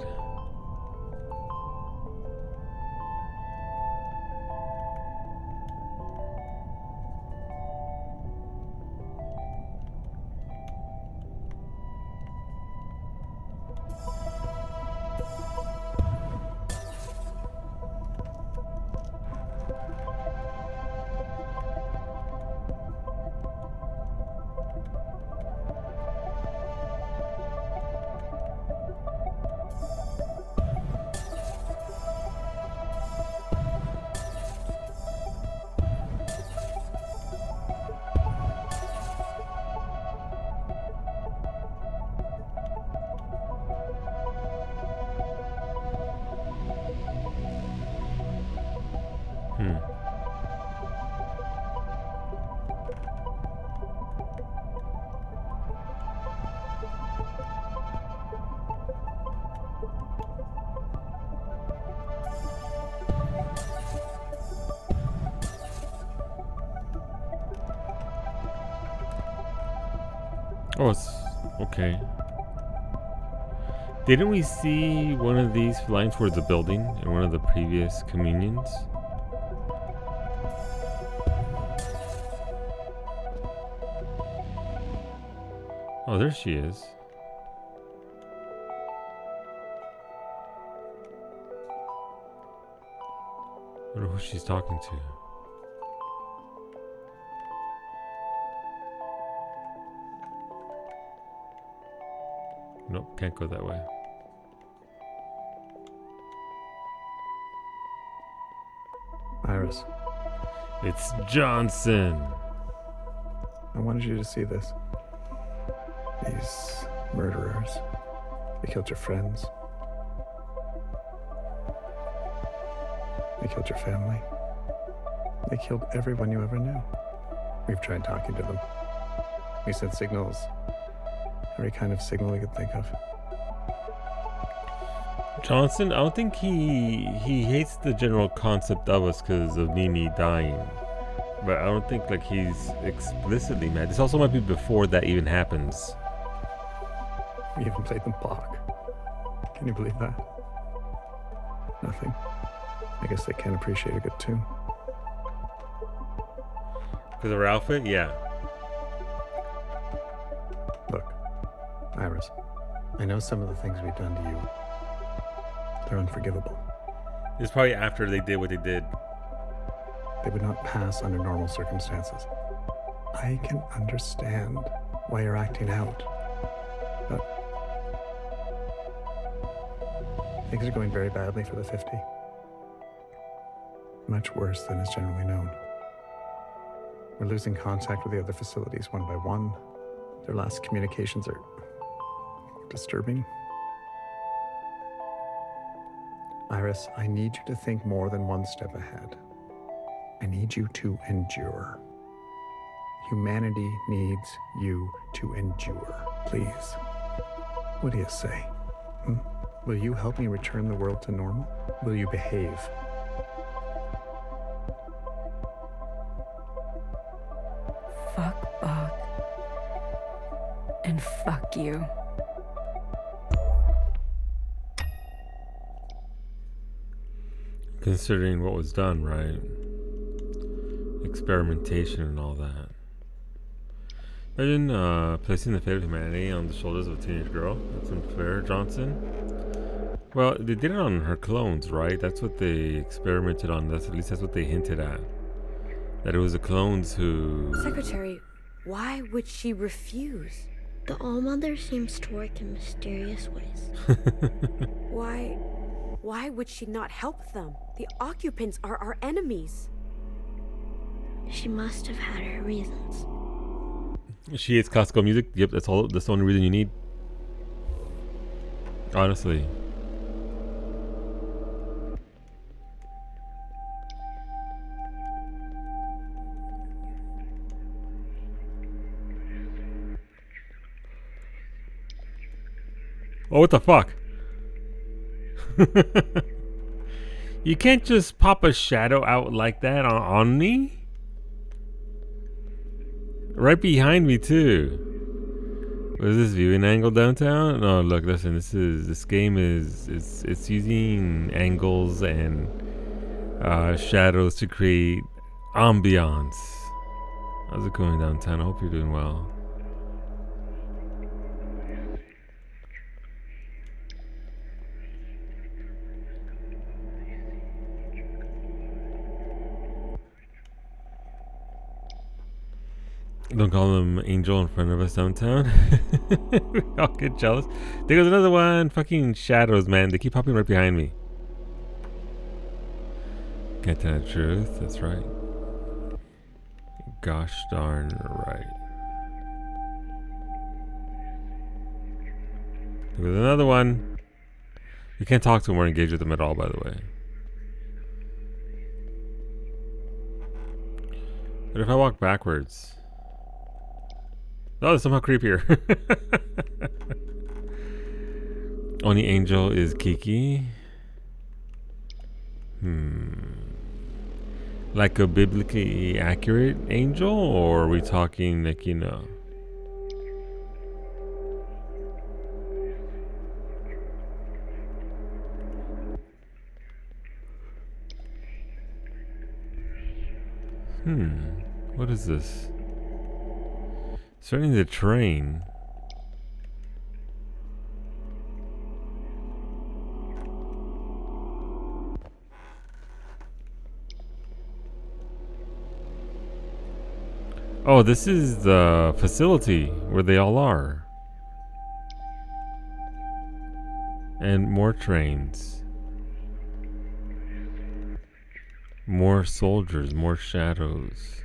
Oh, it's okay. Didn't we see one of these flying towards the building in one of the previous communions? Oh, there she is. I wonder who she's talking to. Nope, can't go that way. Iris. It's Johnson. I wanted you to see this. These murderers. They killed your friends. They killed your family. They killed everyone you ever knew. We've tried talking to them. We sent signals. Every kind of signal we could think of. Johnson, I don't think he hates the general concept of us because of Mimi dying. But I don't think like he's explicitly mad. This also might be before that even happens. We even played them Bach. Can you believe that? Nothing. I guess they can't appreciate a good tune. Because of her outfit? Yeah. Look, Iris, I know some of the things we've done to you. They're unforgivable. It's probably after they did what they did. They would not pass under normal circumstances. I can understand why you're acting out, but things are going very badly for the 50. Much worse than is generally known. We're losing contact with the other facilities one by one. Their last communications are disturbing. Iris, I need you to think more than one step ahead. I need you to endure. Humanity needs you to endure. Please. What do you say? Will you help me return the world to normal? Will you behave? Fuck Bach. And fuck you. Considering what was done, right? Experimentation and all that. Imagine placing the fate of humanity on the shoulders of a teenage girl. That's unfair, Johnson. Well, they did it on her clones, right? That's what they experimented on. At least that's what they hinted at. That it was the clones who... Secretary, why would she refuse? The All-Mother seems to work in mysterious ways. Why would she not help them? The occupants are our enemies. She must have had her reasons. She hates classical music. Yep, that's all. That's the only reason you need. Honestly. Oh, what the fuck? You can't just pop a shadow out like that on me? Right behind me, too. Was this viewing angle downtown? Oh, look, listen. This game is it's using angles and shadows to create ambiance. How's it going downtown? I hope you're doing well. Don't call him Angel in front of us downtown. We all get jealous. There goes another one. Fucking shadows, man. They keep popping right behind me. Can't tell the truth. That's right. Gosh darn right. There's another one. You can't talk to them or engage with them at all, by the way. But if I walk backwards... Oh, it's somehow creepier. Only angel is Kiki. Like a biblically accurate angel? Or are we talking like, you know... What is this? Starting the train. Oh, this is the facility where they all are. And more trains. More soldiers, more shadows.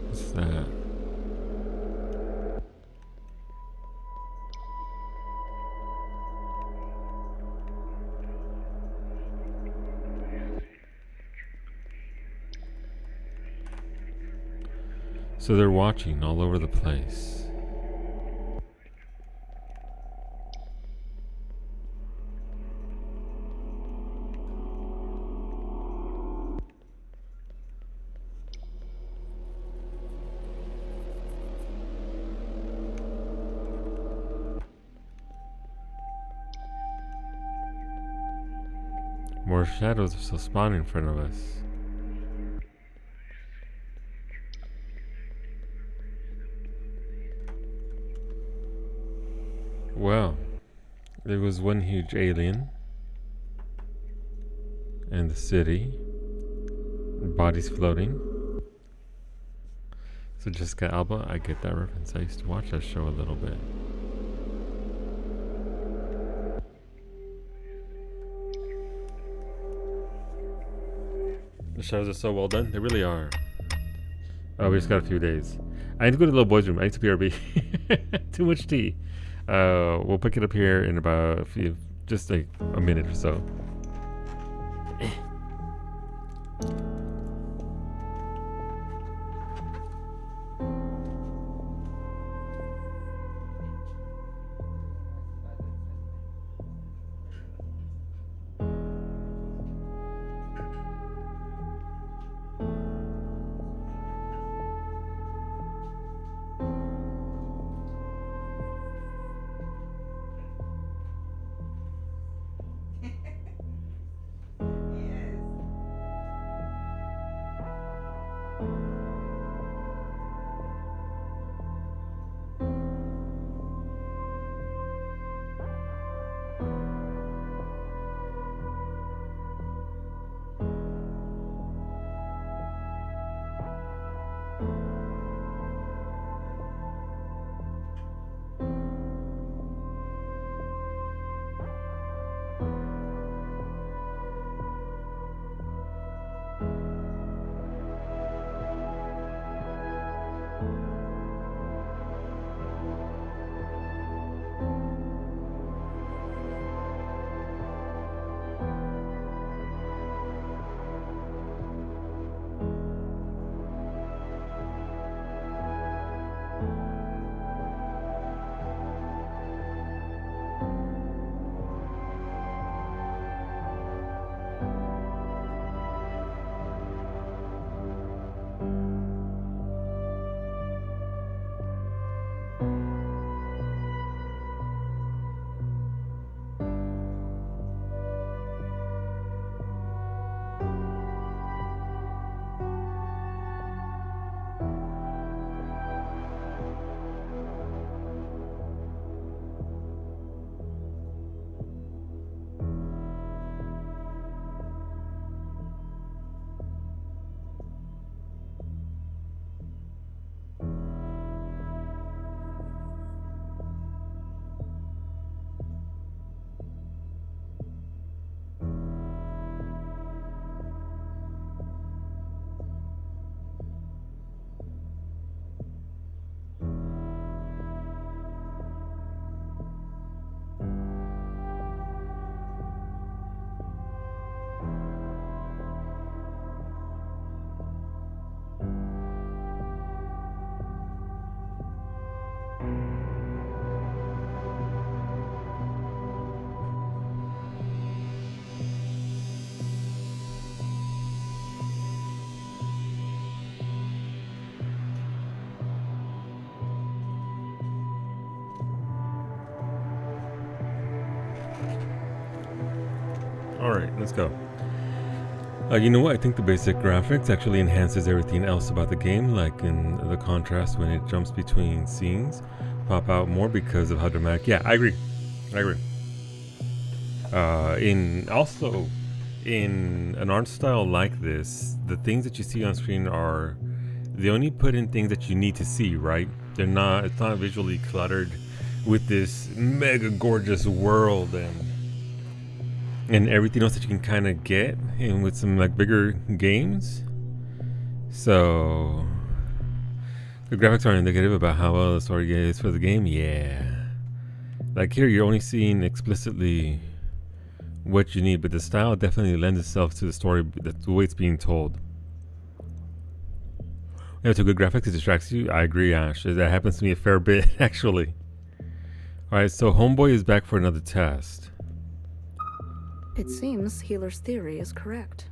What's that? So they're watching all over the place. More shadows are still spawning in front of us. Well, there was one huge alien and the city, bodies floating. So Jessica Alba, I get that reference. I used to watch that show a little bit. The shows are so well done. They really are. Oh, we just got a few days. I need to go to the little boys' room. I need to BRB. Too much tea. We'll pick it up here in about just like a minute or so. right, let's go. You know what? I think the basic graphics actually enhances everything else about the game, like in the contrast when it jumps between scenes, pop out more because of how dramatic. Yeah, I agree. In an art style like this, the things that you see on screen are they only put in things that you need to see, right? It's not visually cluttered with this mega gorgeous world and everything else that you can kind of get in with some like bigger games. So the graphics are indicative about how well the story is for the game. Yeah, like here you're only seeing explicitly what you need, but the style definitely lends itself to the story, the way it's being told. If it's good graphics, it distracts you. I agree, Ash. That happens to me a fair bit, actually. Alright, so Homeboy is back for another test. It seems Healer's theory is correct.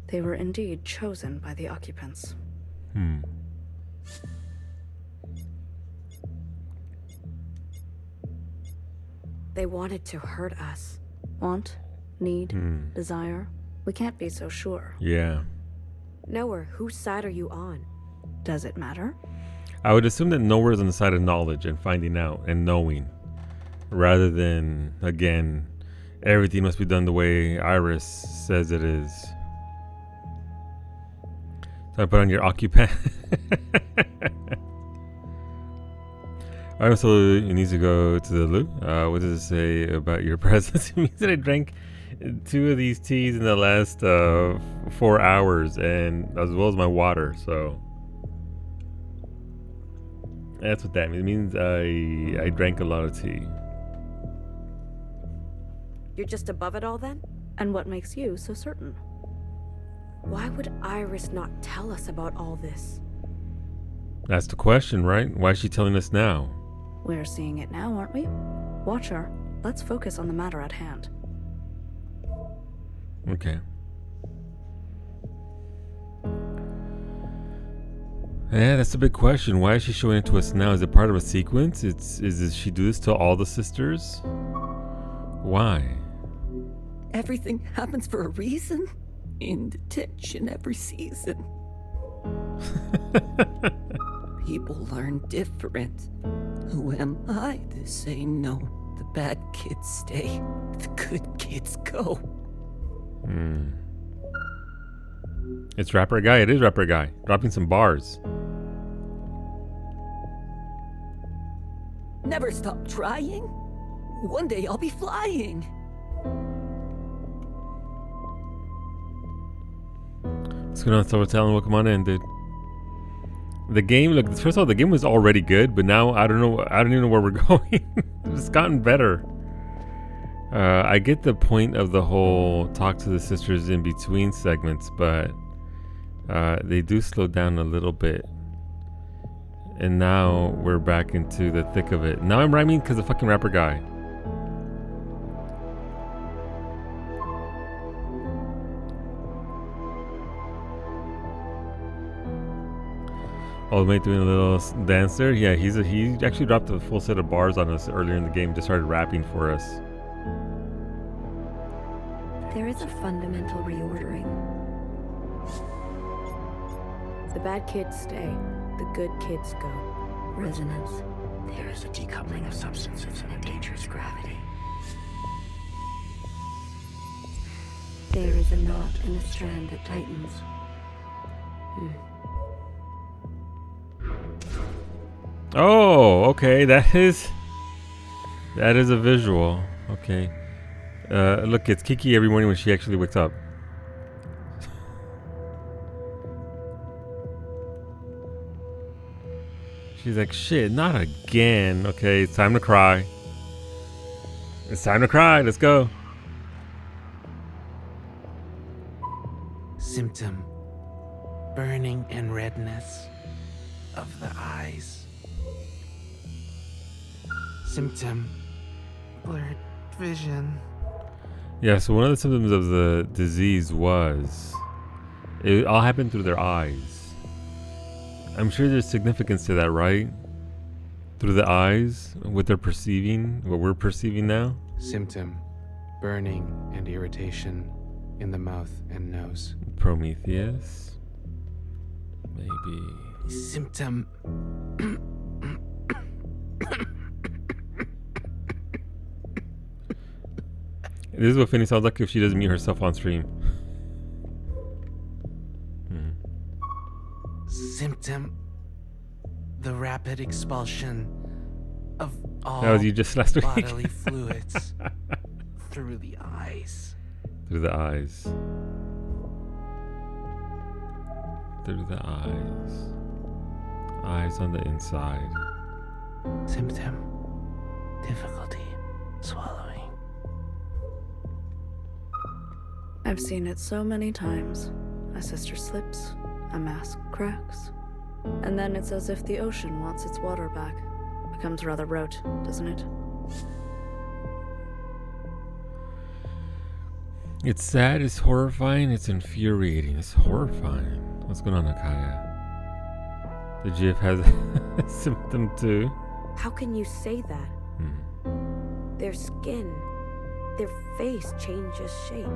They were indeed chosen by the occupants. They wanted to hurt us. Want, need, desire. We can't be so sure. Yeah. Nowhere, whose side are you on? Does it matter? I would assume that Nowhere is on the side of knowledge and finding out and knowing, rather than, again, everything must be done the way Iris says it is. So I put on your occupant. Alright, so it needs to go to the loo. What does it say about your presence? It means that I drank 2 of these teas in the last 4 hours, and as well as my water, so that's what that means. It means I drank a lot of tea. You're just above it all then? And what makes you so certain? Why would Iris not tell us about all this? That's the question, right? Why is she telling us now? We're seeing it now, aren't we? Watcher, let's focus on the matter at hand. Okay. Yeah, that's a big question. Why is she showing it to us now? Is it part of a sequence? Does she do this to all the sisters? Why? Everything happens for a reason. In detention every season. People learn different. Who am I to say no? The bad kids stay. The good kids go. It's Rapper Guy. It is Rapper Guy. Dropping some bars. Never stop trying. One day I'll be flying. What's going on, Silvertail? Welcome on in, dude. The game, look, first of all, the game was already good, but now I don't even know where we're going. It's gotten better. I get the point of the whole talk to the sisters in between segments, but they do slow down a little bit. And now we're back into the thick of it. Now I'm rhyming because of fucking Rapper Guy. Old mate doing a little dance there. Yeah, he actually dropped a full set of bars on us earlier in the game. Just started rapping for us. There is a fundamental reordering. The bad kids stay, the good kids go. Resonance. There is a decoupling of substances and a dangerous gravity. There is a knot in a strand that tightens. Oh, okay. That is a visual. Okay. Look, it's Kiki every morning when she actually wakes up. She's like, shit, not again. Okay, it's time to cry. It's time to cry. Let's go. Symptom: burning and redness of the eyes. Symptom: blurred vision. Yeah, so one of the symptoms of the disease was it all happened through their eyes. I'm sure there's significance to that, right? Through the eyes, what they're perceiving, what we're perceiving now. Symptom: burning and irritation in the mouth and nose. Prometheus? Maybe. Symptom. This is what Finny sounds like if she doesn't mute herself on stream. Symptom. The rapid expulsion of all That was you just last week. bodily fluids through the eyes. Through the eyes. Through the eyes. Eyes on the inside. Symptom. Difficulty swallowing. I've seen it so many times. A sister slips, a mask cracks, and then it's as if the ocean wants its water back. Becomes rather rote, doesn't it? It's sad, it's horrifying, it's infuriating, it's horrifying. What's going on, Akaya? The GIF has a symptom too. How can you say that? Their skin, their face changes shape.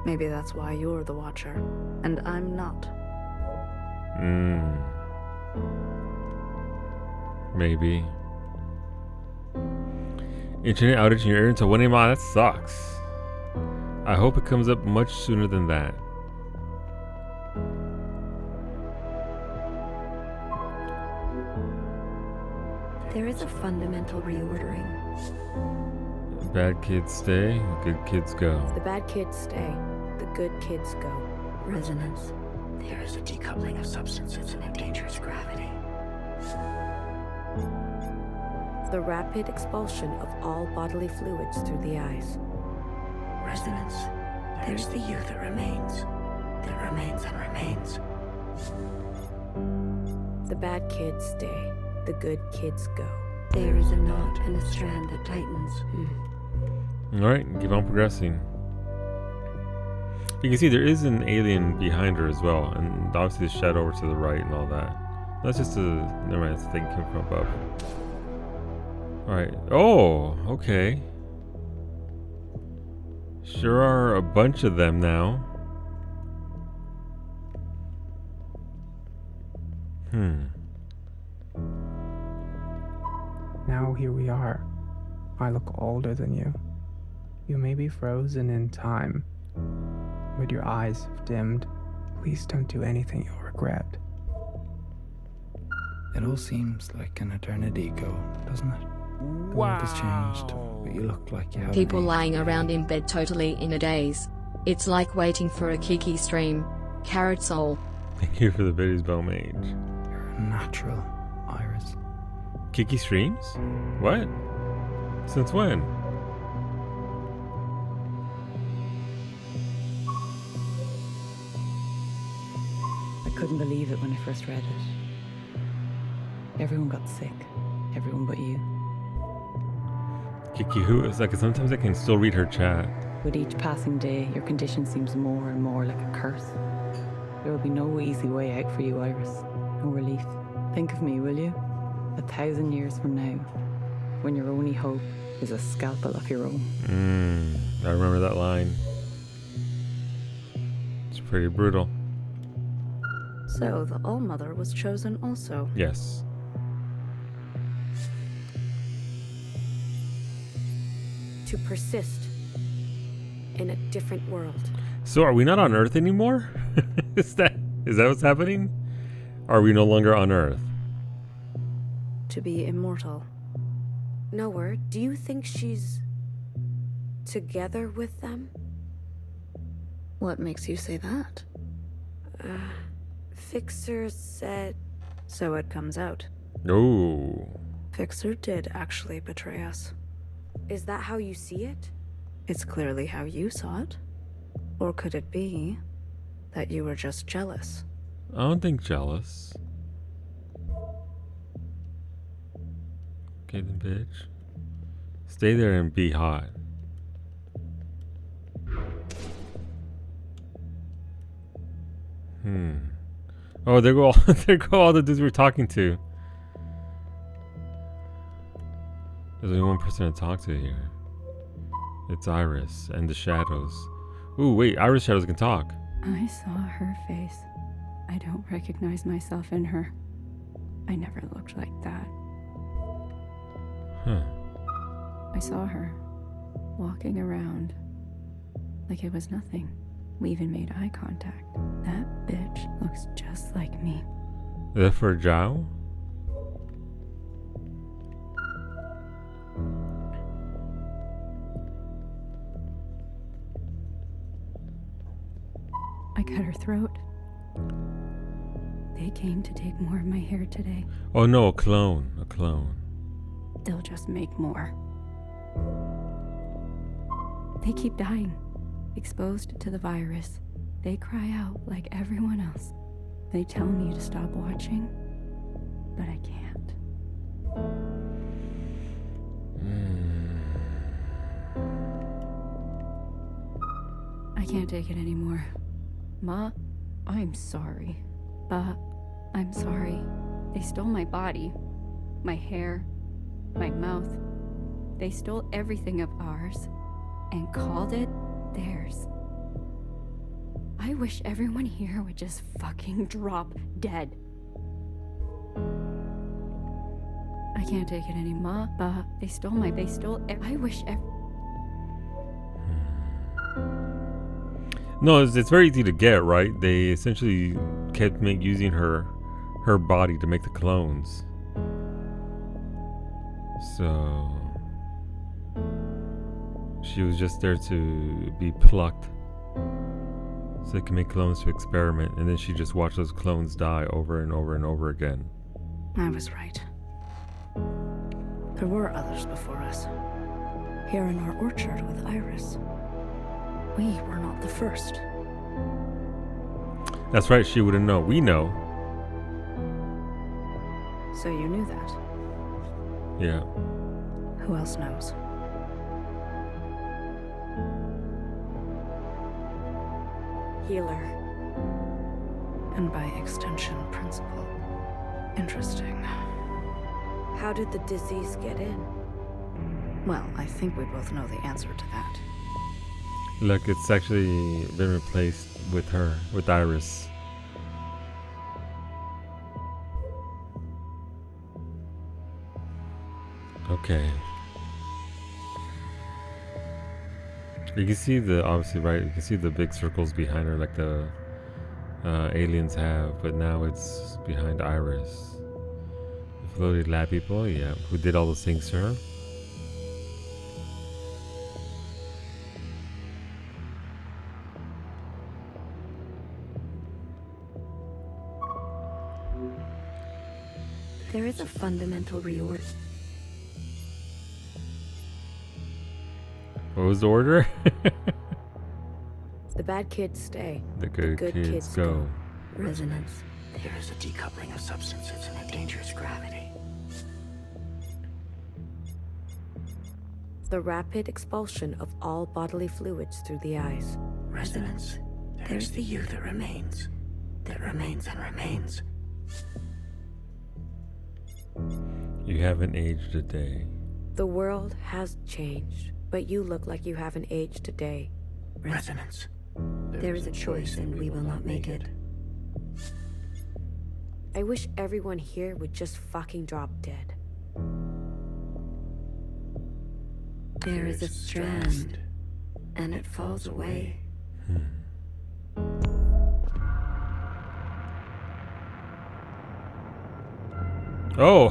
Maybe that's why you're the Watcher, and I'm not. Maybe. Internet outage in your area until 1 a.m. That sucks. I hope it comes up much sooner than that. There is a fundamental reordering. Bad kids stay, good kids go. The bad kids stay, the good kids go. Resonance. There is a decoupling of substances and a dangerous gravity. The rapid expulsion of all bodily fluids through the eyes. Resonance. There's the you that remains and remains. The bad kids stay, the good kids go. There is a knot and a strand that tightens. Alright, keep on progressing. You can see there is an alien behind her as well, and obviously the shadow over to the right and all that. That's just a... never mind, that's the thing came from above. Alright. Oh, okay. Sure are a bunch of them now. Now here we are. I look older than you. You may be frozen in time, but your eyes have dimmed. Please don't do anything you'll regret. It all seems like an eternity ago, doesn't it? The world has changed, but you look like you haven't. People aged. lying around in bed totally in a daze. It's like waiting for a Kiki stream. Carrot soul. Thank you for the Betty's Bone Mage. You're a natural, Iris. Kiki streams? What? Since when? I couldn't believe it when I first read it. Everyone got sick. Everyone but you. Kiki who? It's like sometimes I can still read her chat. With each passing day, your condition seems more and more like a curse. There will be no easy way out for you, Iris. No relief. Think of me, will you? 1,000 years from now, when your only hope is a scalpel of your own. I remember that line. It's pretty brutal. So the All-Mother was chosen also. Yes. To persist in a different world. So are we not on Earth anymore? Is that what's happening? Are we no longer on Earth? To be immortal. Nowhere, do you think she's together with them? What makes you say that? Fixer said... So it comes out. Oh. Fixer did actually betray us. Is that how you see it? It's clearly how you saw it. Or could it be that you were just jealous? I don't think jealous. Okay then, bitch. Stay there and be hot. Oh, there go all the dudes we're talking to. There's only one person to talk to here. It's Iris and the shadows. Ooh, wait, Iris shadows can talk. I saw her face. I don't recognize myself in her. I never looked like that. Huh. I saw her walking around like it was nothing. We even made eye contact. That bitch looks just like me. Is that for Zhao? I cut her throat. They came to take more of my hair today. Oh no, a clone. A clone. They'll just make more. They keep dying, exposed to the virus. They cry out like everyone else. They tell me to stop watching, but I can't. I can't take it anymore. Ma, I'm sorry. Ba, I'm sorry. They stole my body, my hair, my mouth. They stole everything of ours and called it theirs. I wish everyone here would just fucking drop dead. I can't take it anymore. Ba, they stole I wish No, it's very easy to get, right? They essentially kept using her body to make the clones. So she was just there to be plucked so they can make clones to experiment, and then she just watched those clones die over and over and over again. I was right. There were others before us. Here in our orchard with Iris. We were not the first. That's right, she wouldn't know. We know. So you knew that? Yeah. Who else knows? Healer. And by extension, principal. Interesting. How did the disease get in? Well, I think we both know the answer to that. Look, it's actually been replaced with her, with Iris. Okay. You can see obviously, right? You can see the big circles behind her like the aliens have, but now it's behind Iris. The floated lab people, yeah, who did all those things to her. There is a fundamental reorder. What was the order? The bad kids stay. The good kids go. Resonance. There is a decoupling of substances and a dangerous gravity. The rapid expulsion of all bodily fluids through the eyes. Resonance. There's the you that remains. That remains and remains. You haven't aged a day. The world has changed, but you look like you haven't aged a day. Resonance. There is a choice and we will not make it. I wish everyone here would just fucking drop dead. There is a strand, and it falls away. Oh!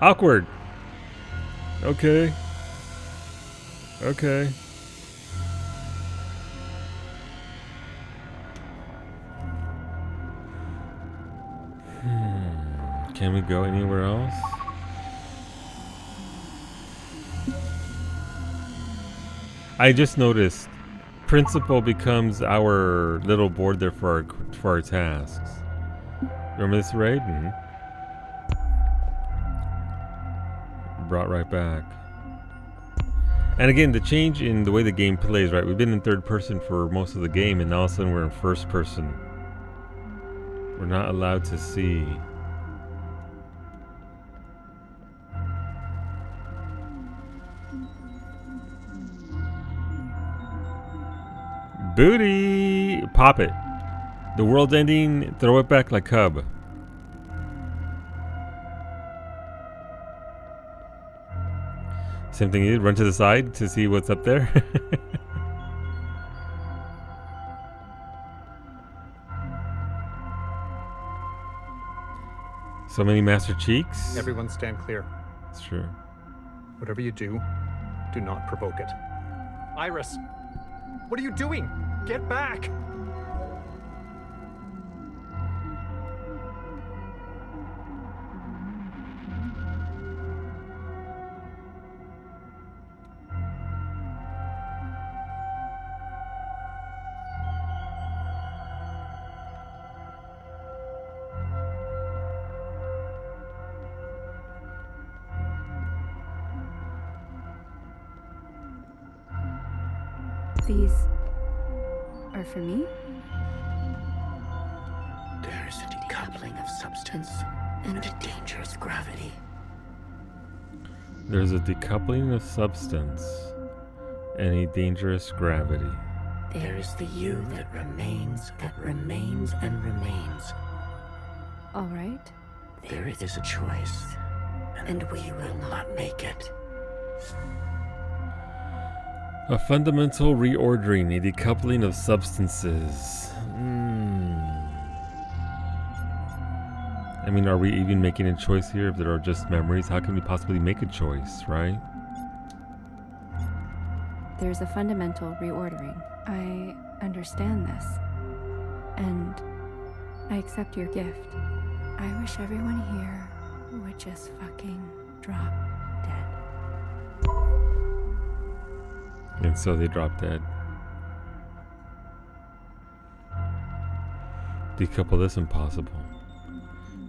Awkward. Okay. Okay. Can we go anywhere else? I just noticed principal becomes our little board there for our tasks. Remember this raid? Brought right back. And again, the change in the way the game plays, right? We've been in third person for most of the game, and now all of a sudden we're in first person. We're not allowed to see. Booty! Pop it. The world's ending. Throw it back like Cub. Same thing you did. Run to the side to see what's up there. So many Master Cheeks. Everyone stand clear. It's true. Whatever you do not provoke it. Iris! What are you doing? Get back! These are for me? There is a decoupling of substance and a dangerous gravity. There's a decoupling of substance and a dangerous gravity. There is the you that remains and remains. All right. There is a choice, and we will not make it. A fundamental reordering, a decoupling of substances. I mean, are we even making a choice here? If there are just memories, how can we possibly make a choice, right? There's a fundamental reordering. I understand this. And I accept your gift. I wish everyone here would just fucking drop dead. And so they drop dead. Decouple this impossible.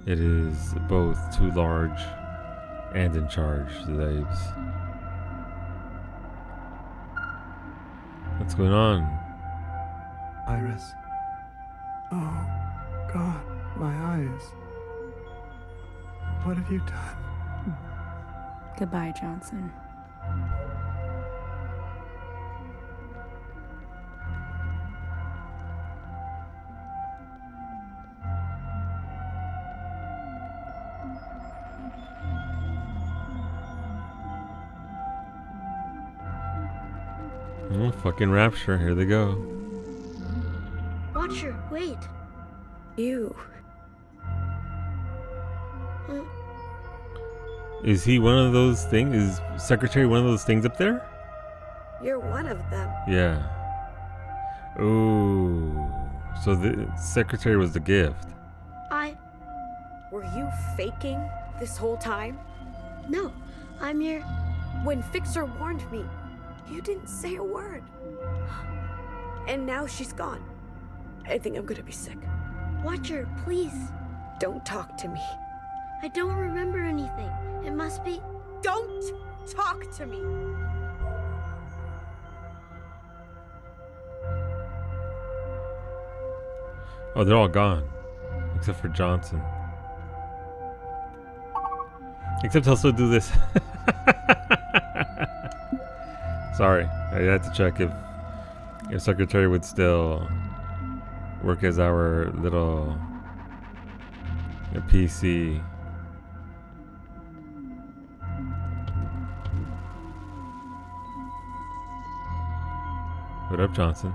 It is both too large and in charge, the babes. What's going on? Iris. Oh, God, my eyes. What have you done? Goodbye, Johnson. Oh, fucking rapture. Here they go. Watcher, wait. You. Is he one of those things? Is Secretary one of those things up there? You're one of them. Yeah. Ooh. So the Secretary was the gift. Were you faking this whole time? No, I'm your... When Fixer warned me, you didn't say a word. And now she's gone. I think I'm gonna be sick. Watcher, please. Don't talk to me. I don't remember anything. It must be... Don't talk to me! Oh, they're all gone. Except for Johnson. Except he'll still do this. Sorry, I had to check if Secretary would still work as our little PC. What up, Johnson?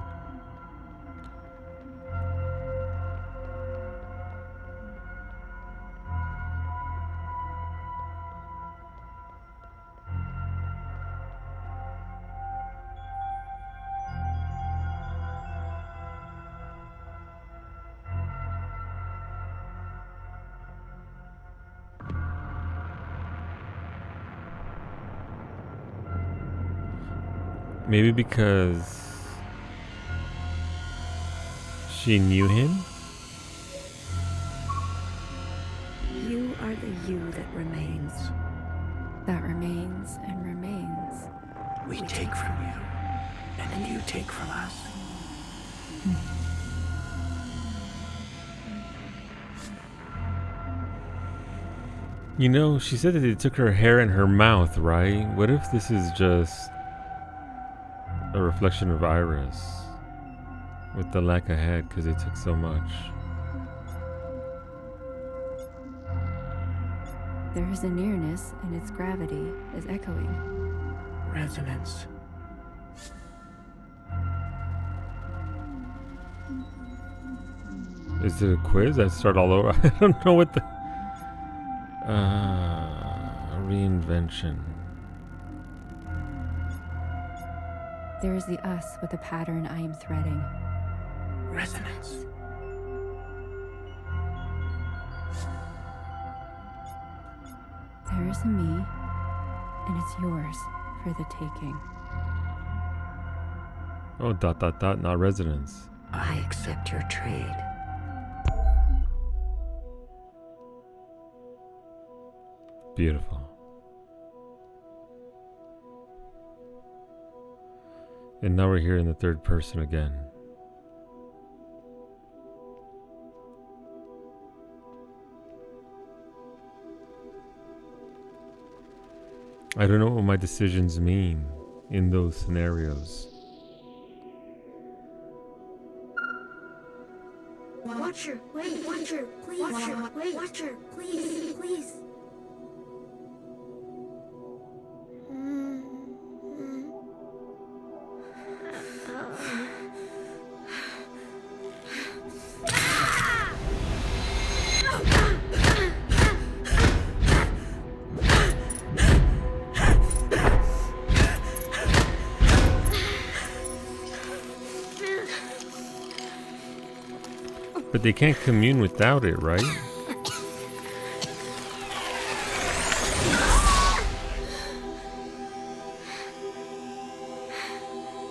Maybe because she knew him? You are the you that remains. That remains and remains. We take from you, and you take from us. You know, she said that they took her hair and her mouth, right? What if this is just a reflection of Iris? With the lack ahead, because they took so much. There is a nearness, and its gravity is echoing. Resonance. Is it a quiz? I start all over. I don't know what the... Reinvention. There is the us with the pattern I am threading. Resonance. There is a me, and it's yours for the taking. Oh, ... not residence. I accept your trade. Beautiful. And now we're here in the third person again. I don't know what my decisions mean in those scenarios. Watcher, wait, Watcher, please. Watcher, wait, Watcher, please, please. But they can't commune without it, right?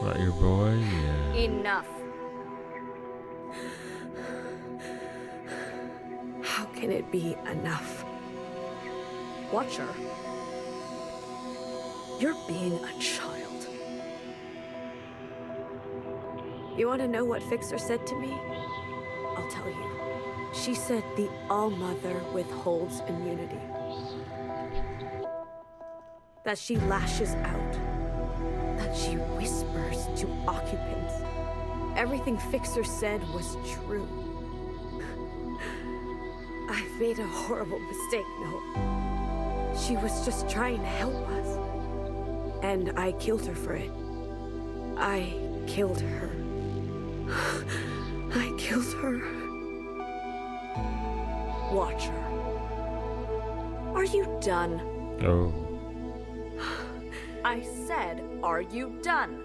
Not your boy? Yeah. Enough. How can it be enough? Watcher, you're being a child. You want to know what Fixer said to me? I'll tell you. She said the All-Mother withholds immunity. That she lashes out. That she whispers to occupants. Everything Fixer said was true. I've made a horrible mistake, no. She was just trying to help us. And I killed her for it. I killed her. I killed her. Watcher. Are you done? Oh. I said, are you done?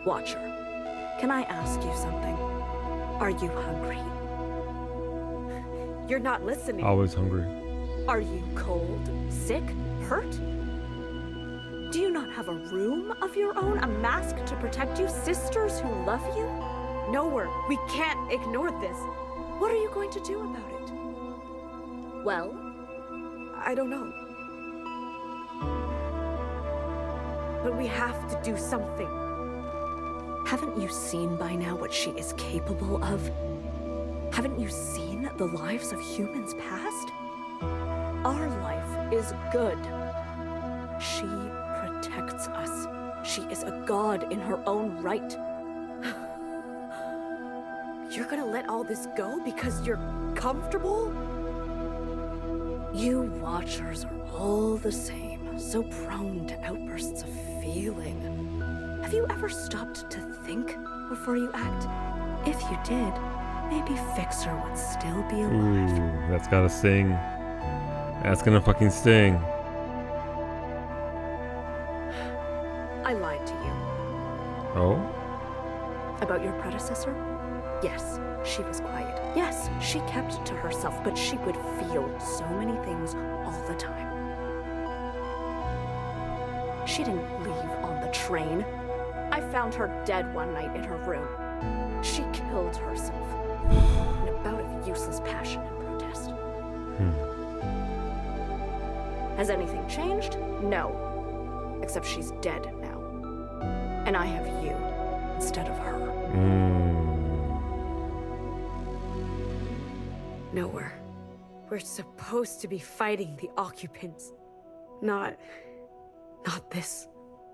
Watcher, can I ask you something? Are you hungry? You're not listening. Always hungry. Are you cold, sick, hurt? Do you not have a room of your own? A mask to protect you? Sisters who love you? Nowhere. We can't ignore this. What are you going to do about it? Well, I don't know. But we have to do something. Haven't you seen by now what she is capable of? Haven't you seen the lives of humans past? Our life is good. She protects us. She is a god in her own right. You're gonna let all this go because you're comfortable? You Watchers are all the same, so prone to outbursts of feeling. Have you ever stopped to think before you act? If you did, maybe Fixer would still be alive. Ooh, that's gotta sting. That's gonna fucking sting. I lied to you. Oh? About your predecessor? Yes, she was quiet. Yes, she kept to herself, but she would feel so many things all the time. She didn't leave on the train. I found her dead one night in her room. She killed herself in a bout of useless passion and protest. Has anything changed? No. Except she's dead now. And I have you instead of her. Nowhere. We're supposed to be fighting the occupants. Not this.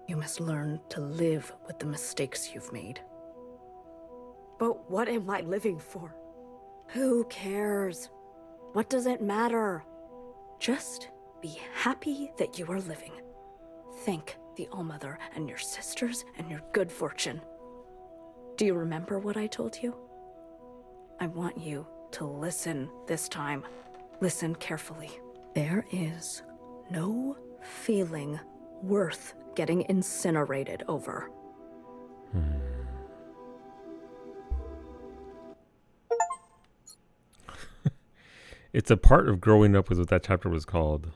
You must learn to live with the mistakes you've made. But what am I living for? Who cares? What does it matter? Just be happy that you are living. Thank the All-Mother and your sisters and your good fortune. Do you remember what I told you? I want you to listen this time. Listen carefully. There is no feeling worth getting incinerated over. It's a part of growing up was what that chapter was called.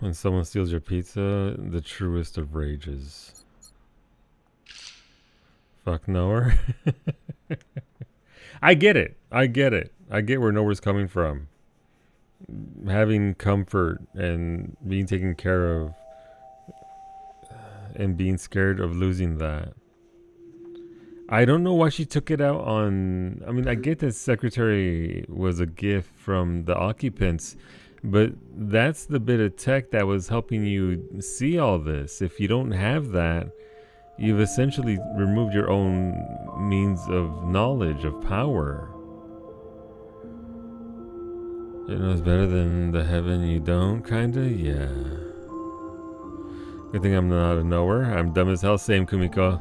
When someone steals your pizza, the truest of rages. Fuck Nowhere. I get it. I get where Nowhere's coming from. Having comfort and being taken care of and being scared of losing that. I don't know why she took it out on... I mean, I get that secretary was a gift from the occupants, but that's the bit of tech that was helping you see all this. If you don't have that, you've essentially removed your own means of knowledge, of power. It knows better than the heaven you don't, kinda? Yeah. Good thing I'm not a knower. I'm dumb as hell. Same, Kumiko.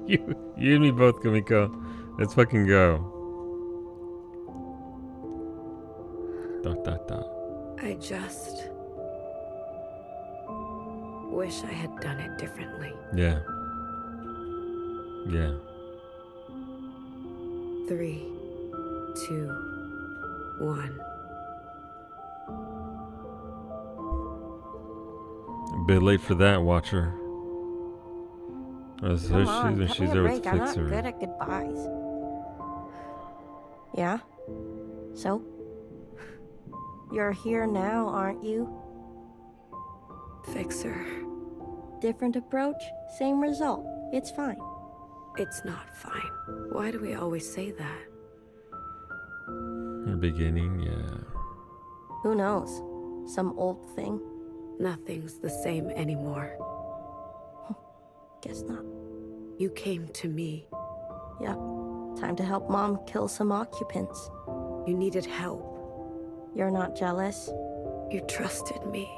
you and me both, Kumiko. Let's fucking go. Dot, dot, dot. I just wish I had done it differently. Yeah. Yeah. 3, 2, 1. A bit late for that, Watcher. Come on, cut me a break. I'm not good at goodbyes. Yeah? So? You're here now, aren't you? Fixer. Different approach, same result. It's fine. It's not fine. Why do we always say that? In the beginning, yeah. Who knows? Some old thing? Nothing's the same anymore. Guess not. You came to me. Yep. Time to help Mom kill some occupants. You needed help. You're not jealous? You trusted me.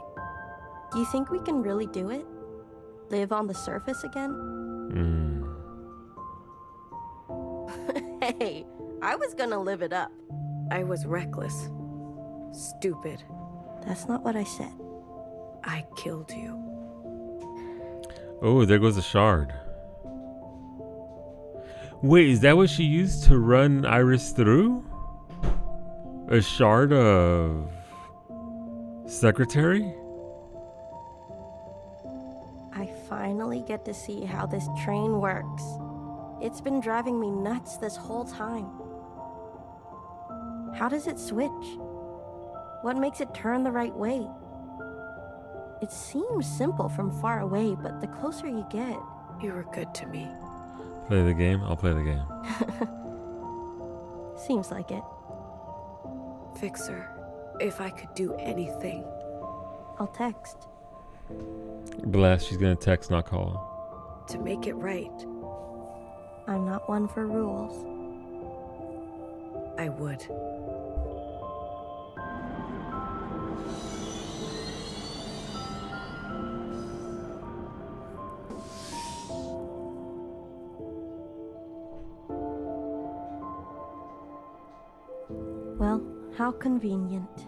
Do you think we can really do it? Live on the surface again? Hey, I was gonna live it up. I was reckless. Stupid. That's not what I said. I killed you. Oh, there goes a shard. Wait, is that what she used to run Iris through? A shard of... secretary? I finally get to see how this train works. It's been driving me nuts this whole time. How does it switch? What makes it turn the right way? It seems simple from far away, but the closer you get... You were good to me. Play the game? I'll play the game. Seems like it. Fixer, if I could do anything... I'll text. Blast, she's gonna text, not call. To make it right. I'm not one for rules. I would. Well, how convenient.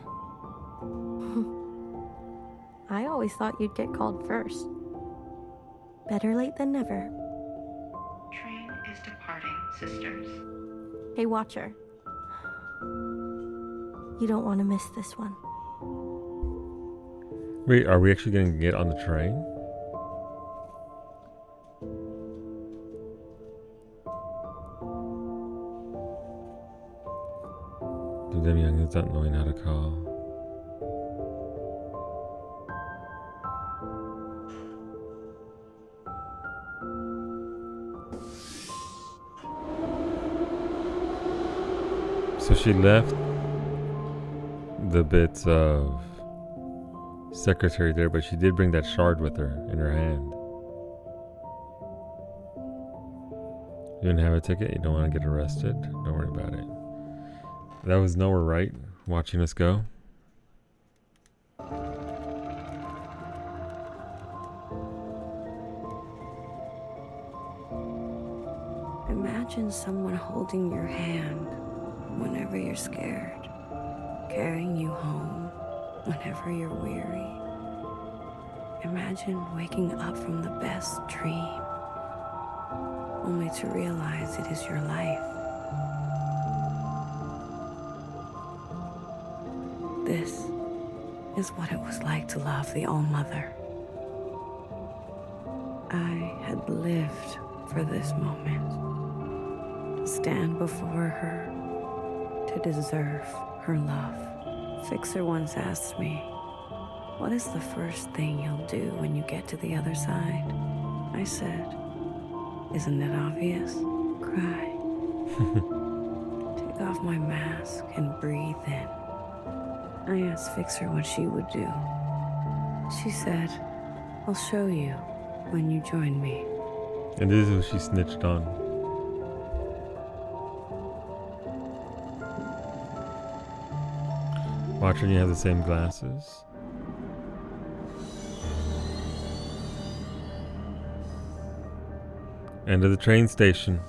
I always thought you'd get called first. Better late than never. Train is departing, sisters. Hey, Watcher. You don't want to miss this one. Wait, are we actually gonna get on the train? Them youngins not knowing how to call. So she left the bits of secretary there, but she did bring that shard with her in her hand. You didn't have a ticket? You don't want to get arrested? Don't worry about it. That was Nowhere, right? Watching us go. Imagine someone holding your hand whenever you're scared, carrying you home whenever you're weary. Imagine waking up from the best dream, only to realize it is your life. This is what it was like to love the All-Mother. I had lived for this moment. To stand before her, to deserve her love. Fixer once asked me, what is the first thing you'll do when you get to the other side? I said, isn't it obvious? Cry. Take off my mask and breathe in. I asked Fixer what she would do. She said, I'll show you when you join me. And this is what she snitched on. Watch when you have the same glasses. End of the train station.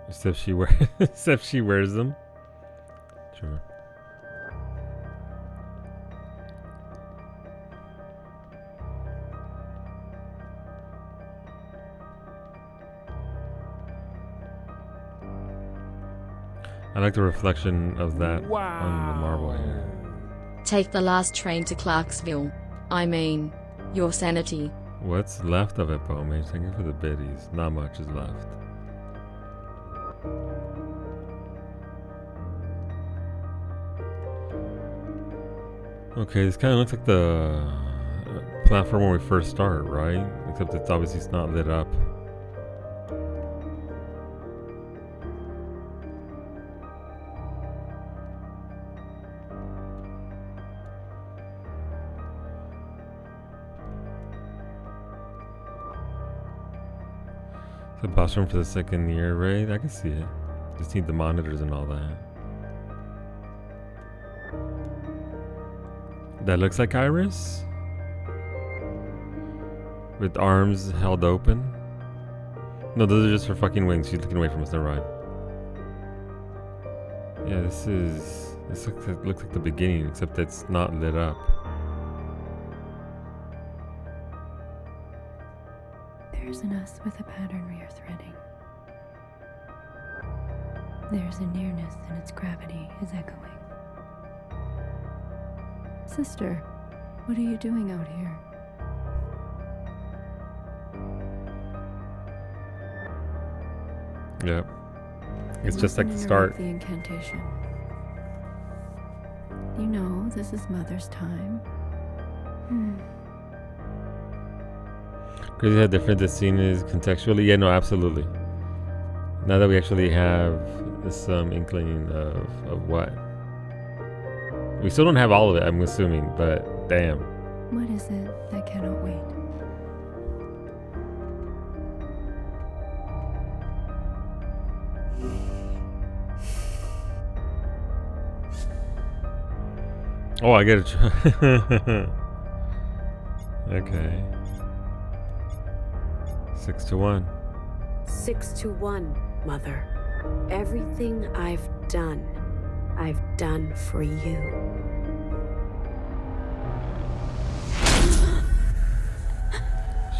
Except she wears them. Sure. I like the reflection of that on the marble here. Take the last train to Clarksville. I mean, your sanity. What's left of it, Pomage? Thank you for the biddies. Not much is left. Okay, this kind of looks like the platform when we first start, right? Except it's obviously it's not lit up. The boss room for the second year, right? I can see it. Just need the monitors and all that. That looks like Iris. With arms held open. No, those are just her fucking wings. She's looking away from us. Never mind. Yeah, this looks like the beginning, except it's not lit up. There's an us with a pattern we are threading. There's a nearness and its gravity is echoing. Sister, what are you doing out here? Yep. It's just like the start. The incantation. You know, this is Mother's time. Crazy how different this scene is contextually. Yeah, no, absolutely. Now that we actually have some inkling of what. We still don't have all of it, I'm assuming, but damn. What is it that cannot wait? Oh, I get it. Okay. 6-1. 6-1, Mother. Everything I've done for you.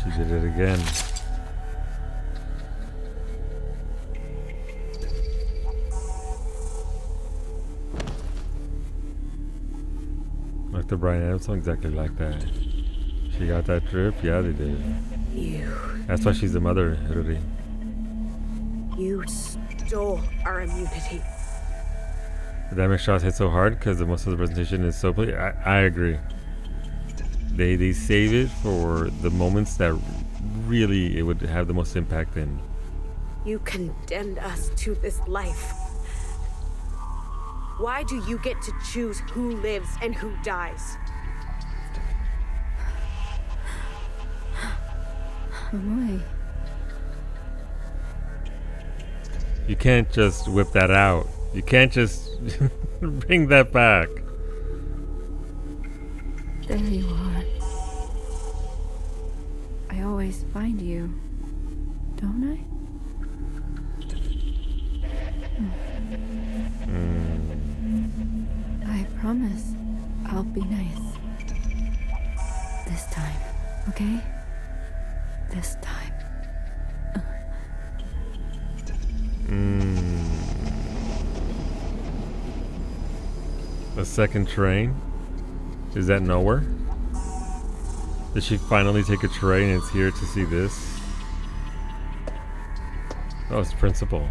She did it again. Like the Brian Adams song, exactly like that. She got that drip? Yeah, they did. You. That's why she's the mother, Rudy. You stole our immunity. The damage shots hit so hard because most of the presentation is so I agree. They save it for the moments that really it would have the most impact in. You condemned us to this life. Why do you get to choose who lives and who dies? Amoy. You can't just whip that out. You can't just bring that back. There you are. I always find you, don't I? I promise I'll be nice. This time, okay? This time. A second train? Is that nowhere? Did she finally take a train and it's here to see this? Oh, it's Principal.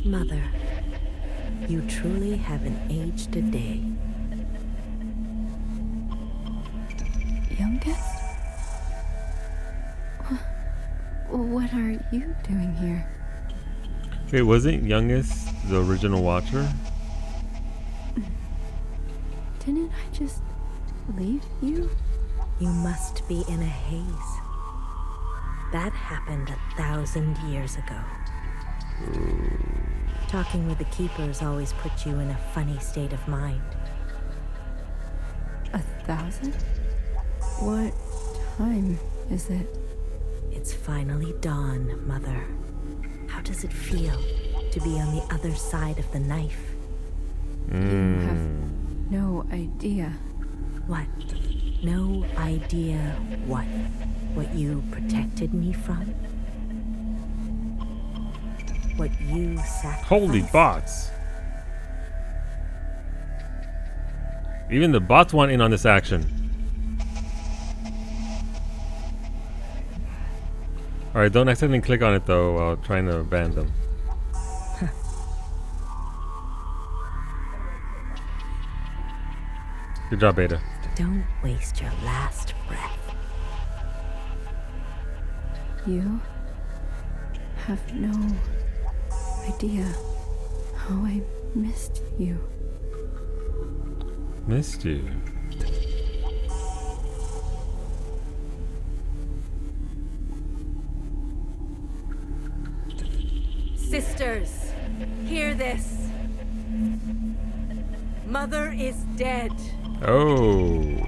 Mother, you truly haven't aged a day. Youngest? What are you doing here? Wait, wasn't Youngest the original Watcher? Didn't I just leave you? You must be in a haze. That happened 1,000 years ago. Talking with the Keepers always puts you in a funny state of mind. 1,000? What time is it? It's finally dawn, Mother. How does it feel to be on the other side of the knife? You have no idea. What? No idea what? What you protected me from? What you sacrificed? Holy bots. Even the bots want in on this action. Alright, don't accidentally click on it though while trying to ban them. Good job, Beta. Don't waste your last breath. You have no idea how I missed you. Missed you. Sisters, hear this. Mother is dead. Oh.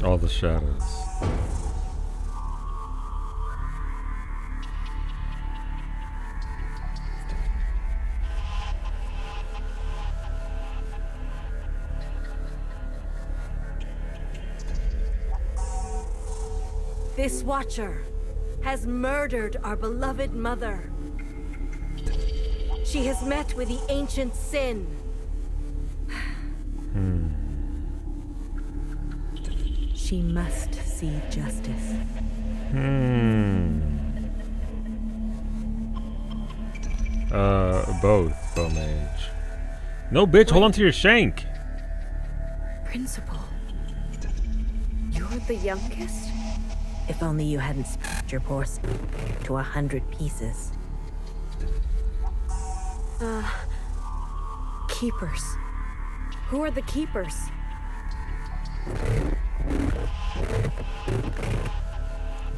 All the shadows. This Watcher has murdered our beloved mother. She has met with the ancient sin. She must see justice. Both, Bowmage. No, bitch, hold on to your shank. Principal, you're the youngest? If only you hadn't split your poor to 100 pieces. Keepers. Who are the Keepers?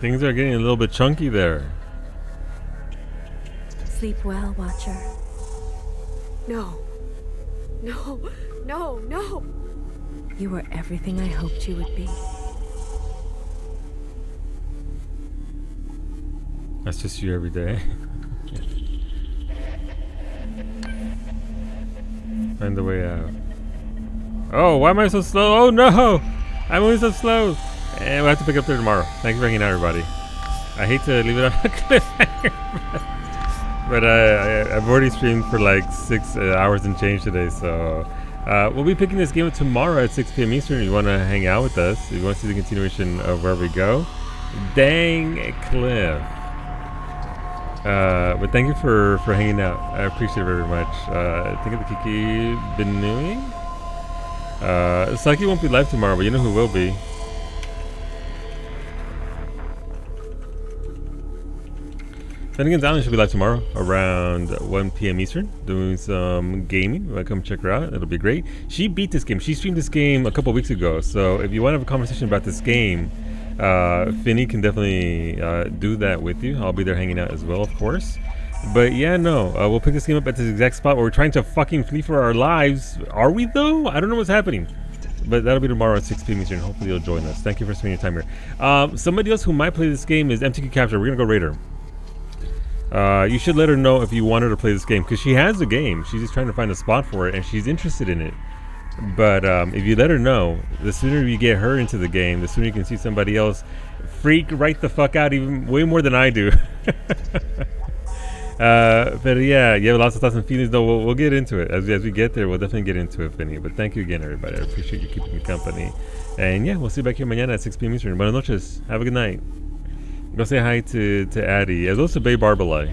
Things are getting a little bit chunky there. Sleep well, Watcher. No. No. No, no. You were everything I hoped you would be. That's just you every day. Find the way out. Oh, why am I so slow? Oh no! I'm moving so slow. And we'll have to pick up there tomorrow. Thank you for hanging out, everybody. I hate to leave it on a cliffhanger, but I've already streamed for like 6 hours and change today, so we'll be picking this game up tomorrow at 6 p.m. Eastern. If you want to hang out with us, if you want to see the continuation of where we go, dang Cliff. But thank you for hanging out. I appreciate it very much. Think of the Kiki Benui. Saki won't be live tomorrow, but you know who will be. Finnegan's Island should be live tomorrow around 1 p.m. Eastern, doing some gaming. You want to come check her out? It'll be great. She beat this game. She streamed this game a couple weeks ago. So if you want to have a conversation about this game, Finny can definitely do that with you. I'll be there hanging out as well, of course. But yeah, no, we'll pick this game up at this exact spot where we're trying to fucking flee for our lives. Are we though? I don't know what's happening. But that'll be tomorrow at 6 p.m. Eastern. Hopefully you'll join us. Thank you for spending your time here. Somebody else who might play this game is MTQ Capture. We're gonna go raid her. You should let her know if you want her to play this game, because she has the game. She's just trying to find a spot for it, and she's interested in it. But if you let her know, the sooner you get her into the game, the sooner you can see somebody else freak right the fuck out, even way more than I do. But yeah, you have lots of thoughts and feelings, though. We'll get into it. As we get there, we'll definitely get into it, Finny. But thank you again, everybody. I appreciate you keeping me company. And yeah, we'll see you back here mañana at 6 p.m. Eastern. Buenas noches. Have a good night. Go say hi to Addie, as well as to Babe Barbalai.